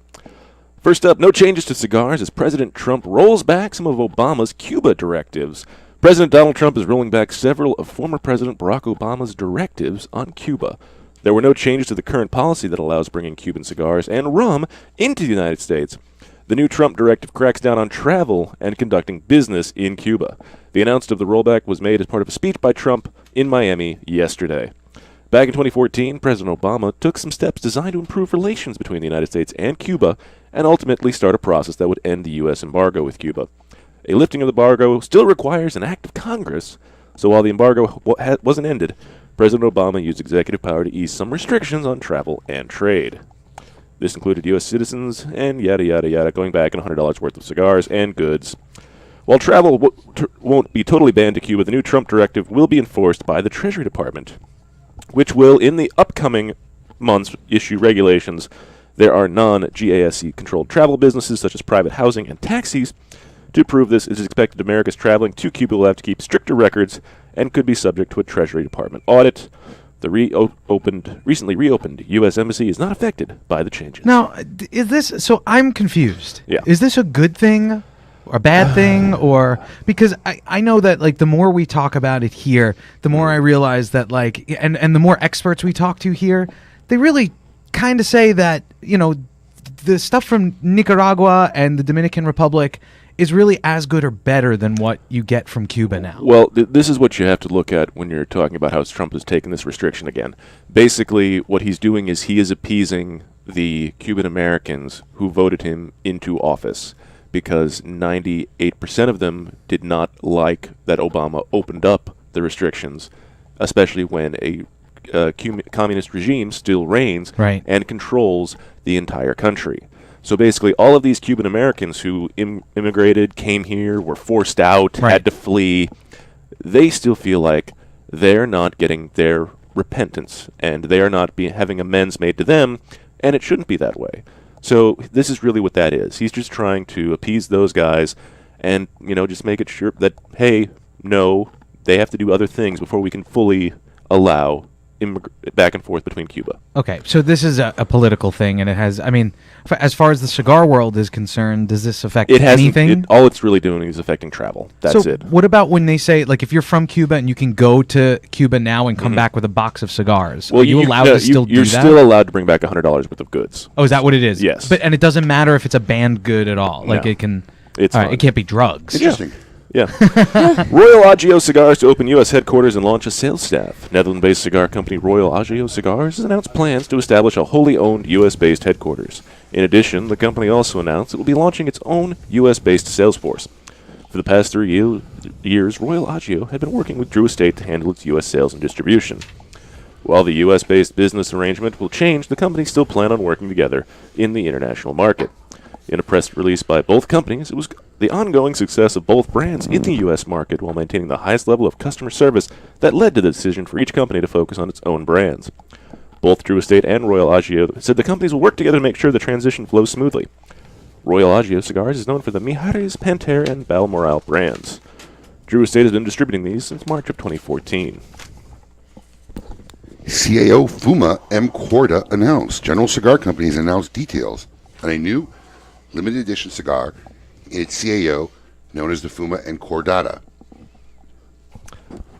[SPEAKER 11] First up, no changes to cigars as President Trump rolls back some of Obama's Cuba directives. President Donald Trump is rolling back several of former President Barack Obama's directives on Cuba. There were no changes to the current policy that allows bringing Cuban cigars and rum into the United States. The new Trump directive cracks down on travel and conducting business in Cuba. The announcement of the rollback was made as part of a speech by Trump in Miami yesterday. Back in 2014, President Obama took some steps designed to improve relations between the United States and Cuba and ultimately start a process that would end the U.S. embargo with Cuba. A lifting of the embargo still requires an act of Congress, so while the embargo wasn't ended, President Obama used executive power to ease some restrictions on travel and trade. This included U.S. citizens and yada yada yada, going back in $100 worth of cigars and goods. While travel won't be totally banned to Cuba, the new Trump directive will be enforced by the Treasury Department, which will, in the upcoming months, issue regulations. There are non-GASC-controlled travel businesses, such as private housing and taxis. To prove this, it is expected Americans traveling to Cuba will have to keep stricter records and could be subject to a Treasury Department audit. The recently reopened U.S. Embassy is not affected by the changes.
[SPEAKER 31] Now, is this... So I'm confused.
[SPEAKER 11] Yeah.
[SPEAKER 31] Is this a good thing? A bad thing? Or... Because I know that, like, the more we talk about it here, the more I realize that, like... And the more experts we talk to here, they really kind of say that, you know, the stuff from Nicaragua and the Dominican Republic is really as good or better than what you get from Cuba now.
[SPEAKER 11] Well, this is what you have to look at when you're talking about how Trump has taken this restriction again. Basically, what he's doing is he is appeasing the Cuban Americans who voted him into office, because 98% of them did not like that Obama opened up the restrictions, especially when a communist regime still reigns and controls the entire country. So basically, all of these Cuban Americans who immigrated, came here, were forced out, had to flee, they still feel like they're not getting their repentance, and they are not having amends made to them, and it shouldn't be that way. So this is really what that is. He's just trying to appease those guys and, you know, just make it sure that, hey, no, they have to do other things before we can fully allow back and forth between Cuba.
[SPEAKER 31] Okay, so this is a political thing, and it has, I mean, as far as the cigar world is concerned, does this affect anything?
[SPEAKER 11] All it's really doing is affecting travel. That's
[SPEAKER 31] so
[SPEAKER 11] it.
[SPEAKER 31] What about when they say, like, if you're from Cuba and you can go to Cuba now and come back with a box of cigars, are you allowed to still do that?
[SPEAKER 11] You're still allowed to bring back $100 worth of goods.
[SPEAKER 31] Oh, is that what it is?
[SPEAKER 11] Yes.
[SPEAKER 31] And it doesn't matter if it's a banned good at all? Like, it can...
[SPEAKER 11] It's
[SPEAKER 31] all right, it can't be drugs.
[SPEAKER 11] Interesting. Yeah. Royal Agio Cigars to open U.S. headquarters and launch a sales staff. Netherlands-based cigar company Royal Agio Cigars has announced plans to establish a wholly owned U.S.-based headquarters. In addition, the company also announced it will be launching its own U.S.-based sales force. For the past 3 years, Royal Agio had been working with Drew Estate to handle its U.S. sales and distribution. While the U.S.-based business arrangement will change, the companies still plan on working together in the international market. In a press release by both companies, it was the ongoing success of both brands in the U.S. market while maintaining the highest level of customer service that led to the decision for each company to focus on its own brands. Both Drew Estate and Royal Agio said the companies will work together to make sure the transition flows smoothly. Royal Agio Cigars is known for the Mijares, Pantera, and Balmoral brands. Drew Estate has been distributing these since March of 2014.
[SPEAKER 3] CAO Fuma M. Corda announced. General Cigar Company has announced details on a new limited edition cigar in its CAO known as the Fuma and Cordata.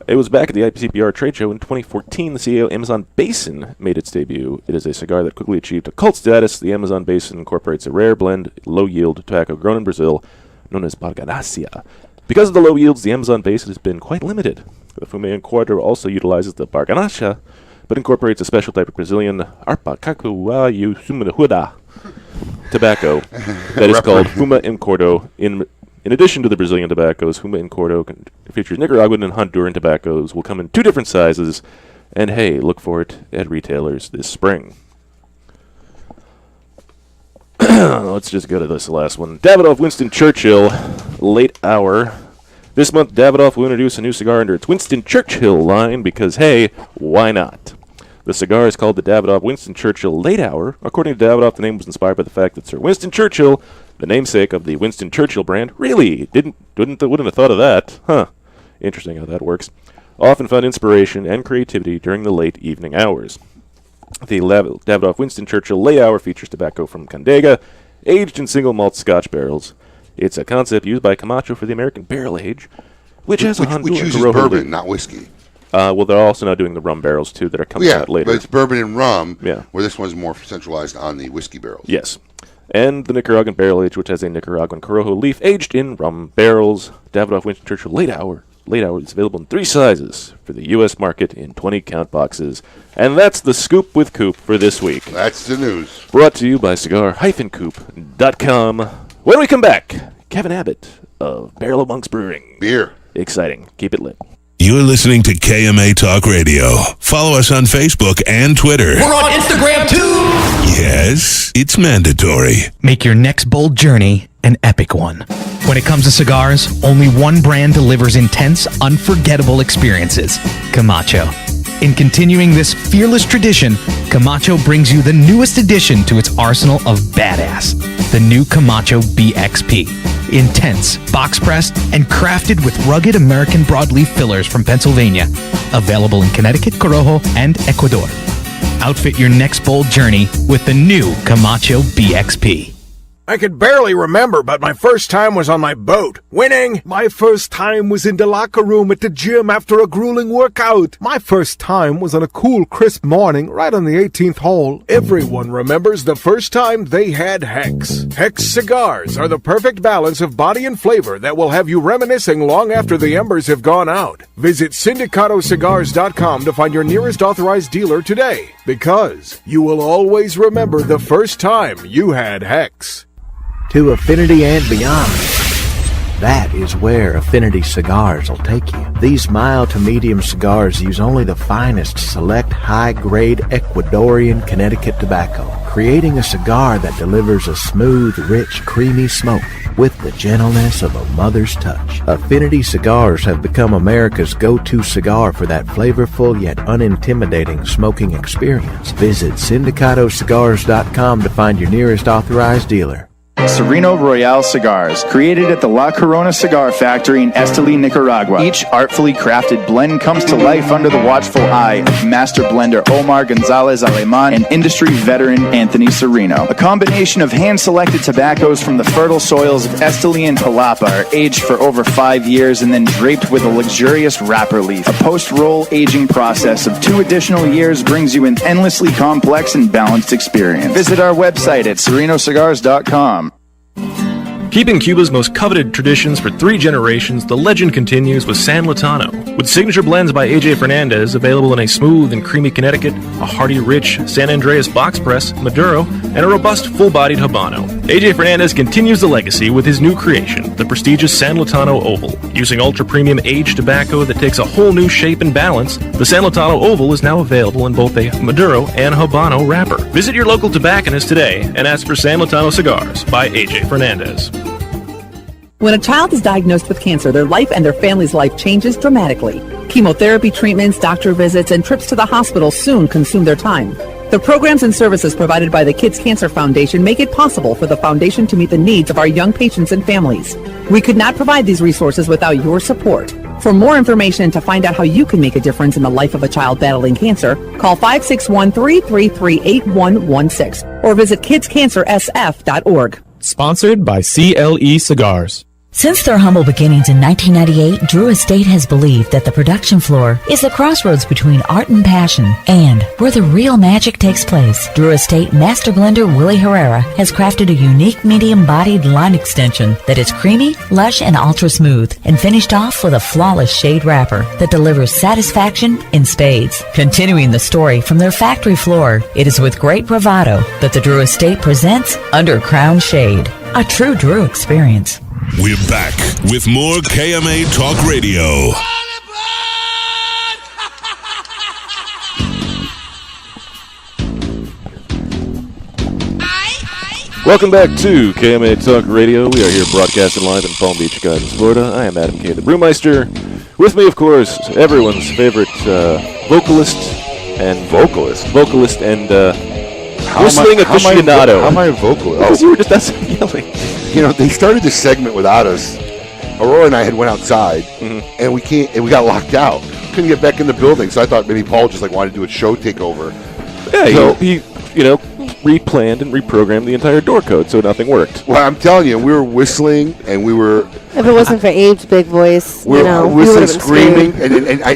[SPEAKER 11] It was back at the IPCPR trade show in 2014. The CAO Amazon Basin made its debut. It is a cigar that quickly achieved a cult status. The Amazon Basin incorporates a rare blend, low-yield tobacco grown in Brazil, known as Barganacia. Because of the low yields, the Amazon Basin has been quite limited. The Fuma and Cordata also utilizes the Barganacia, but incorporates a special type of Brazilian Arpacacuayu Sumuhuda tobacco that is called Fuma and Cordo. In addition to the Brazilian tobaccos, Fuma and Cordo features Nicaraguan and Honduran tobaccos, will come in 2 different sizes, and hey, look for it at retailers this spring. Let's just go to this last one. Davidoff Winston Churchill, late hour. This month, Davidoff will introduce a new cigar under its Winston Churchill line because, hey, why not? The cigar is called the Davidoff Winston Churchill Late Hour. According to Davidoff, the name was inspired by the fact that Sir Winston Churchill, the namesake of the Winston Churchill brand, really wouldn't have thought of that, huh? Interesting how that works. Often found inspiration and creativity during the late evening hours. The Davidoff Winston Churchill Late Hour features tobacco from Condega, aged in single malt Scotch barrels. It's a concept used by Camacho for the American barrel age, which has a
[SPEAKER 3] which uses
[SPEAKER 11] Corojo
[SPEAKER 3] bourbon,
[SPEAKER 11] loop.
[SPEAKER 3] not whiskey.
[SPEAKER 11] Well, they're also now doing the rum barrels, too, that are coming out later.
[SPEAKER 3] But it's bourbon and rum,
[SPEAKER 11] Yeah.
[SPEAKER 3] where this one's more centralized on the whiskey barrels.
[SPEAKER 11] Yes. And the Nicaraguan barrel age, which has a Nicaraguan Corojo leaf aged in rum barrels. Davidoff Winston Churchill Late Hour. Late Hour is available in 3 sizes for the U.S. market in 20-count boxes. And that's the Scoop with Coop for this week.
[SPEAKER 3] That's the news.
[SPEAKER 11] Brought to you by cigar-coop.com. When we come back, Kevin Abbott of Barrel of Monks Brewing.
[SPEAKER 3] Beer.
[SPEAKER 11] Exciting. Keep it lit.
[SPEAKER 9] You're listening to KMA Talk Radio. Follow us on Facebook and Twitter.
[SPEAKER 4] We're on Instagram too!
[SPEAKER 9] Yes, it's mandatory.
[SPEAKER 5] Make your next bold journey an epic one. When it comes to cigars, only one brand delivers intense, unforgettable experiences: Camacho. In continuing this fearless tradition, Camacho brings you the newest addition to its arsenal of badass, the new Camacho BXP. Intense, box-pressed, and crafted with rugged American broadleaf fillers from Pennsylvania. Available in Connecticut, Corojo, and Ecuador. Outfit your next bold journey with the new Camacho BXP.
[SPEAKER 6] I could barely remember, but my first time was on my boat. Winning! My first time was in the locker room at the gym after a grueling workout. My first time was on a cool, crisp morning right on the 18th hole. Everyone remembers the first time they had Hex. Hex cigars are the perfect balance of body and flavor that will have you reminiscing long after the embers have gone out. Visit syndicatocigars.com to find your nearest authorized dealer today, because you will always remember the first time you had Hex.
[SPEAKER 7] To affinity and beyond. That is where Affinity Cigars will take you. These mild to medium cigars use only the finest select high-grade Ecuadorian Connecticut tobacco, creating a cigar that delivers a smooth, rich, creamy smoke with the gentleness of a mother's touch. Affinity Cigars have become America's go-to cigar for that flavorful yet unintimidating smoking experience. Visit syndicatocigars.com to find your nearest authorized dealer.
[SPEAKER 8] Sereno Royale Cigars, created at the La Corona Cigar Factory in Esteli, Nicaragua. Each artfully crafted blend comes to life under the watchful eye of master blender Omar Gonzalez Aleman and industry veteran Anthony Sereno. A combination of hand-selected tobaccos from the fertile soils of Esteli and Jalapa are aged for over 5 years and then draped with a luxurious wrapper leaf. A post-roll aging process of 2 additional years brings you an endlessly complex and balanced experience. Visit our website at serenocigars.com.
[SPEAKER 24] Keeping Cuba's most coveted traditions for 3 generations, the legend continues with San Latano. With signature blends by AJ Fernandez, available in a smooth and creamy Connecticut, a hearty, rich San Andreas box press, Maduro, and a robust, full-bodied Habano. AJ Fernandez continues the legacy with his new creation, the prestigious San Latano Oval. Using ultra-premium aged tobacco that takes a whole new shape and balance, the San Latano Oval is now available in both a Maduro and Habano wrapper. Visit your local tobacconist today and ask for San Latano Cigars by AJ Fernandez.
[SPEAKER 12] When a child is diagnosed with cancer, their life and their family's life changes dramatically. Chemotherapy treatments, doctor visits, and trips to the hospital soon consume their time. The programs and services provided by the Kids Cancer Foundation make it possible for the foundation to meet the needs of our young patients and families. We could not provide these resources without your support. For more information and to find out how you can make a difference in the life of a child battling cancer, call 561-333-8116 or visit kidscancersf.org.
[SPEAKER 13] Sponsored by CLE Cigars.
[SPEAKER 15] Since their humble beginnings in 1998, Drew Estate has believed that the production floor is the crossroads between art and passion, and where the real magic takes place. Drew Estate Master Blender Willie Herrera has crafted a unique medium-bodied line extension that is creamy, lush, and ultra-smooth, and finished off with a flawless shade wrapper that delivers satisfaction in spades. Continuing the story from their factory floor, it is with great bravado that the Drew Estate presents Under Crown Shade, a true Drew experience.
[SPEAKER 9] We're back with more KMA Talk Radio.
[SPEAKER 11] Welcome back to KMA Talk Radio. We are here broadcasting live in Palm Beach Gardens, Florida. I am Adam K. the Brewmeister. With me, of course, everyone's favorite vocalist and whistling aficionado.
[SPEAKER 3] How am I a vocalist?
[SPEAKER 11] Because you were just yelling.
[SPEAKER 3] You know, they started this segment without us, Aurora and I had went outside, and we got locked out. Couldn't get back in the building, so I thought maybe Paul just wanted to do a show takeover.
[SPEAKER 11] Yeah,
[SPEAKER 3] so,
[SPEAKER 11] he replanned and reprogrammed the entire door code, so nothing worked.
[SPEAKER 3] Well, I'm telling you, we were whistling, and we were...
[SPEAKER 1] If it wasn't for Abe's big voice,
[SPEAKER 3] we were whistling, screaming, and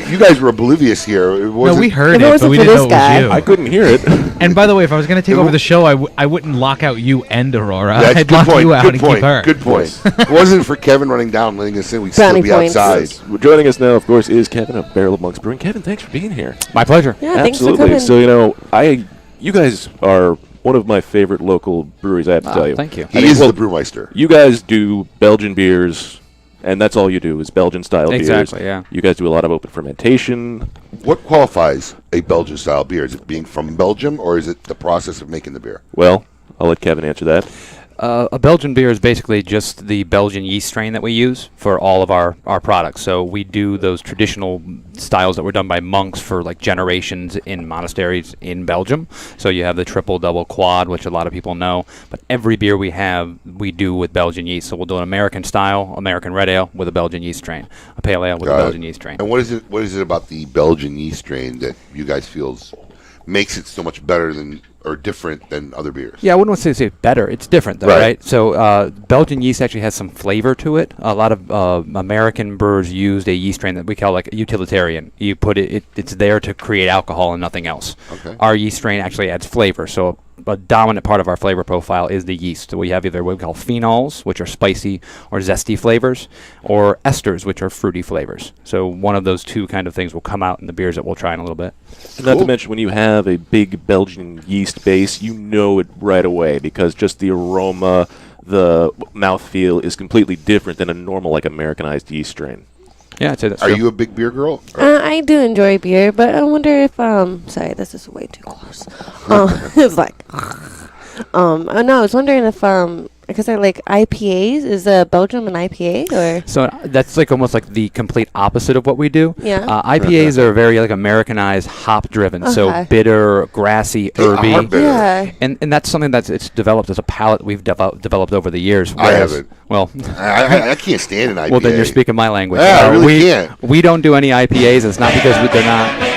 [SPEAKER 3] you guys were oblivious here.
[SPEAKER 31] No, we heard it, but we didn't know it was you.
[SPEAKER 11] I couldn't hear it.
[SPEAKER 31] And by the way, if I was going to take over the show, I wouldn't lock out you and Aurora.
[SPEAKER 3] That's
[SPEAKER 31] I'd
[SPEAKER 3] good
[SPEAKER 31] lock
[SPEAKER 3] point.
[SPEAKER 31] you out
[SPEAKER 3] Good
[SPEAKER 31] and
[SPEAKER 3] point.
[SPEAKER 31] keep her.
[SPEAKER 3] Good point. If it wasn't for Kevin running down, letting us in, we'd still be outside.
[SPEAKER 11] Yes. Joining us now, of course, is Kevin of Barrel of Monks Brewing. Kevin, thanks for being here.
[SPEAKER 2] My pleasure.
[SPEAKER 1] Yeah, thanks for
[SPEAKER 11] Absolutely.
[SPEAKER 1] coming.
[SPEAKER 11] So, you guys are one of my favorite local breweries, I have to tell you.
[SPEAKER 2] Thank you.
[SPEAKER 3] He is the brewmeister.
[SPEAKER 11] You guys do Belgian beers, and that's all you do is Belgian-style beers.
[SPEAKER 2] Exactly, yeah.
[SPEAKER 11] You guys do a lot of open fermentation.
[SPEAKER 3] What qualifies a Belgian-style beer? Is it being from Belgium, or is it the process of making the beer?
[SPEAKER 11] Well, I'll let Kevin answer that.
[SPEAKER 2] A Belgian beer is basically just the Belgian yeast strain that we use for all of our products. So we do those traditional styles that were done by monks for like generations in monasteries in Belgium. So you have the triple, double, quad, which a lot of people know. But every beer we have, we do with Belgian yeast. So we'll do an American style, American red ale with a Belgian yeast strain, a pale ale with a Belgian yeast strain.
[SPEAKER 3] And what is it about the Belgian yeast strain that you guys feels makes it so much better than or different than other beers?
[SPEAKER 2] Yeah, I wouldn't want to say better. It's different, though, right? So Belgian yeast actually has some flavor to it. A lot of American brewers used a yeast strain that we call like a utilitarian. You put it's there to create alcohol and nothing else.
[SPEAKER 3] Okay.
[SPEAKER 2] Our yeast strain actually adds flavor. So a dominant part of our flavor profile is the yeast. So we have either what we call phenols, which are spicy or zesty flavors, or esters, which are fruity flavors. So one of those two kind of things will come out in the beers that we'll try in a little bit.
[SPEAKER 11] And not to mention, when you have a big Belgian yeast base, you know it right away because just the aroma, the mouthfeel is completely different than a normal, like, Americanized yeast strain.
[SPEAKER 2] Yeah, I'd say that's
[SPEAKER 3] Are
[SPEAKER 2] true.
[SPEAKER 3] you a big beer girl?
[SPEAKER 1] I do enjoy beer, but I wonder if sorry, this is way too close. It's like no, I was wondering if because I like IPAs. Is Belgium an IPA or?
[SPEAKER 2] So that's like almost like the complete opposite of what we do.
[SPEAKER 1] Yeah.
[SPEAKER 2] IPAs are very like Americanized, hop driven.
[SPEAKER 1] Okay.
[SPEAKER 2] So bitter, grassy, herby.
[SPEAKER 3] are bitter.
[SPEAKER 1] Yeah.
[SPEAKER 2] And that's something it's developed as a palate that we've developed over the years.
[SPEAKER 3] I haven't.
[SPEAKER 2] Well,
[SPEAKER 3] I can't stand an IPA.
[SPEAKER 2] well, then you're speaking my language.
[SPEAKER 3] Yeah, I really can't.
[SPEAKER 2] We don't do any IPAs. It's not because they're not.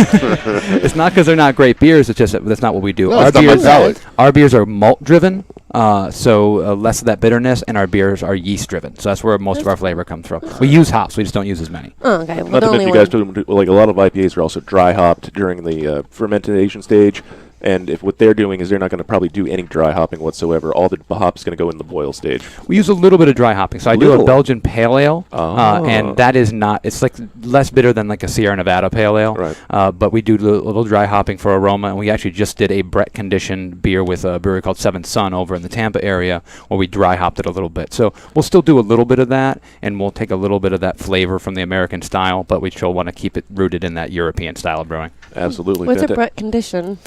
[SPEAKER 2] It's not because they're not great beers. It's just that's not what we do.
[SPEAKER 3] No, it's not my palate.
[SPEAKER 2] Our beers are malt driven, so less of that bitterness, and our beers are yeast driven. So that's where most of our flavor comes from. We use hops, we just don't use as many.
[SPEAKER 1] Oh, okay. Well,
[SPEAKER 11] Not
[SPEAKER 1] the
[SPEAKER 11] to
[SPEAKER 1] only
[SPEAKER 11] mention, you guys do, like, a lot of IPAs are also dry hopped during the fermentation stage. And if what they're doing is they're not going to probably do any dry hopping whatsoever, all the hop's going to go in the boil stage.
[SPEAKER 2] We use a little bit of dry hopping. So I do a
[SPEAKER 11] Little?
[SPEAKER 2] Belgian pale ale,
[SPEAKER 11] Oh.
[SPEAKER 2] and that is not, it's like less bitter than like a Sierra Nevada pale ale.
[SPEAKER 11] Right.
[SPEAKER 2] But we do a little dry hopping for aroma, and we actually just did a Brett conditioned beer with a brewery called Seventh Son over in the Tampa area where we dry hopped it a little bit. So we'll still do a little bit of that, and we'll take a little bit of that flavor from the American style, but we still want to keep it rooted in that European style of brewing.
[SPEAKER 11] Absolutely.
[SPEAKER 1] What's a Brett condition?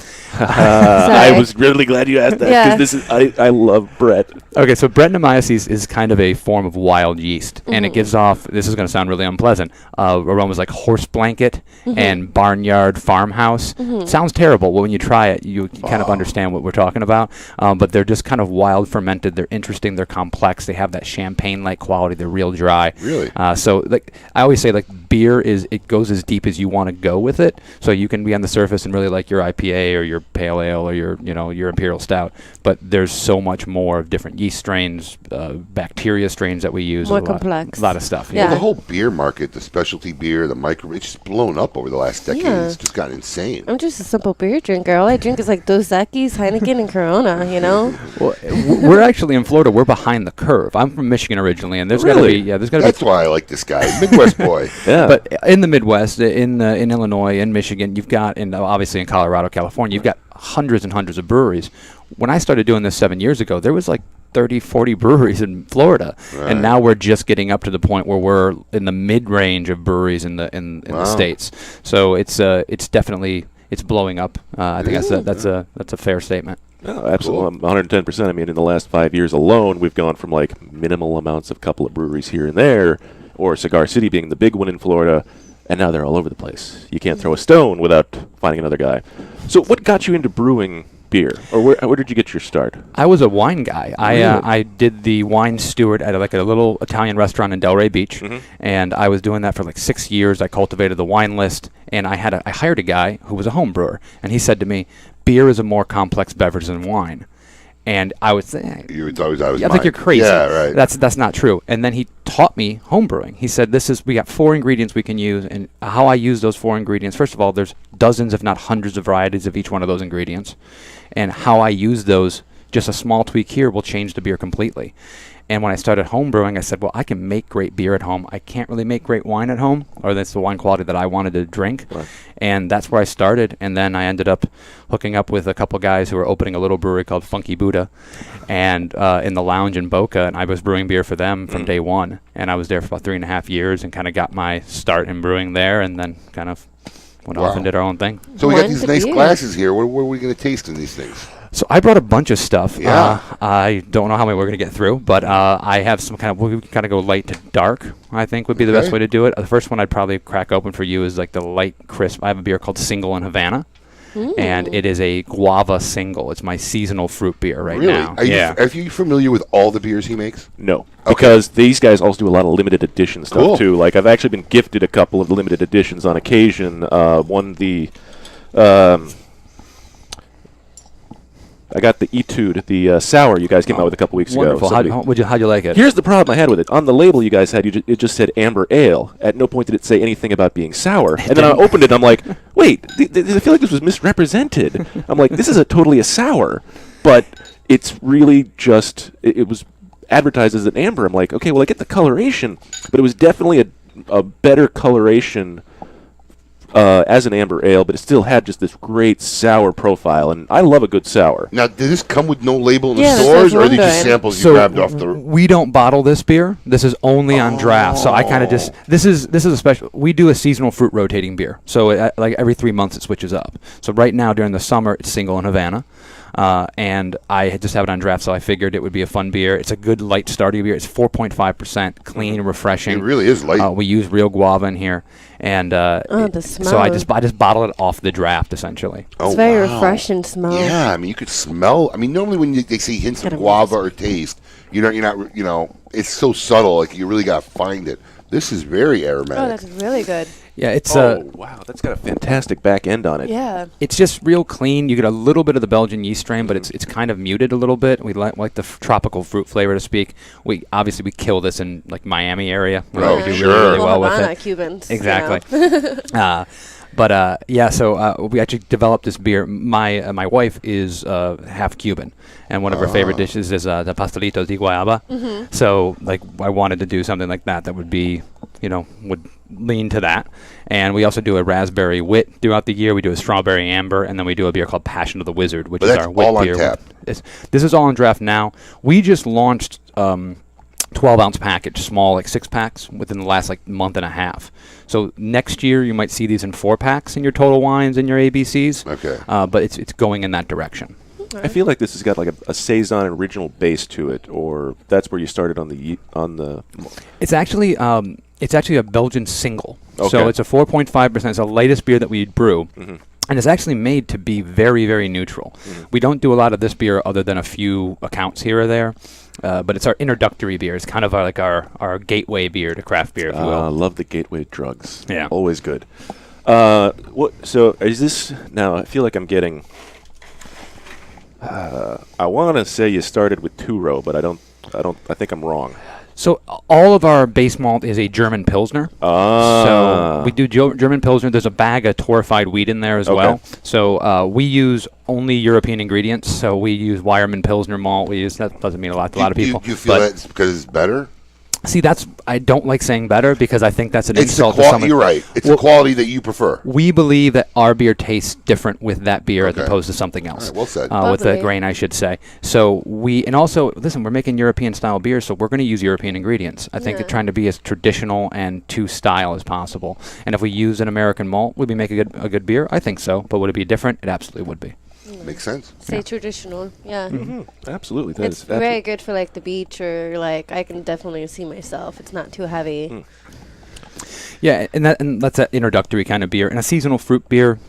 [SPEAKER 11] I was really glad you asked that because
[SPEAKER 1] Yeah.
[SPEAKER 11] this is I love Brett.
[SPEAKER 2] Okay, so Brettanomyces is kind of a form of wild yeast, and it gives off, this is going to sound really unpleasant, aromas like horse blanket and barnyard farmhouse. Sounds terrible, but when you try it, you kind of understand what we're talking about. But they're just kind of wild fermented. They're interesting. They're complex. They have that champagne-like quality. They're real dry.
[SPEAKER 3] Really?
[SPEAKER 2] So like I always say, like beer it goes as deep as you want to go with it. So you can be on the surface and really like your IPA or your pale ale or your imperial stout, but there's so much more of different yeast strains, bacteria strains that we use.
[SPEAKER 1] More
[SPEAKER 2] a lot,
[SPEAKER 1] complex.
[SPEAKER 2] A lot of stuff.
[SPEAKER 1] Yeah.
[SPEAKER 3] Well, the whole beer market, the specialty beer, the micro, it's just blown up over the last decade.
[SPEAKER 1] Yeah.
[SPEAKER 3] It's just gotten insane.
[SPEAKER 1] I'm just a simple beer drinker. All I drink is like Dos Equis, Heineken, and Corona. You know.
[SPEAKER 2] Well, we're actually in Florida. We're behind the curve. I'm from Michigan originally, and there's got to be
[SPEAKER 3] That's why I like this guy, Midwest boy.
[SPEAKER 11] Yeah.
[SPEAKER 2] But in the Midwest, in Illinois, in Michigan, you've got, and obviously in Colorado, California, you've got hundreds and hundreds of breweries. When I started doing this 7 years ago, there was like 30, 40 breweries in Florida,
[SPEAKER 3] Right.
[SPEAKER 2] and now we're just getting up to the point where we're in the mid-range of breweries in the
[SPEAKER 3] Wow.
[SPEAKER 2] states. So it's definitely blowing up. I think that's a fair statement.
[SPEAKER 11] No, absolutely, 110%. I mean, in the last 5 years alone, we've gone from like minimal amounts of couple of breweries here and there, or Cigar City being the big one in Florida, and now they're all over the place. You can't throw a stone without finding another guy. So what got you into brewing beer, or where did you get your start?
[SPEAKER 2] I was a wine guy.
[SPEAKER 11] Really?
[SPEAKER 2] I did the wine steward at like a little Italian restaurant in Delray Beach, and I was doing that for like 6 years. I cultivated the wine list, and I hired a guy who was a home brewer, and he said to me, "Beer is a more complex beverage than wine." And I would say,
[SPEAKER 3] You would always, I was
[SPEAKER 2] I think you're crazy.
[SPEAKER 3] Yeah, right.
[SPEAKER 2] That's not true. And then he taught me home brewing. He said, we got 4 ingredients we can use, and how I use those 4 ingredients. First of all, there's dozens, if not hundreds of varieties of each one of those ingredients. And how I use those, just a small tweak here will change the beer completely. And when I started home brewing, I said, well, I can make great beer at home. I can't really make great wine at home, or that's the wine quality that I wanted to drink. Right. And that's where I started. And then I ended up hooking up with a couple guys who were opening a little brewery called Funky Buddha, and in the lounge in Boca. And I was brewing beer for them from day one. And I was there for about 3.5 years and kind of got my start in brewing there, and then kind of went off and did our own thing.
[SPEAKER 3] So we got these nice glasses here. What are we going to taste in these things?
[SPEAKER 2] So I brought a bunch of stuff.
[SPEAKER 3] Yeah.
[SPEAKER 2] I don't know how many we're going to get through, but I have some we kind of go light to dark, I think would be the best way to do it. The first one I'd probably crack open for you is like the light crisp. I have a beer called Single in Havana, and it is a guava single. It's my seasonal fruit beer right now.
[SPEAKER 3] Are you familiar with all the beers he makes?
[SPEAKER 11] No. Because these guys also do a lot of limited edition stuff, too. Like, I've actually been gifted a couple of limited editions on occasion. I got the Etude, the sour you guys came out with a couple weeks ago.
[SPEAKER 2] Wonderful. How'd you like it?
[SPEAKER 11] Here's the problem I had with it. On the label you guys had, it just said amber ale. At no point did it say anything about being sour. And then I opened it, and I'm like, wait, I feel like this was misrepresented. I'm like, this is totally a sour. But it's really just, it was advertised as an amber. I'm like, okay, well, I get the coloration, but it was definitely a better coloration as an amber ale, but it still had just this great sour profile, and I love a good sour.
[SPEAKER 3] Now, did this come with no label in the stores, or are they just samples you grabbed off the...
[SPEAKER 2] We don't bottle this beer. This is only on draft, so I kind of just... This is a special... We do a seasonal fruit rotating beer, so like every 3 months it switches up. So right now, during the summer, it's Single in Havana. And I just have it on draft, so I figured it would be a fun beer. It's a good light starty beer. It's 4.5%, clean, refreshing.
[SPEAKER 3] It really is light.
[SPEAKER 2] We use real guava in here, and
[SPEAKER 1] the smell.
[SPEAKER 2] so I just bottle it off the draft essentially.
[SPEAKER 1] It's very refreshing smell.
[SPEAKER 3] Yeah, I mean you could smell. I mean normally when they say hints of guava or taste, you're not it's so subtle. Like you really got to find it. This is very aromatic.
[SPEAKER 1] Oh, that's really good.
[SPEAKER 2] Yeah, it's
[SPEAKER 11] wow, that's got a fantastic back end on it.
[SPEAKER 1] Yeah,
[SPEAKER 2] it's just real clean. You get a little bit of the Belgian yeast strain, but it's kind of muted a little bit. We like the tropical fruit flavor to speak. We kill this in like Miami area. We do really well with it.
[SPEAKER 1] Cubans,
[SPEAKER 2] exactly. So we actually developed this beer. My wife is half Cuban, and one of her favorite dishes is the pastelitos de guayaba.
[SPEAKER 1] Mm-hmm.
[SPEAKER 2] So like I wanted to do something like that would be, would lean to that. And we also do a raspberry wit throughout the year. We do a strawberry amber, and then we do a beer called Passion of the Wizard, which is our wit
[SPEAKER 3] all
[SPEAKER 2] beer.
[SPEAKER 3] On tap.
[SPEAKER 2] This is all on draft now. We just launched 12-ounce package, small, like 6-packs, within the last month and a half. So next year you might see these in 4-packs in your Total Wines and your ABCs.
[SPEAKER 3] Okay.
[SPEAKER 2] But it's going in that direction.
[SPEAKER 11] I feel like this has got like a saison original base to it, or that's where you started on the.
[SPEAKER 2] It's actually a Belgian single.
[SPEAKER 11] Okay.
[SPEAKER 2] So it's a 4.5%. It's the lightest beer that we brew.
[SPEAKER 11] Mm-hmm.
[SPEAKER 2] And it's actually made to be very, very neutral. Mm-hmm. We don't do a lot of this beer other than a few accounts here or there. But it's our introductory beer. It's kind of our gateway beer to craft beer, if you will.
[SPEAKER 11] I love the gateway drugs.
[SPEAKER 2] Yeah.
[SPEAKER 11] Always good. So is this... Now, I feel like I'm getting... I want to say you started with 2-row, but I think I'm wrong.
[SPEAKER 2] So all of our base malt is a German Pilsner. So we do German Pilsner. There's a bag of torrefied wheat in there as well. So we use only European ingredients. So we use Weyermann Pilsner malt. That doesn't mean a lot to a lot of people.
[SPEAKER 3] Do you feel that's because it's better?
[SPEAKER 2] See, I don't like saying better because I think that's an insult to someone.
[SPEAKER 3] You're right. It's a quality that you prefer.
[SPEAKER 2] We believe that our beer tastes different with that beer as opposed to something else.
[SPEAKER 3] All right, well said.
[SPEAKER 2] With the grain, I should say. So and also, listen, we're making European style beer, so we're going to use European ingredients. I think trying to be as traditional and to style as possible. And if we use an American malt, would we make a good beer? I think so. But would it be different? It absolutely would be.
[SPEAKER 3] Makes sense.
[SPEAKER 1] Stay traditional, yeah.
[SPEAKER 11] Mm-hmm. Absolutely.
[SPEAKER 1] It's very good for the beach or I can definitely see myself. It's not too heavy.
[SPEAKER 2] Yeah, and that's an introductory kind of beer. And a seasonal fruit beer,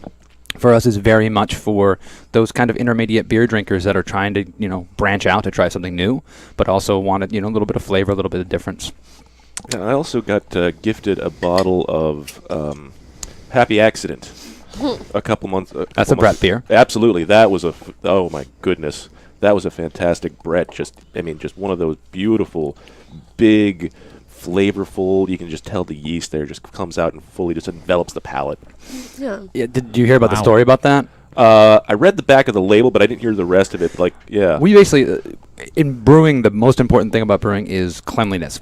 [SPEAKER 2] for us is very much for those kind of intermediate beer drinkers that are trying to, branch out to try something new, but also wanted, a little bit of flavor, a little bit of difference.
[SPEAKER 11] Yeah, I also got gifted a bottle of Happy Accident a couple months.
[SPEAKER 2] That's a Brett beer.
[SPEAKER 11] Absolutely, that was oh my goodness, that was a fantastic Brett. Just one of those beautiful, big, flavorful. You can just tell the yeast there just comes out and fully just envelops the palate.
[SPEAKER 1] Yeah.
[SPEAKER 2] Did you hear about the story about that?
[SPEAKER 11] I read the back of the label, but I didn't hear the rest of it.
[SPEAKER 2] We basically, in brewing, the most important thing about brewing is cleanliness.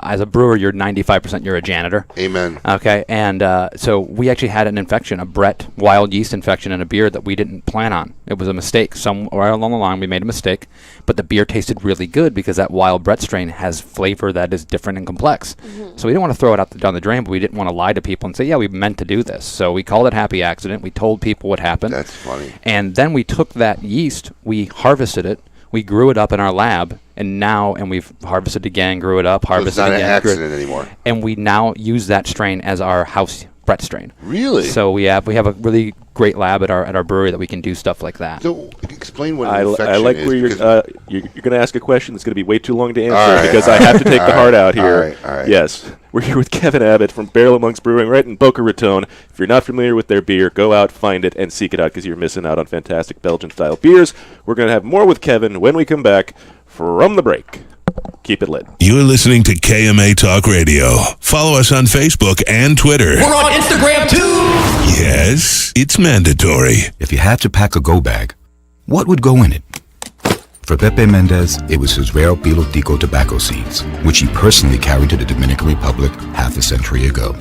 [SPEAKER 2] As a brewer, you're 95%. You're a janitor.
[SPEAKER 3] Amen.
[SPEAKER 2] Okay, and so we actually had an infection, a Brett wild yeast infection in a beer that we didn't plan on. It was a mistake. Somewhere along the line, we made a mistake, but the beer tasted really good because that wild Brett strain has flavor that is different and complex. Mm-hmm. So we didn't want to throw it down the drain, but we didn't want to lie to people and say, yeah, we meant to do this. So we called it Happy Accident. We told people what happened.
[SPEAKER 3] That's funny.
[SPEAKER 2] And then we took that yeast, we harvested it, we grew it up in our lab, and we've harvested again, grew it up, harvested again.
[SPEAKER 3] It's not an accident anymore.
[SPEAKER 2] And we now use that strain as our house Brett strain.
[SPEAKER 3] Really?
[SPEAKER 2] So we have a really great lab at our brewery that we can do stuff like that.
[SPEAKER 3] So explain what an infection
[SPEAKER 11] I like
[SPEAKER 3] is.
[SPEAKER 11] where you're going to ask a question that's going to be way too long to answer because I have to take the heart out here.
[SPEAKER 3] All right.
[SPEAKER 11] Yes. We're here with Kevin Abbott from Barrel of Monks Brewing right in Boca Raton. If you're not familiar with their beer, go out, find it, and seek it out because you're missing out on fantastic Belgian-style beers. We're going to have more with Kevin when we come back from the break. Keep it lit.
[SPEAKER 9] You're listening to KMA Talk Radio. Follow us on Facebook and Twitter.
[SPEAKER 4] We're on Instagram too.
[SPEAKER 9] Yes, it's mandatory.
[SPEAKER 10] If you had to pack a go bag, what would go in it? For Pepe Mendez, it was his rare Pilotico tobacco seeds, which he personally carried to the Dominican Republic half a century ago.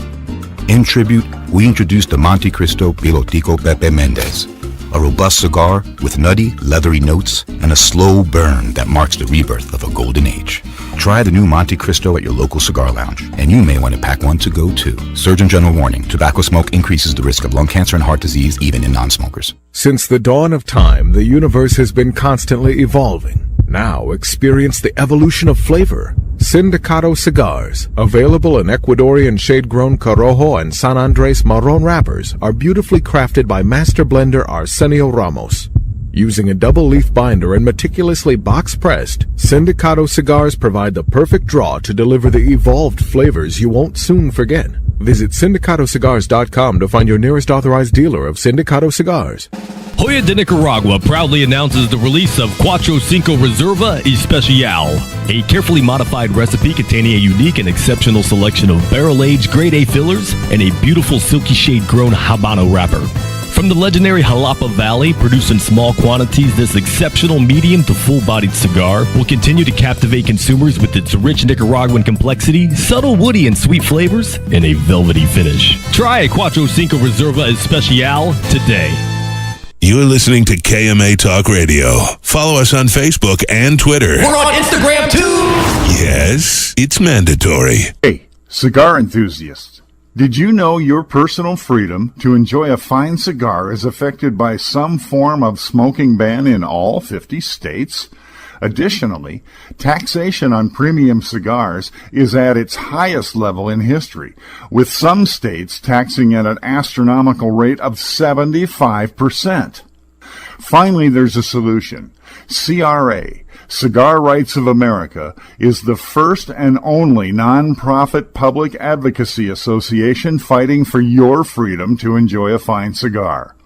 [SPEAKER 10] In tribute, we introduced the Monte Cristo Pilotico Pepe Mendez, a robust cigar with nutty, leathery notes and a slow burn that marks the rebirth of a golden age. Try the new Monte Cristo at your local cigar lounge, and you may want to pack one to go too. Surgeon General warning, tobacco smoke increases the risk of lung cancer and heart disease even in non-smokers.
[SPEAKER 6] Since the dawn of time, the universe has been constantly evolving. Now experience the evolution of flavor. Sindicato Cigars, available in Ecuadorian shade-grown Corojo and San Andres Marron wrappers, are beautifully crafted by master blender Arsenio Ramos. Using a double-leaf binder and meticulously box-pressed, Sindicato Cigars provide the perfect draw to deliver the evolved flavors you won't soon forget. Visit SindicatoCigars.com to find your nearest authorized dealer of Sindicato Cigars.
[SPEAKER 14] Joya de Nicaragua proudly announces the release of Cuatro Cinco Reserva Especial, a carefully modified recipe containing a unique and exceptional selection of barrel-aged grade A fillers and a beautiful silky shade-grown Habano wrapper. From the legendary Jalapa Valley, produced in small quantities, this exceptional medium to full-bodied cigar will continue to captivate consumers with its rich Nicaraguan complexity, subtle woody and sweet flavors, and a velvety finish. Try a Cuatro Cinco Reserva Especial today.
[SPEAKER 9] You're listening to KMA Talk Radio. Follow us on Facebook and Twitter.
[SPEAKER 4] We're on Instagram too.
[SPEAKER 9] Yes, it's mandatory.
[SPEAKER 16] Hey, cigar enthusiasts. Did you know your personal freedom to enjoy a fine cigar is affected by some form of smoking ban in all 50 states? Additionally, taxation on premium cigars is at its highest level in history, with some states taxing at an astronomical rate of 75%. Finally, there's a solution. CRA, Cigar Rights of America, is the first and only non-profit public advocacy association fighting for your freedom to enjoy a fine cigar.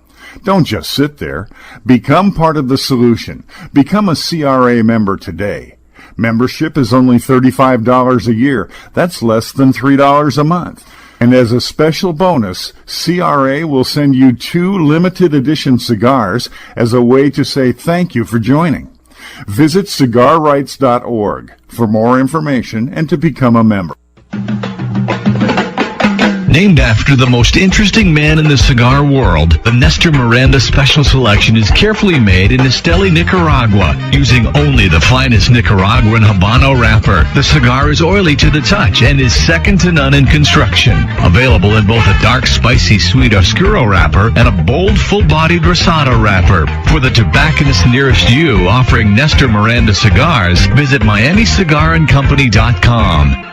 [SPEAKER 16] Don't just sit there. Become part of the solution. Become a CRA member today. Membership is only $35 a year. That's less than $3 a month. And as a special bonus, CRA will send you 2 limited edition cigars as a way to say thank you for joining. Visit cigarrights.org for more information and to become a member.
[SPEAKER 19] Named after the most interesting man in the cigar world, the Nestor Miranda Special Selection is carefully made in Esteli, Nicaragua, using only the finest Nicaraguan Habano wrapper. The cigar is oily to the touch and is second to none in construction. Available in both a dark, spicy, sweet Oscuro wrapper and a bold, full-bodied Rosado wrapper. For the tobacconist nearest you offering Nestor Miranda cigars, visit MiamiCigarandCompany.com.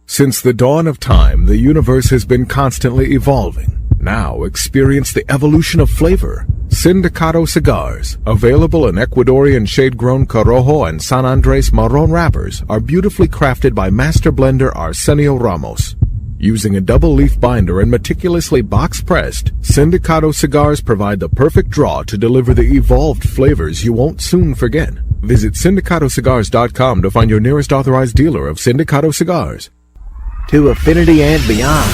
[SPEAKER 6] Since the dawn of time, the universe has been constantly evolving. Now experience the evolution of flavor. Sindicato cigars, available in Ecuadorian shade-grown Corojo and San Andres Marron wrappers, are beautifully crafted by master blender Arsenio Ramos. Using a double-leaf binder and meticulously box-pressed, Sindicato cigars provide the perfect draw to deliver the evolved flavors you won't soon forget. Visit syndicatocigars.com to find your nearest authorized dealer of Sindicato cigars.
[SPEAKER 7] To affinity and beyond.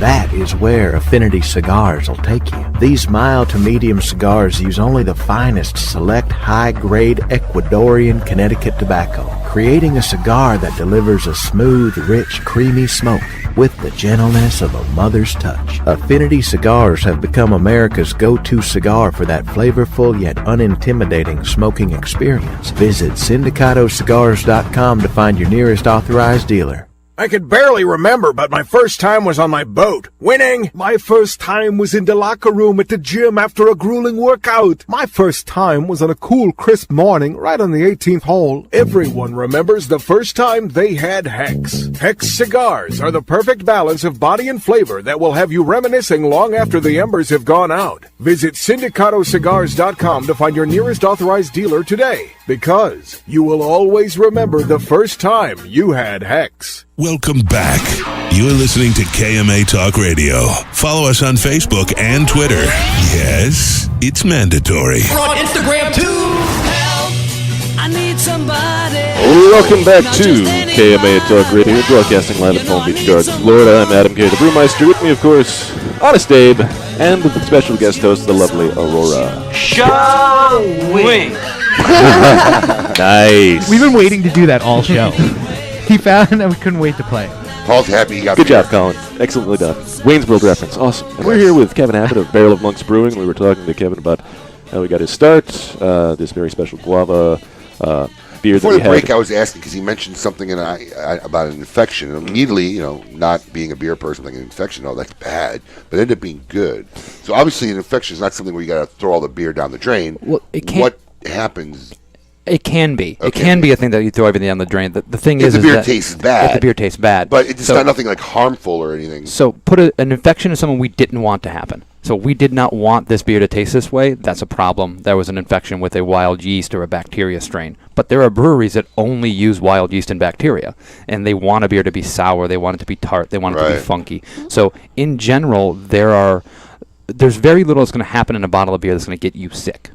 [SPEAKER 7] That is where Affinity Cigars will take you. These mild to medium cigars use only the finest select high-grade Ecuadorian Connecticut tobacco, creating a cigar that delivers a smooth, rich, creamy smoke with the gentleness of a mother's touch. Affinity Cigars have become America's go-to cigar for that flavorful yet unintimidating smoking experience. Visit syndicatocigars.com to find your nearest authorized dealer.
[SPEAKER 6] I could barely remember, but my first time was on my boat, winning. My first time was in the locker room at the gym after a grueling workout. My first time was on a cool, crisp morning right on the 18th hole. Everyone remembers the first time they had Hex. Hex cigars are the perfect balance of body and flavor that will have you reminiscing long after the embers have gone out. Visit syndicatocigars.com to find your nearest authorized dealer today, because you will always remember the first time you had Hex.
[SPEAKER 9] Welcome back. You're listening to KMA Talk Radio. Follow us on Facebook and Twitter. Yes, it's mandatory.
[SPEAKER 4] We're on Instagram too. Help! I need somebody.
[SPEAKER 11] Welcome back to KMA Talk Radio, broadcasting live at Palm Beach Gardens, Florida. I'm Adam K. the Brewmeister. With me, of course, Honest Abe, and the special guest host, the lovely Aurora.
[SPEAKER 4] Showing.
[SPEAKER 11] Nice.
[SPEAKER 31] We've been waiting to do that all show. He found and we couldn't wait to play.
[SPEAKER 3] Paul's happy he got
[SPEAKER 11] Good
[SPEAKER 3] beer.
[SPEAKER 11] job, Colin. Excellently done. Wayne's World reference. Awesome. And we're here with Kevin Abbott of Barrel of Monks Brewing. We were talking to Kevin about how he got his start, this very special guava beer
[SPEAKER 3] Before
[SPEAKER 11] that
[SPEAKER 3] the
[SPEAKER 11] we
[SPEAKER 3] break,
[SPEAKER 11] had.
[SPEAKER 3] I was asking because he mentioned something about an infection. And immediately, not being a beer person, like an infection, that's bad, but it ended up being good. So obviously, an infection is not something where you got to throw all the beer down the drain.
[SPEAKER 2] Well, it can't.
[SPEAKER 3] What happens?
[SPEAKER 2] It can be.
[SPEAKER 3] Okay.
[SPEAKER 2] It can be a thing that you throw everything down the drain. The thing
[SPEAKER 3] If
[SPEAKER 2] is,
[SPEAKER 3] the beer
[SPEAKER 2] that
[SPEAKER 3] tastes bad.
[SPEAKER 2] If the beer tastes bad,
[SPEAKER 3] But it's not nothing like harmful or anything.
[SPEAKER 2] So put an infection in someone we didn't want to happen. So we did not want this beer to taste this way. That's a problem. There was an infection with a wild yeast or a bacteria strain. But there are breweries that only use wild yeast and bacteria, and they want a beer to be sour. They want it to be tart. They want it to be funky. So in general, there's very little that's going to happen in a bottle of beer that's going to get you sick.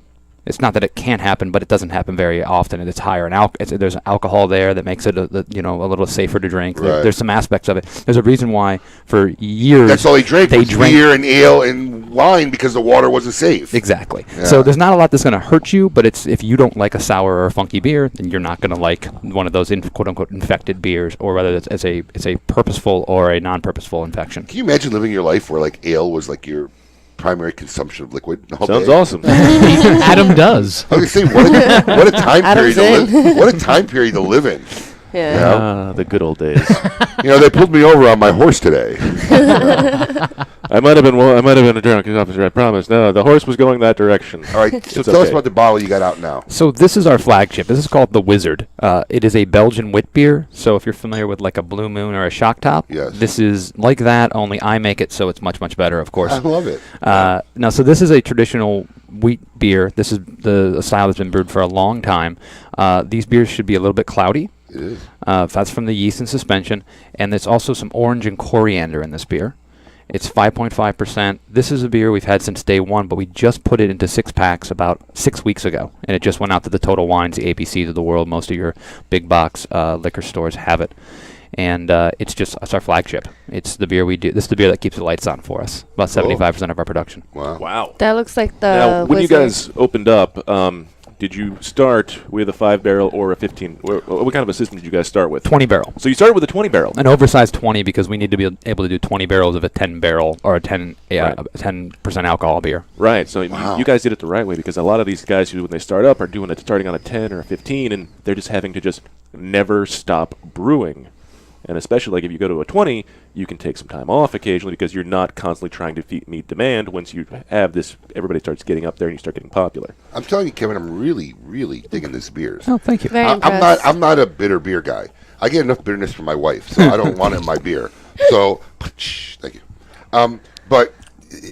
[SPEAKER 2] It's not that it can't happen, but it doesn't happen very often, and it's higher in there's alcohol there that makes it a little safer to drink.
[SPEAKER 3] Right.
[SPEAKER 2] There's some aspects of it. There's a reason why for years
[SPEAKER 3] That's all they drank was
[SPEAKER 2] drank
[SPEAKER 3] beer and ale and wine because the water wasn't safe.
[SPEAKER 2] Exactly.
[SPEAKER 3] Yeah.
[SPEAKER 2] So there's not a lot that's going to hurt you, but if you don't like a sour or a funky beer, then you're not going to like one of those quote unquote infected beers, or whether it's a purposeful or a non-purposeful infection.
[SPEAKER 3] Can you imagine living your life where ale was like your primary consumption of liquid?
[SPEAKER 11] Sounds awesome.
[SPEAKER 31] Adam does.
[SPEAKER 3] I was going to say, what a time period to live. What a time period to live in.
[SPEAKER 1] Yeah.
[SPEAKER 11] The good old days.
[SPEAKER 3] They pulled me over on my horse today.
[SPEAKER 11] I might have been a drunk officer, I promise. No, the horse was going that direction.
[SPEAKER 3] All right, so tell us about the bottle you got out now.
[SPEAKER 2] So this is our flagship. This is called the Wizard. It is a Belgian wit beer. So if you're familiar with like a Blue Moon or a Shock Top, this is like that, only I make it, so it's much, much better, of course.
[SPEAKER 3] I love it.
[SPEAKER 2] Now, so this is a traditional wheat beer. This is the style that's been brewed for a long time. These beers should be a little bit cloudy.
[SPEAKER 3] It is.
[SPEAKER 2] That's from the yeast and suspension. And there's also some orange and coriander in this beer. It's 5.5%. This is a beer we've had since day one, but we just put it into 6-packs about 6 weeks ago. And it just went out to the Total Wines, the APCs of the world. Most of your big box liquor stores have it. And it's our flagship. It's the beer we do. This is the beer that keeps the lights on for us. About 75% of our production.
[SPEAKER 11] Wow.
[SPEAKER 1] That looks like the
[SPEAKER 11] Now, when
[SPEAKER 1] Wizard.
[SPEAKER 11] you guys opened up, did you start with a 5-barrel or a 15? What kind of a system did you guys start with?
[SPEAKER 2] 20-barrel.
[SPEAKER 11] So you started with a 20-barrel.
[SPEAKER 2] An oversized 20 because we need to be able to do 20 barrels of a 10-barrel or a 10% alcohol beer.
[SPEAKER 11] Right. So you guys did it the right way, because a lot of these guys who, when they start up, are doing it starting on a 10 or a 15, and they're just having to just never stop brewing. And especially like if you go to a 20, you can take some time off occasionally because you're not constantly trying to meet demand. Once you have this, everybody starts getting up there and you start getting popular.
[SPEAKER 3] I'm telling you, Kevin, I'm really, really digging this beers.
[SPEAKER 2] Oh, thank you.
[SPEAKER 1] Very
[SPEAKER 3] I'm not a bitter beer guy. I get enough bitterness from my wife, so I don't want it in my beer. So, thank you. But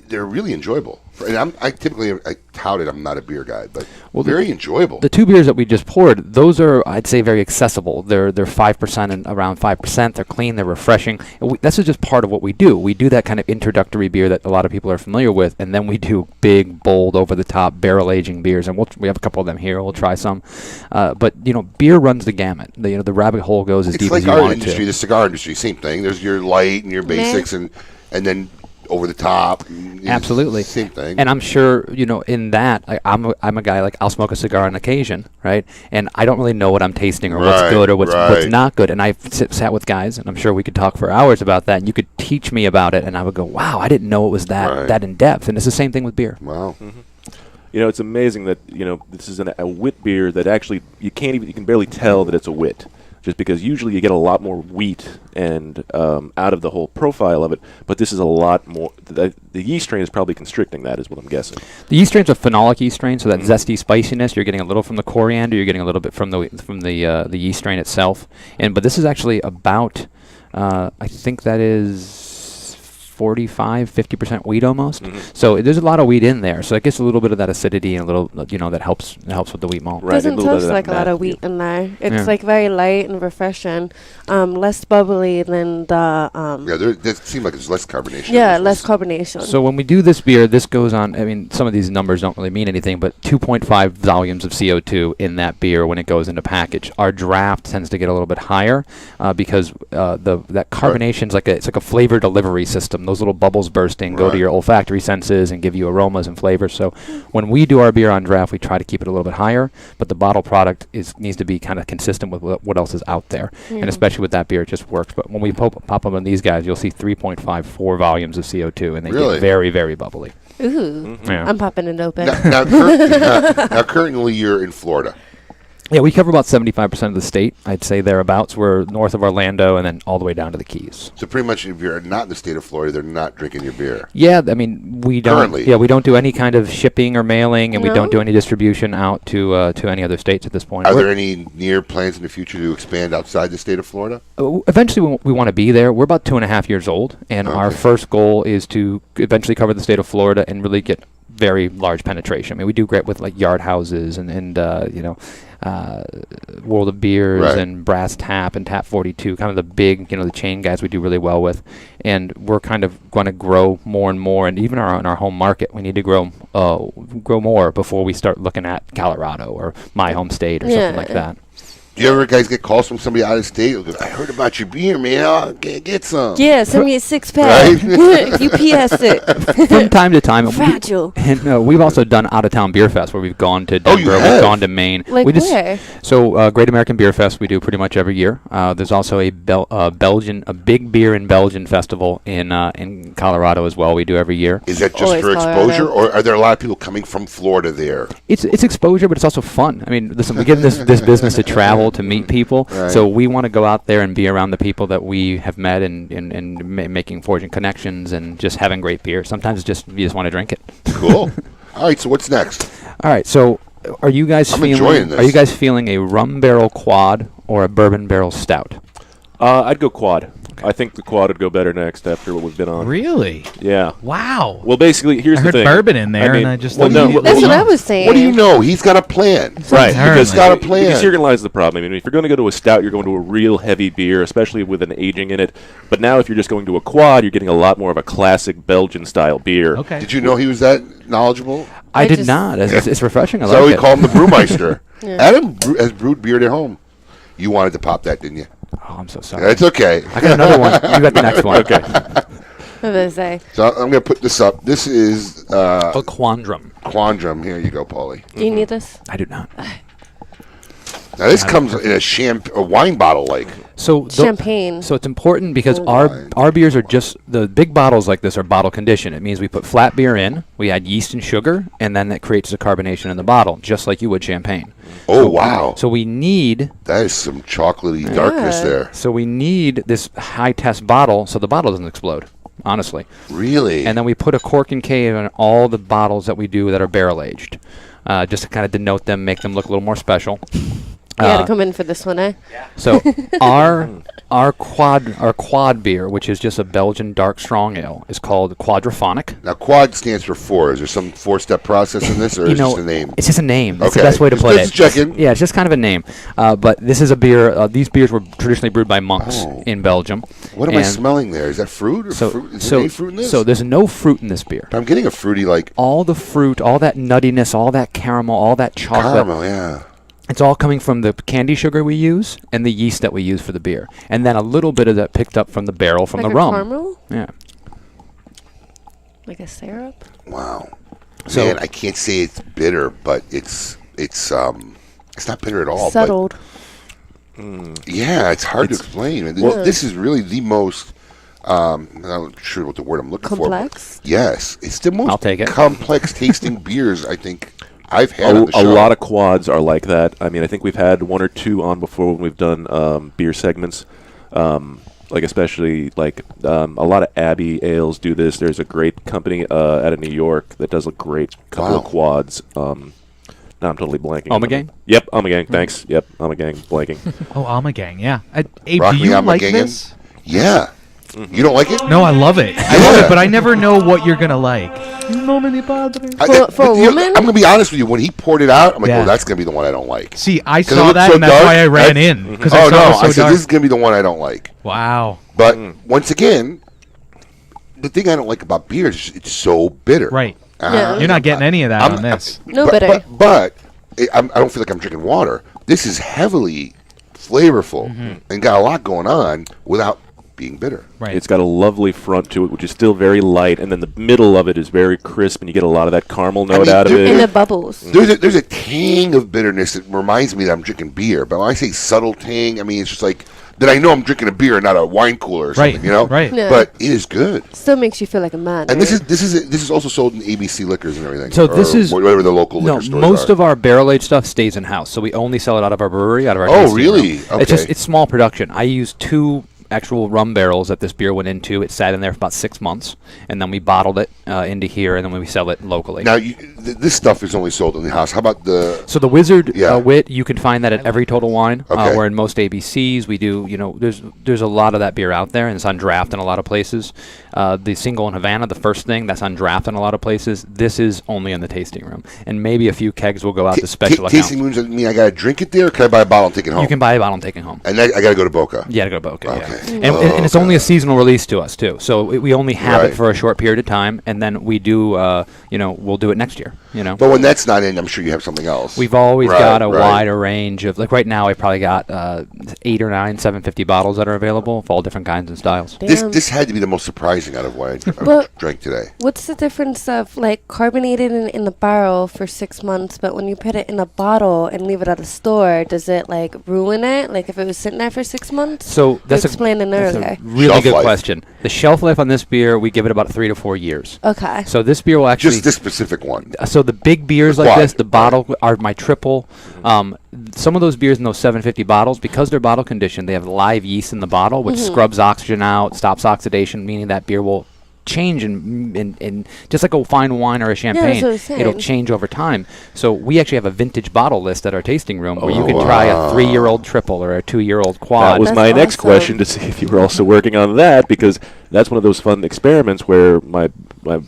[SPEAKER 3] they're really enjoyable. And I typically touted I'm not a beer guy, but
[SPEAKER 2] Well,
[SPEAKER 3] very enjoyable.
[SPEAKER 2] The 2 beers that we just poured, those are, I'd say, very accessible. They're 5% and around 5%. They're clean. They're refreshing. And this is just part of what we do. We do that kind of introductory beer that a lot of people are familiar with, and then we do big, bold, over-the-top barrel aging beers. And we have a couple of them here. We'll try some. But beer runs the gamut. The rabbit hole goes as deep as you want it to.
[SPEAKER 3] It's like our industry, the cigar industry, same thing. There's your light and your basics, and then over the top.
[SPEAKER 2] Absolutely.
[SPEAKER 3] Same thing.
[SPEAKER 2] And I'm sure, in that, I'm a guy, like, I'll smoke a cigar on occasion, right? And I don't really know what I'm tasting or what's good or what's not good. And I've sat with guys, and I'm sure we could talk for hours about that, and you could teach me about it, and I would go, wow, I didn't know it was that in-depth. And it's the same thing with beer.
[SPEAKER 3] Wow.
[SPEAKER 11] It's amazing that, this is a wit beer that actually, you can barely tell that it's a wit. Just because usually you get a lot more wheat and out of the whole profile of it, but this is a lot more. The yeast strain is probably constricting that, is what I'm guessing.
[SPEAKER 2] The yeast strain's a phenolic yeast strain, so that zesty spiciness, you're getting a little from the coriander, you're getting a little bit from the yeast strain itself. But this is actually about, I think that is 45-50% wheat almost. So there's a lot of wheat in there. So it gets a little bit of that acidity and a little, that helps with the wheat malt.
[SPEAKER 1] Doesn't taste like a lot of wheat in there. It's like very light and refreshing, less bubbly than the.
[SPEAKER 3] It seems like it's less carbonation.
[SPEAKER 1] Yeah, less carbonation.
[SPEAKER 2] So when we do this beer, this goes on. I mean, some of these numbers don't really mean anything, but 2.5 volumes of CO2 in that beer when it goes into package. Our draft tends to get a little bit higher because that carbonation's it's like a flavor delivery system. Those little bubbles bursting go to your olfactory senses and give you aromas and flavors. So when we do our beer on draft, we try to keep it a little bit higher, but the bottle product needs to be kind of consistent with what else is out there. And especially with that beer, it just works. But when we pop them on these guys, you'll see 3.54 volumes of CO2, and they get very, very bubbly.
[SPEAKER 1] Ooh.
[SPEAKER 2] Yeah.
[SPEAKER 1] I'm popping it open.
[SPEAKER 3] Now, currently you're in Florida.
[SPEAKER 2] Yeah, we cover about 75% of the state. I'd say thereabouts. We're north of Orlando and then all the way down to the Keys.
[SPEAKER 3] So pretty much if you're not in the state of Florida, they're not drinking your beer.
[SPEAKER 2] Yeah, I mean, we don't.
[SPEAKER 3] Currently.
[SPEAKER 2] Yeah, we don't do any kind of shipping or mailing, and we don't do any distribution out to any other states at this point.
[SPEAKER 3] Are there any near plans in the future to expand outside the state of Florida?
[SPEAKER 2] Eventually, we want to be there. We're about 2.5 years old, and our first goal is to eventually cover the state of Florida and really get very large penetration. I mean, we do great with like Yard Houses and World of Beers and Brass Tap and Tap 42, kind of the big, the chain guys we do really well with. And we're kind of going to grow more and more. And even in our home market, we need to grow more before we start looking at Colorado or my home state or something like that.
[SPEAKER 3] Do you ever guys get calls from somebody out of state? I heard about your beer, man. I'll get some.
[SPEAKER 1] Yeah, send me a 6-pack. UPS it.
[SPEAKER 2] From time to time.
[SPEAKER 1] Fragile.
[SPEAKER 2] And we've also done out-of-town beer fest where we've gone to Denver, we've gone to Maine.
[SPEAKER 1] Like where?
[SPEAKER 2] So Great American Beer Fest we do pretty much every year. There's also a big beer in Belgian festival in Colorado as well. We do every year.
[SPEAKER 3] Is that just for exposure, or are there a lot of people coming from Florida there?
[SPEAKER 2] It's exposure, but it's also fun. I mean, listen, we get in this business to travel, to meet people, so we want to go out there and be around the people that we have met and making forging connections and just having great beer. Sometimes you just want to drink it.
[SPEAKER 3] Cool. All right, so what's next?
[SPEAKER 2] All right, so are you guys feeling a rum barrel quad or a bourbon barrel stout?
[SPEAKER 11] I'd go quad. I think the quad would go better next after what we've been on.
[SPEAKER 31] Really?
[SPEAKER 11] Yeah.
[SPEAKER 31] Wow.
[SPEAKER 11] Well, basically, here's
[SPEAKER 31] I
[SPEAKER 11] the
[SPEAKER 31] heard
[SPEAKER 11] thing.
[SPEAKER 31] bourbon in there, and I just
[SPEAKER 1] that's what I was saying.
[SPEAKER 3] What do you know? He's got a plan.
[SPEAKER 11] Right.
[SPEAKER 3] He's got a plan.
[SPEAKER 11] Because herein lies the problem. I mean, if you're going to go to a stout, you're going to a real heavy beer, especially with an aging in it. But now, if you're just going to a quad, you're getting a lot more of a classic Belgian-style beer.
[SPEAKER 31] Okay.
[SPEAKER 3] Did you know he was that knowledgeable?
[SPEAKER 2] I did not. It's refreshing. I
[SPEAKER 3] So
[SPEAKER 2] like
[SPEAKER 3] we
[SPEAKER 2] it.
[SPEAKER 3] call him the Brewmeister. Adam has brewed beer at home. You wanted to pop that, didn't you?
[SPEAKER 2] Oh, I'm so sorry.
[SPEAKER 3] It's okay.
[SPEAKER 2] I got another one. You got the next one.
[SPEAKER 11] Okay.
[SPEAKER 1] What did I say?
[SPEAKER 3] So I'm going to put this up. This is
[SPEAKER 2] a quandrum.
[SPEAKER 3] Quandrum. Here you go, Paulie.
[SPEAKER 1] Do you need this?
[SPEAKER 2] I do not.
[SPEAKER 3] Now this comes in a wine bottle, like.
[SPEAKER 2] So
[SPEAKER 1] champagne.
[SPEAKER 2] So it's important because our beers are just the big bottles like this are bottle conditioned. It means we put flat beer in, we add yeast and sugar, and then that creates the carbonation in the bottle, just like you would champagne.
[SPEAKER 3] Oh, wow.
[SPEAKER 2] So we need...
[SPEAKER 3] That is some chocolatey darkness there.
[SPEAKER 2] So we need this high-test bottle so the bottle doesn't explode, honestly.
[SPEAKER 3] Really?
[SPEAKER 2] And then we put a cork and cave on all the bottles that we do that are barrel-aged, just to kind of denote them, make them look a little more special.
[SPEAKER 1] You had to come in for this one, eh?
[SPEAKER 2] So our quad beer, which is just a Belgian dark strong ale, is called Quadraphonic.
[SPEAKER 3] Now, quad stands for 4. Is there some 4-step process in this, or is it just a name?
[SPEAKER 2] It's just a name. That's
[SPEAKER 3] Okay.
[SPEAKER 2] the best way to put it.
[SPEAKER 3] Just checking.
[SPEAKER 2] Yeah, it's just kind of a name. But this is a beer. These beers were traditionally brewed by monks in Belgium.
[SPEAKER 3] What am I smelling there? Is that fruit or fruit? Is there any fruit in this?
[SPEAKER 2] So there's no fruit in this beer.
[SPEAKER 3] I'm getting a fruity, like...
[SPEAKER 2] All the fruit, all that nuttiness, all that caramel, all that chocolate.
[SPEAKER 3] Caramel, yeah.
[SPEAKER 2] It's all coming from the candy sugar we use and the yeast that we use for the beer. And then a little bit of that picked up from the barrel from
[SPEAKER 1] Like
[SPEAKER 2] the
[SPEAKER 1] a
[SPEAKER 2] rum.
[SPEAKER 1] caramel?
[SPEAKER 2] Yeah.
[SPEAKER 1] Like a syrup?
[SPEAKER 3] Wow.
[SPEAKER 2] So-
[SPEAKER 3] Man, I can't say it's bitter, but it's not bitter at all.
[SPEAKER 1] Settled.
[SPEAKER 3] But, yeah, it's hard to explain. And this is really the most... I'm not sure what the word I'm looking
[SPEAKER 1] Complex?
[SPEAKER 3] for. Yes. It's the most
[SPEAKER 2] I'll take it.
[SPEAKER 3] complex tasting beers, I think, I've had on the
[SPEAKER 11] A
[SPEAKER 3] show.
[SPEAKER 11] lot of quads are like that. I mean, I think we've had 1 or 2 on before when we've done beer segments. Like especially like a lot of Abbey ales do this. There's a great company out of New York that does a great couple of quads. Now I'm totally blanking.
[SPEAKER 2] Omegang?
[SPEAKER 11] Yep, Omegang. Thanks. Yep, Omegang. Blanking.
[SPEAKER 31] Oh, Omegang, yeah. Abe,
[SPEAKER 3] Rock
[SPEAKER 31] do
[SPEAKER 3] me
[SPEAKER 31] you
[SPEAKER 3] on my
[SPEAKER 31] like
[SPEAKER 3] gang.
[SPEAKER 31] this?
[SPEAKER 3] Yeah. You don't like it?
[SPEAKER 31] No, I love it. I love it, but I never know what you're gonna like. No me padre.
[SPEAKER 1] For a woman?
[SPEAKER 3] I'm going to be honest with you. When he poured it out, I'm like,
[SPEAKER 31] Yeah.
[SPEAKER 3] oh, that's going to be the one I don't like.
[SPEAKER 31] See, I
[SPEAKER 3] 'Cause it
[SPEAKER 31] saw
[SPEAKER 3] looked
[SPEAKER 31] that,
[SPEAKER 3] so
[SPEAKER 31] and that's
[SPEAKER 3] dark.
[SPEAKER 31] why I ran in. Because I
[SPEAKER 3] Oh,
[SPEAKER 31] saw
[SPEAKER 3] no.
[SPEAKER 31] it was so
[SPEAKER 3] I said,
[SPEAKER 31] dark.
[SPEAKER 3] this is going to be the one I don't like.
[SPEAKER 31] Wow.
[SPEAKER 3] But once again, the thing I don't like about beer is it's so bitter.
[SPEAKER 31] Right.
[SPEAKER 1] Yeah.
[SPEAKER 31] You're not getting any of that on this.
[SPEAKER 1] No
[SPEAKER 3] but,
[SPEAKER 1] bitter.
[SPEAKER 3] But I don't feel like I'm drinking water. This is heavily flavorful and got a lot going on without being bitter.
[SPEAKER 31] Right.
[SPEAKER 11] It's got a lovely front to it, which is still very light, and then the middle of it is very crisp, and you get a lot of that caramel note out of it.
[SPEAKER 1] And the bubbles.
[SPEAKER 3] There's a tang of bitterness that reminds me that I'm drinking beer. But when I say subtle tang, I mean it's just like that I know I'm drinking a beer and not a wine cooler or something,
[SPEAKER 31] Right,
[SPEAKER 3] you know?
[SPEAKER 31] right.
[SPEAKER 1] Yeah.
[SPEAKER 3] But it is good.
[SPEAKER 1] Still makes you feel like a man.
[SPEAKER 3] And
[SPEAKER 1] right?
[SPEAKER 3] this is also sold in ABC Liquors and everything.
[SPEAKER 2] So this
[SPEAKER 3] or
[SPEAKER 2] is
[SPEAKER 3] whatever the local liquor stores
[SPEAKER 2] most
[SPEAKER 3] are.
[SPEAKER 2] of our barrel aged stuff stays in house, so we only sell it out of our brewery, out of our.
[SPEAKER 3] Oh,
[SPEAKER 2] tasting
[SPEAKER 3] really?
[SPEAKER 2] room. It's just
[SPEAKER 3] Okay.
[SPEAKER 2] it's small production. I use 2 actual rum barrels that this beer went into. It sat in there for about 6 months, and then we bottled it into here, and then we sell it locally.
[SPEAKER 3] Now this stuff is only sold in the house. How about the?
[SPEAKER 2] So the Wizard
[SPEAKER 3] Yeah.
[SPEAKER 2] Wit, you can find that at every Total Wine.
[SPEAKER 3] Okay.
[SPEAKER 2] We're in most ABCs. We do, there's a lot of that beer out there, and it's on draft in a lot of places. The single in Havana, the first thing, that's on draft in a lot of places. This is only in the tasting room, and maybe a few kegs will go out to special accounts.
[SPEAKER 3] Tasting rooms mean I got to drink it there, or can I buy a bottle and take it home?
[SPEAKER 2] You can buy a bottle and take it home.
[SPEAKER 3] And I got to go to Boca.
[SPEAKER 2] Yeah, to go to Boca.
[SPEAKER 3] Okay.
[SPEAKER 2] Yeah. And it's only a seasonal release to us too, so we only have
[SPEAKER 3] Right.
[SPEAKER 2] it for a short period of time, and then we do, we'll do it next year.
[SPEAKER 3] But when that's not in, I'm sure you have something else.
[SPEAKER 2] We've always
[SPEAKER 3] Right,
[SPEAKER 2] got a
[SPEAKER 3] right.
[SPEAKER 2] wider range of, like right now I probably got 8 or 9 750 bottles that are available of all different kinds and styles.
[SPEAKER 3] This had to be the most surprising out of what I
[SPEAKER 1] But-
[SPEAKER 3] drank today.
[SPEAKER 1] What's the difference of like carbonated in the barrel for 6 months, but when you put it in a bottle and leave it at a store, does it like ruin it? Like if it was sitting there for 6 months?
[SPEAKER 2] So that's
[SPEAKER 1] You explained it earlier.
[SPEAKER 2] really
[SPEAKER 3] Shelf
[SPEAKER 2] good
[SPEAKER 3] life.
[SPEAKER 2] question. The shelf life on this beer, we give it about 3 to 4 years.
[SPEAKER 1] Okay.
[SPEAKER 2] So this beer will actually
[SPEAKER 3] Just this specific one.
[SPEAKER 2] So the big beers
[SPEAKER 3] The
[SPEAKER 2] like
[SPEAKER 3] quad,
[SPEAKER 2] this, the bottle are my triple. Some of those beers in those 750 bottles, because they're bottle conditioned, they have live yeast in the bottle, which scrubs oxygen out, stops oxidation, meaning that beer will change in just like a fine wine or a champagne.
[SPEAKER 1] what I was
[SPEAKER 2] It'll
[SPEAKER 1] saying.
[SPEAKER 2] change over time. So we actually have a vintage bottle list at our tasting room where you can try a 3-year-old triple or a 2-year-old quad.
[SPEAKER 11] That was
[SPEAKER 1] That's
[SPEAKER 11] my next
[SPEAKER 1] awesome.
[SPEAKER 11] question, to see if you were also working on that, because that's one of those fun experiments where my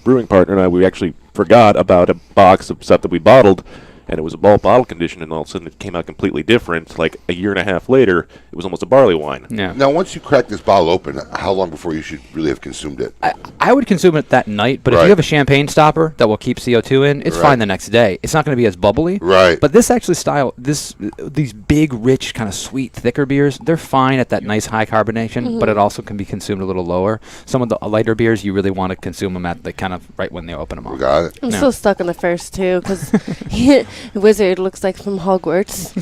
[SPEAKER 11] brewing partner and I, we actually forgot about a box of stuff that we bottled, and it was a bottle conditioned, and all of a sudden it came out completely different. Like a year and a half later, it was almost a barley wine.
[SPEAKER 2] Yeah.
[SPEAKER 3] Now, once you crack this bottle open, how long before you should really have consumed it?
[SPEAKER 2] I would consume it that night, but if
[SPEAKER 3] Right.
[SPEAKER 2] you have a champagne stopper that will keep CO2 in, it's
[SPEAKER 3] Right.
[SPEAKER 2] fine the next day. It's not going to be as bubbly.
[SPEAKER 3] Right.
[SPEAKER 2] But this actually these big, rich, kind of sweet, thicker beers, they're fine at that nice high carbonation, but it also can be consumed a little lower. Some of the lighter beers, you really want to consume them at the kind of right when they open them up.
[SPEAKER 3] Got it.
[SPEAKER 1] I'm
[SPEAKER 2] Yeah.
[SPEAKER 1] still stuck on the first two because Wizard looks like from Hogwarts,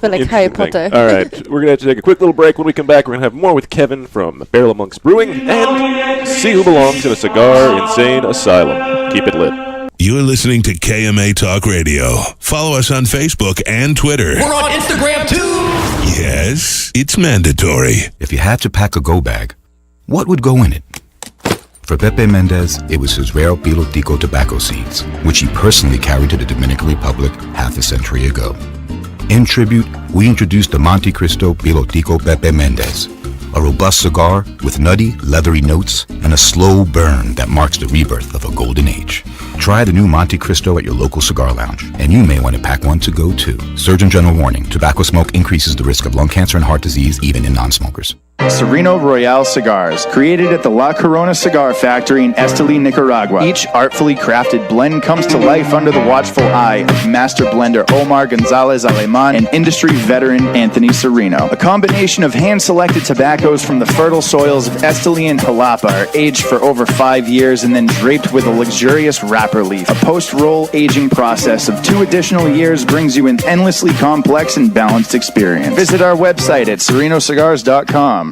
[SPEAKER 1] but like Harry
[SPEAKER 11] Interesting thing.
[SPEAKER 1] Potter.
[SPEAKER 11] All right, we're going to have to take a quick little break. When we come back, we're going to have more with Kevin from Barrel of Monks Brewing and see who belongs in a cigar insane asylum. Keep it lit.
[SPEAKER 9] You're listening to KMA Talk Radio. Follow us on Facebook and Twitter.
[SPEAKER 4] We're on Instagram too.
[SPEAKER 9] Yes, it's mandatory.
[SPEAKER 10] If you had to pack a go bag, what would go in it? For Pepe Mendez, it was his rare Pilotico tobacco seeds, which he personally carried to the Dominican Republic half a century ago. In tribute, we introduced the Monte Cristo Pilotico Pepe Mendez, a robust cigar with nutty, leathery notes and a slow burn that marks the rebirth of a golden age. Try the new Monte Cristo at your local cigar lounge, and you may want to pack one to go too. Surgeon General warning, tobacco smoke increases the risk of lung cancer and heart disease even in non-smokers.
[SPEAKER 8] Sereno Royale cigars, created at the La Corona Cigar Factory in Esteli, Nicaragua. Each artfully crafted blend comes to life under the watchful eye of master blender Omar Gonzalez Aleman and industry veteran Anthony Sereno. A combination of hand-selected tobaccos from the fertile soils of Esteli and Palapa are aged for over 5 years and then draped with a luxurious wrapper leaf. A post-roll aging process of 2 additional years brings you an endlessly complex and balanced experience. Visit our website at serenocigars.com.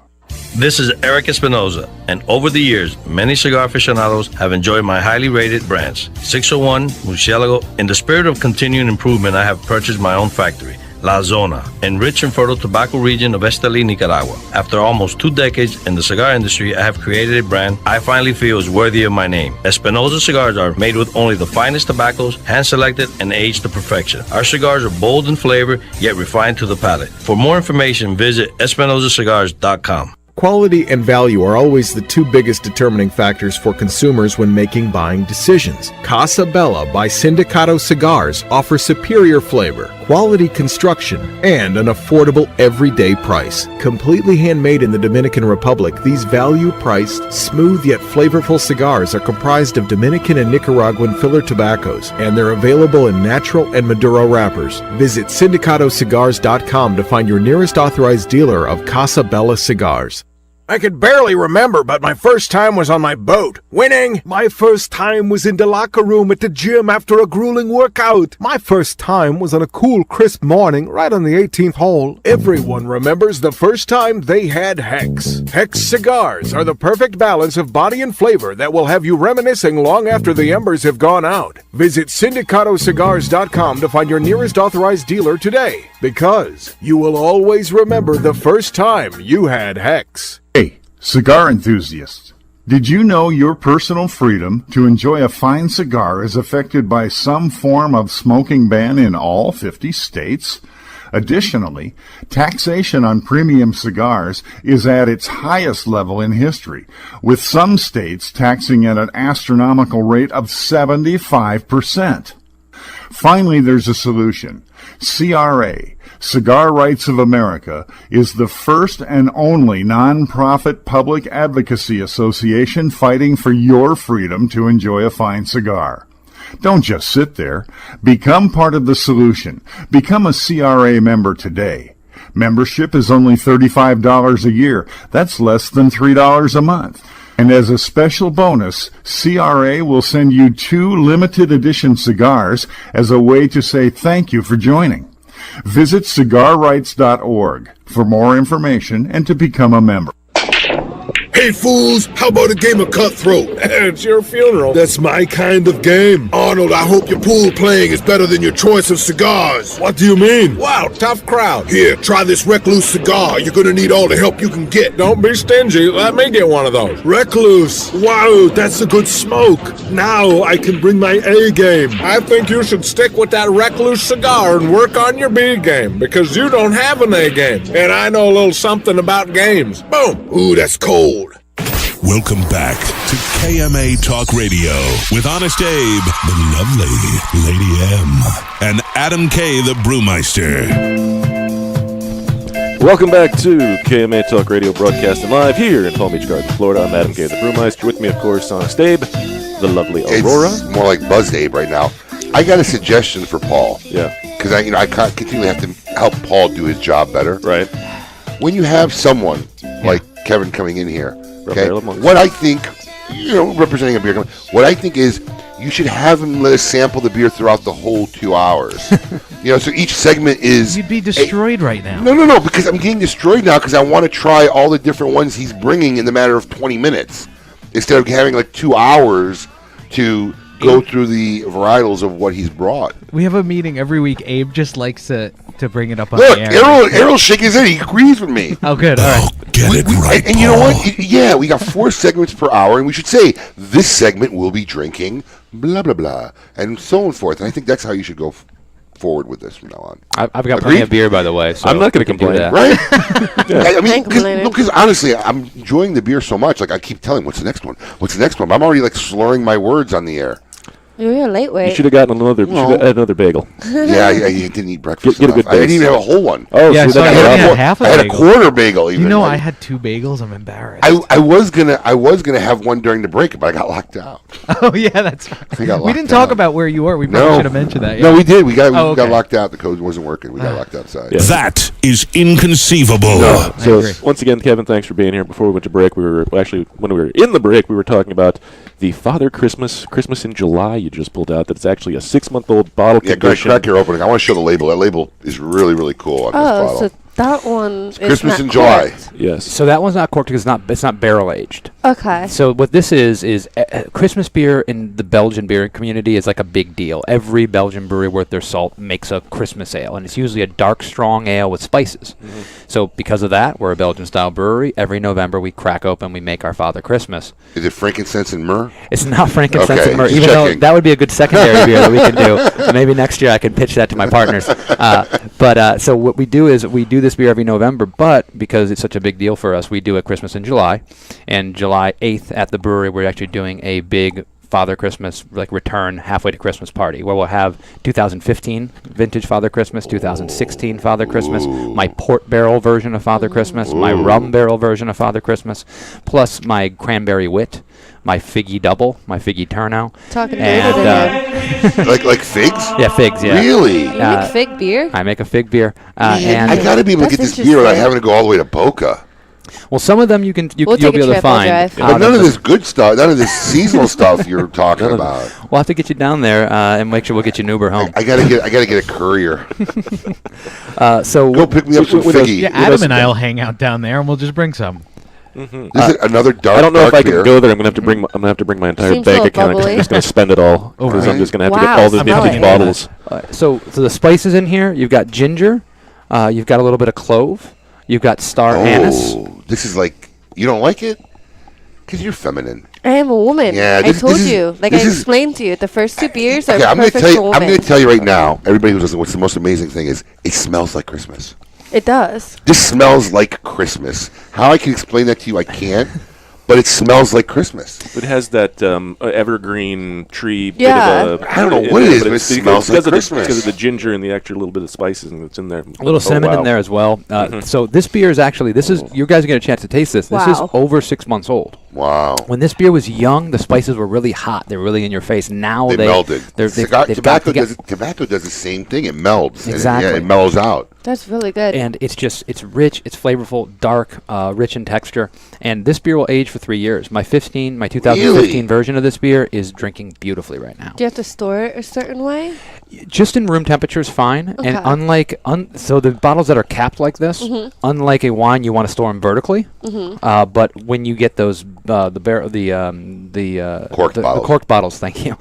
[SPEAKER 17] This is Eric Espinoza, and over the years, many cigar aficionados have enjoyed my highly rated brands. 601, Murcielago. In the spirit of continuing improvement, I have purchased my own factory, La Zona, in rich and fertile tobacco region of Esteli, Nicaragua. After almost 2 decades in the cigar industry, I have created a brand I finally feel is worthy of my name. Espinoza cigars are made with only the finest tobaccos, hand-selected and aged to perfection. Our cigars are bold in flavor, yet refined to the palate. For more information, visit EspinozaCigars.com.
[SPEAKER 6] Quality and value are always the 2 biggest determining factors for consumers when making buying decisions. Casa Bella by Sindicato Cigars offers superior flavor, quality construction, and an affordable everyday price. Completely handmade in the Dominican Republic, these value-priced, smooth yet flavorful cigars are comprised of Dominican and Nicaraguan filler tobaccos, and they're available in natural and Maduro wrappers. Visit SindicatoCigars.com to find your nearest authorized dealer of Casa Bella cigars. I could barely remember, but my first time was on my boat. Winning! My first time was in the locker room at the gym after a grueling workout. My first time was on a cool, crisp morning right on the 18th hole. Everyone remembers the first time they had Hex. Hex cigars are the perfect balance of body and flavor that will have you reminiscing long after the embers have gone out. Visit SindicatoCigars.com to find your nearest authorized dealer today, because you will always remember the first time you had Hex.
[SPEAKER 16] Hey, cigar enthusiasts. Did you know your personal freedom to enjoy a fine cigar is affected by some form of smoking ban in all 50 states? Additionally, taxation on premium cigars is at its highest level in history, with some states taxing at an astronomical rate of 75%. Finally, there's a solution. CRA, Cigar Rights of America, is the first and only non-profit public advocacy association fighting for your freedom to enjoy a fine cigar. Don't just sit there. Become part of the solution. Become a CRA member today. Membership is only $35 a year. That's less than $3 a month. And as a special bonus, CRA will send you 2 limited edition cigars as a way to say thank you for joining. Visit cigarrights.org for more information and to become a member.
[SPEAKER 32] Hey fools, how about a game of Cutthroat?
[SPEAKER 6] It's your funeral.
[SPEAKER 32] That's my kind of game. Arnold, I hope your pool playing is better than your choice of cigars.
[SPEAKER 6] What do you mean? Wow, tough crowd.
[SPEAKER 32] Here, try this Recluse cigar. You're gonna need all the help you can get.
[SPEAKER 6] Don't be stingy. Let me get one of those.
[SPEAKER 32] Recluse. Wow, that's a good smoke. Now I can bring my A game.
[SPEAKER 6] I think you should stick with that Recluse cigar and work on your B game, because you don't have an A game. And I know a little something about games. Boom.
[SPEAKER 32] Ooh, that's cold.
[SPEAKER 9] Welcome back to KMA Talk Radio with Honest Abe, the lovely Lady M, and Adam K, the Brewmeister.
[SPEAKER 11] Welcome back to KMA Talk Radio, broadcasting live here in Palm Beach Gardens, Florida. I'm Adam K, the Brewmeister. With me, of course, Honest Abe, the lovely Aurora.
[SPEAKER 3] It's more like Buzzed Abe right now. I got a suggestion for Paul.
[SPEAKER 11] Yeah.
[SPEAKER 3] Because I continually have to help Paul do his job better.
[SPEAKER 11] Right.
[SPEAKER 3] When you have someone like Kevin coming in here, okay,
[SPEAKER 11] Barrel of Monks.
[SPEAKER 3] what I think, representing a beer company, what I think is you should have him let us sample the beer throughout the whole 2 hours. So each segment is...
[SPEAKER 31] You'd be destroyed right now.
[SPEAKER 3] No, because I'm getting destroyed now because I want to try all the different ones he's bringing in the matter of 20 minutes instead of having like 2 hours to go through the varietals of what he's brought.
[SPEAKER 31] We have a meeting every week. Abe just likes to bring it up on
[SPEAKER 3] Look,
[SPEAKER 31] the air.
[SPEAKER 3] Errol's shaking his head. He agrees with me.
[SPEAKER 31] Oh, good. All right.
[SPEAKER 9] Get it right,
[SPEAKER 3] and you know what? We got 4 segments per hour, and we should say this segment will be drinking blah, blah, blah, and so on forth. And I think that's how you should go forward with this from now on.
[SPEAKER 2] I've got plenty of beer, by the way. So
[SPEAKER 11] I'm not going to
[SPEAKER 2] we can do
[SPEAKER 11] complain.
[SPEAKER 2] that.
[SPEAKER 3] Right? I mean, because honestly, I'm enjoying the beer so much. Like I keep telling, what's the next one? What's the next one? But I'm already like slurring my words on the air.
[SPEAKER 1] You're a lightweight.
[SPEAKER 11] You should have gotten another bagel.
[SPEAKER 3] Yeah, you didn't eat breakfast.
[SPEAKER 11] Get a good
[SPEAKER 3] I didn't
[SPEAKER 11] base.
[SPEAKER 3] even have a whole one.
[SPEAKER 11] Oh,
[SPEAKER 31] yeah,
[SPEAKER 11] see,
[SPEAKER 31] so I
[SPEAKER 11] that
[SPEAKER 31] only
[SPEAKER 11] got
[SPEAKER 31] had
[SPEAKER 11] more-
[SPEAKER 31] half a
[SPEAKER 3] I had a
[SPEAKER 31] bagel.
[SPEAKER 3] quarter bagel. Even
[SPEAKER 31] You know, I had 2 bagels. I'm embarrassed.
[SPEAKER 3] I was gonna have one during the break, but I got locked out.
[SPEAKER 31] Oh yeah, that's right.
[SPEAKER 3] I got
[SPEAKER 31] We
[SPEAKER 3] locked
[SPEAKER 31] didn't talk
[SPEAKER 3] out.
[SPEAKER 31] about where you were. We probably should have mentioned that. Yeah.
[SPEAKER 3] No, we did. We got
[SPEAKER 31] okay.
[SPEAKER 3] locked out. The code wasn't working. We got locked outside.
[SPEAKER 11] Yeah.
[SPEAKER 9] That is inconceivable.
[SPEAKER 11] No. So once again, Kevin, thanks for being here. Before we went to break, we were actually when we were in the break, we were talking about the Father Christmas in July. You just pulled out that it's actually a 6-month-old bottle.
[SPEAKER 3] Yeah, crack your opening. I want to show the label. That label is really, really cool on this bottle.
[SPEAKER 1] So that one is
[SPEAKER 3] Christmas
[SPEAKER 1] not
[SPEAKER 3] in July.
[SPEAKER 1] corked.
[SPEAKER 11] Yes.
[SPEAKER 2] So that one's not corked because it's not barrel aged.
[SPEAKER 1] Okay.
[SPEAKER 2] So what this is Christmas beer in the Belgian beer community is like a big deal. Every Belgian brewery worth their salt makes a Christmas ale, and it's usually a dark, strong ale with spices.
[SPEAKER 11] Mm-hmm.
[SPEAKER 2] So because of that, we're a Belgian-style brewery. Every November, we crack open, we make our Father Christmas.
[SPEAKER 3] Is it frankincense and myrrh?
[SPEAKER 2] It's not frankincense
[SPEAKER 3] Okay,
[SPEAKER 2] and myrrh,
[SPEAKER 3] just
[SPEAKER 2] even though
[SPEAKER 3] checking.
[SPEAKER 2] that would be a good secondary beer that we can do. Maybe next year I can pitch that to my partners. So what we do is we do this beer every November, but because it's such a big deal for us, we do it Christmas in July. And July 8th at the brewery, we're actually doing a big Father Christmas return halfway to Christmas party where we'll have 2015 vintage Father Christmas, 2016 Father Christmas, my port barrel version of Father Christmas, my rum barrel version of Father Christmas, plus my cranberry wit, my figgy double, my figgy turnout.
[SPEAKER 1] Talking
[SPEAKER 2] and,
[SPEAKER 3] like figs?
[SPEAKER 2] Yeah, figs. Yeah.
[SPEAKER 3] Really?
[SPEAKER 1] You make fig beer?
[SPEAKER 2] I make a fig beer, and
[SPEAKER 3] I got to be able to get
[SPEAKER 1] That's
[SPEAKER 3] this beer without
[SPEAKER 1] interesting.
[SPEAKER 3] having to go all the way to Boca.
[SPEAKER 2] Well, some of them
[SPEAKER 1] We'll
[SPEAKER 2] you'll
[SPEAKER 1] take
[SPEAKER 2] be
[SPEAKER 1] a
[SPEAKER 2] able to
[SPEAKER 1] trip, we'll
[SPEAKER 2] find.
[SPEAKER 1] drive.
[SPEAKER 3] But none of this good stuff, none of this seasonal stuff you're talking about.
[SPEAKER 2] We'll have to get you down there and make sure we'll get you an Uber home.
[SPEAKER 3] I gotta get a courier.
[SPEAKER 2] So
[SPEAKER 3] Go pick me up some figgy.
[SPEAKER 31] Yeah, Adam and I'll hang out down there, and we'll just bring some.
[SPEAKER 3] This is another dark.
[SPEAKER 11] I don't know if
[SPEAKER 3] dark
[SPEAKER 11] I
[SPEAKER 3] beer.
[SPEAKER 11] can go there. I'm gonna have to bring my entire
[SPEAKER 1] Seems a
[SPEAKER 11] bank
[SPEAKER 1] little
[SPEAKER 11] account. 'Cause I'm
[SPEAKER 1] bubbly.
[SPEAKER 11] just gonna spend it all because I'm just gonna have to get
[SPEAKER 1] Wow,
[SPEAKER 11] all the
[SPEAKER 1] smell
[SPEAKER 11] vintage
[SPEAKER 1] it.
[SPEAKER 11] bottles.
[SPEAKER 2] So the spices in here, you've got ginger, you've got a little bit of clove, you've got star anise.
[SPEAKER 3] This is like you don't like it because you're feminine.
[SPEAKER 1] I am a woman.
[SPEAKER 3] Yeah,
[SPEAKER 1] I
[SPEAKER 3] this
[SPEAKER 1] told
[SPEAKER 3] is-
[SPEAKER 1] you. Like I
[SPEAKER 3] this is-
[SPEAKER 1] explained to you, the first 2 beers are
[SPEAKER 3] Okay, I'm gonna
[SPEAKER 1] perfect
[SPEAKER 3] tell you.
[SPEAKER 1] for
[SPEAKER 3] I'm
[SPEAKER 1] women.
[SPEAKER 3] gonna tell you right now, everybody who's listening. What's the most amazing thing is it smells like Christmas.
[SPEAKER 1] It does.
[SPEAKER 3] This smells like Christmas. How I can explain that to you, I can't. But it smells like Christmas.
[SPEAKER 11] It has that evergreen tree.
[SPEAKER 1] Yeah.
[SPEAKER 11] Bit of a,
[SPEAKER 3] I don't know what it is,
[SPEAKER 11] but
[SPEAKER 3] but it
[SPEAKER 11] it's because-
[SPEAKER 3] smells like
[SPEAKER 11] because of the-
[SPEAKER 3] Christmas.
[SPEAKER 11] because of the ginger and the extra little bit of spices that's in there.
[SPEAKER 2] A little cinnamon
[SPEAKER 11] wow.
[SPEAKER 2] in there as well. So this beer is actually, you guys get a chance to taste this. This is
[SPEAKER 1] Wow.
[SPEAKER 2] over 6 months old.
[SPEAKER 3] Wow.
[SPEAKER 2] When this beer was young, the spices were really hot. They were really in your face. Now
[SPEAKER 3] They melted.
[SPEAKER 2] they've
[SPEAKER 3] Tobacco
[SPEAKER 2] got to get-
[SPEAKER 3] tobacco does the same thing. It melds.
[SPEAKER 2] Exactly.
[SPEAKER 3] And it mellows out.
[SPEAKER 1] That's really good.
[SPEAKER 2] And it's rich, it's flavorful, dark, rich in texture. And this beer will age for 3 years. My 2015 version of this beer is drinking beautifully right now.
[SPEAKER 1] Do you have to store it a certain way?
[SPEAKER 2] Just in room temperature is fine.
[SPEAKER 1] Okay.
[SPEAKER 2] And unlike, so the bottles that are capped like this, unlike a wine, you want to store them vertically. But when you get those, corked bottles, thank you,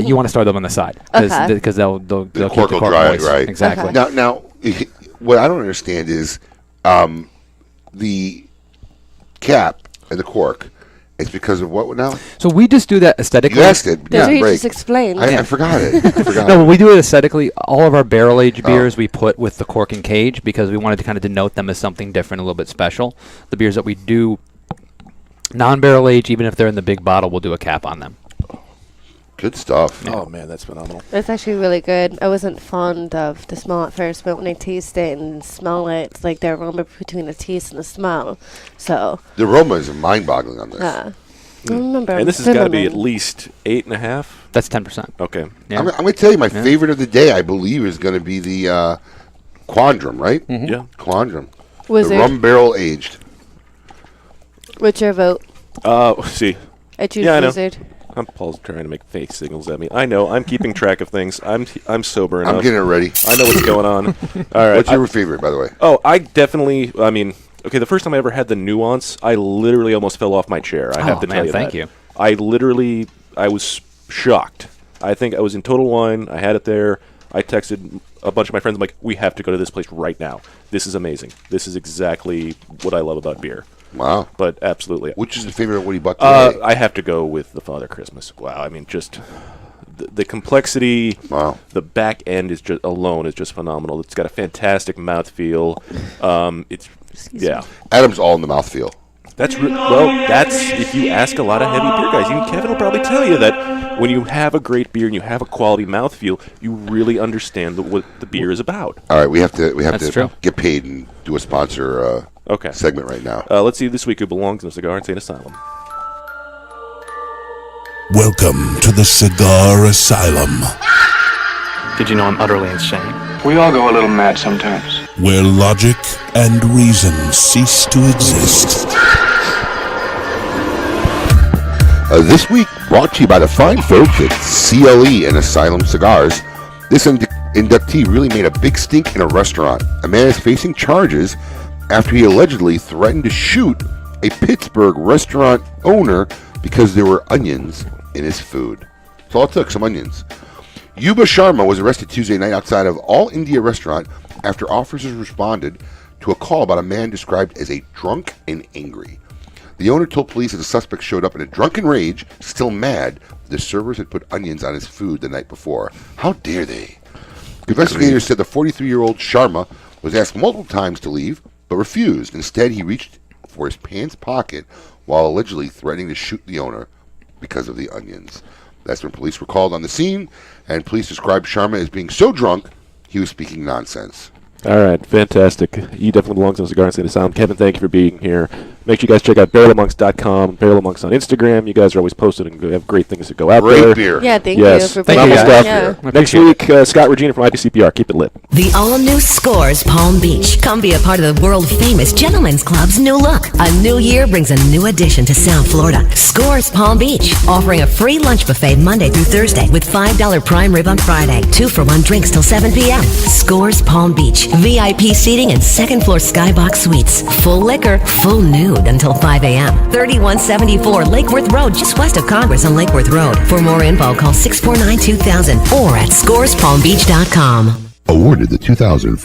[SPEAKER 2] you want to store them on the side. Because they'll
[SPEAKER 3] The
[SPEAKER 2] keep
[SPEAKER 3] cork
[SPEAKER 2] the
[SPEAKER 3] will
[SPEAKER 2] cork
[SPEAKER 3] dry
[SPEAKER 2] moist.
[SPEAKER 3] it, right?
[SPEAKER 2] Exactly.
[SPEAKER 1] Okay.
[SPEAKER 3] Now, what I don't understand is the cap and the cork. It's because of what now?
[SPEAKER 2] So we just do that aesthetically.
[SPEAKER 3] You asked it.
[SPEAKER 1] That's what you
[SPEAKER 3] break.
[SPEAKER 1] just explained.
[SPEAKER 3] I forgot it.
[SPEAKER 2] No, we do it aesthetically. All of our barrel-aged beers we put with the cork and cage because we wanted to kind of denote them as something different, a little bit special. The beers that we do non-barrel aged, even if they're in the big bottle, we'll do a cap on them.
[SPEAKER 3] Good stuff.
[SPEAKER 11] Oh man, that's phenomenal.
[SPEAKER 1] It's actually really good. I wasn't fond of the smell at first, but when I taste it and smell it, it's like the aroma between the taste and the smell. So
[SPEAKER 3] The aroma is mind-boggling on this.
[SPEAKER 1] I remember.
[SPEAKER 11] And this has got to be at
[SPEAKER 1] cinnamon.
[SPEAKER 11] least 8.5.
[SPEAKER 2] That's 10%.
[SPEAKER 11] Okay.
[SPEAKER 2] Yeah.
[SPEAKER 3] I'm going to tell you my favorite of the day, I believe, is going to be the Quandrum, right?
[SPEAKER 11] Yeah.
[SPEAKER 3] Quandrum.
[SPEAKER 1] Wizard.
[SPEAKER 3] The rum barrel aged.
[SPEAKER 1] What's your vote?
[SPEAKER 11] See.
[SPEAKER 1] I choose
[SPEAKER 11] Yeah, I know.
[SPEAKER 1] Wizard.
[SPEAKER 11] Paul's trying to make face signals at me. I know. I'm keeping track of things. I'm sober enough.
[SPEAKER 3] I'm getting it ready.
[SPEAKER 11] I know what's going on. All right.
[SPEAKER 3] What's your favorite, by the way?
[SPEAKER 11] Oh, I definitely. I mean, okay. The first time I ever had the Nuance, I literally almost fell off my chair. I have to tell you
[SPEAKER 2] thank
[SPEAKER 11] that.
[SPEAKER 2] you.
[SPEAKER 11] I was shocked. I think I was in Total Wine. I had it there. I texted a bunch of my friends. I'm like, we have to go to this place right now. This is amazing. This is exactly what I love about beer.
[SPEAKER 3] Wow.
[SPEAKER 11] But absolutely.
[SPEAKER 3] Which is the favorite what you bought today?
[SPEAKER 11] I have to go with the Father Christmas. Wow. I mean, just the complexity,
[SPEAKER 3] wow.
[SPEAKER 11] The back end is just phenomenal. It's got a fantastic mouthfeel.
[SPEAKER 3] Adam's all in the mouthfeel.
[SPEAKER 11] That's if you ask a lot of heavy beer guys. Even Kevin will probably tell you that when you have a great beer and you have a quality mouthfeel, you really understand what the beer is about.
[SPEAKER 3] All right, we have to
[SPEAKER 11] true.
[SPEAKER 3] get paid and do a sponsor segment right now.
[SPEAKER 11] Let's see this week who belongs in the Cigar Insane Asylum.
[SPEAKER 9] Welcome to the Cigar Asylum,
[SPEAKER 5] Did you know I'm utterly insane? We all go a little mad sometimes.
[SPEAKER 9] where logic and reason cease to exist.
[SPEAKER 3] This week, brought to you by the fine folks at CLE and Asylum Cigars. This inductee really made a big stink in a restaurant. A man is facing charges after he allegedly threatened to shoot a Pittsburgh restaurant owner because there were onions in his food. That's all it took, some onions. Yuba Sharma was arrested Tuesday night outside of All India Restaurant after officers responded to a call about a man described as a drunk and angry. The owner told police that the suspect showed up in a drunken rage, still mad. The servers had put onions on his food the night before. How dare they? Investigators said the 43-year-old Sharma was asked multiple times to leave, but refused. Instead, he reached for his pants pocket while allegedly threatening to shoot the owner because of the onions. That's when police were called on the scene, and police described Sharma as being so drunk he was speaking nonsense.
[SPEAKER 11] All right, fantastic. He definitely belongs on Cigar Insane Asylum. Kevin, thank you for being here. Make sure you guys check out barrelofmonks.com, Barrel of Monks on Instagram. You guys are always posted and have great things that go out there.
[SPEAKER 3] Great beer.
[SPEAKER 1] Yeah, thank you for
[SPEAKER 11] phenomenal
[SPEAKER 1] being
[SPEAKER 11] stuff.
[SPEAKER 1] here. Yeah.
[SPEAKER 11] Next week, Scott Regina from IPCPR. Keep it lit.
[SPEAKER 18] The all-new Scores Palm Beach. Come be a part of the world-famous Gentlemen's Club's new look. A new year brings a new addition to South Florida. Scores Palm Beach, offering a free lunch buffet Monday through Thursday with $5 prime rib on Friday. 2-for-1 drinks till 7 p.m. Scores Palm Beach. VIP seating and second-floor skybox suites. Full liquor, full nude until 5 a.m. 3174 Lake Worth Road, just west of Congress on Lake Worth Road. For more info, call 649-2000 or at scorespalmbeach.com.
[SPEAKER 3] Awarded the 2004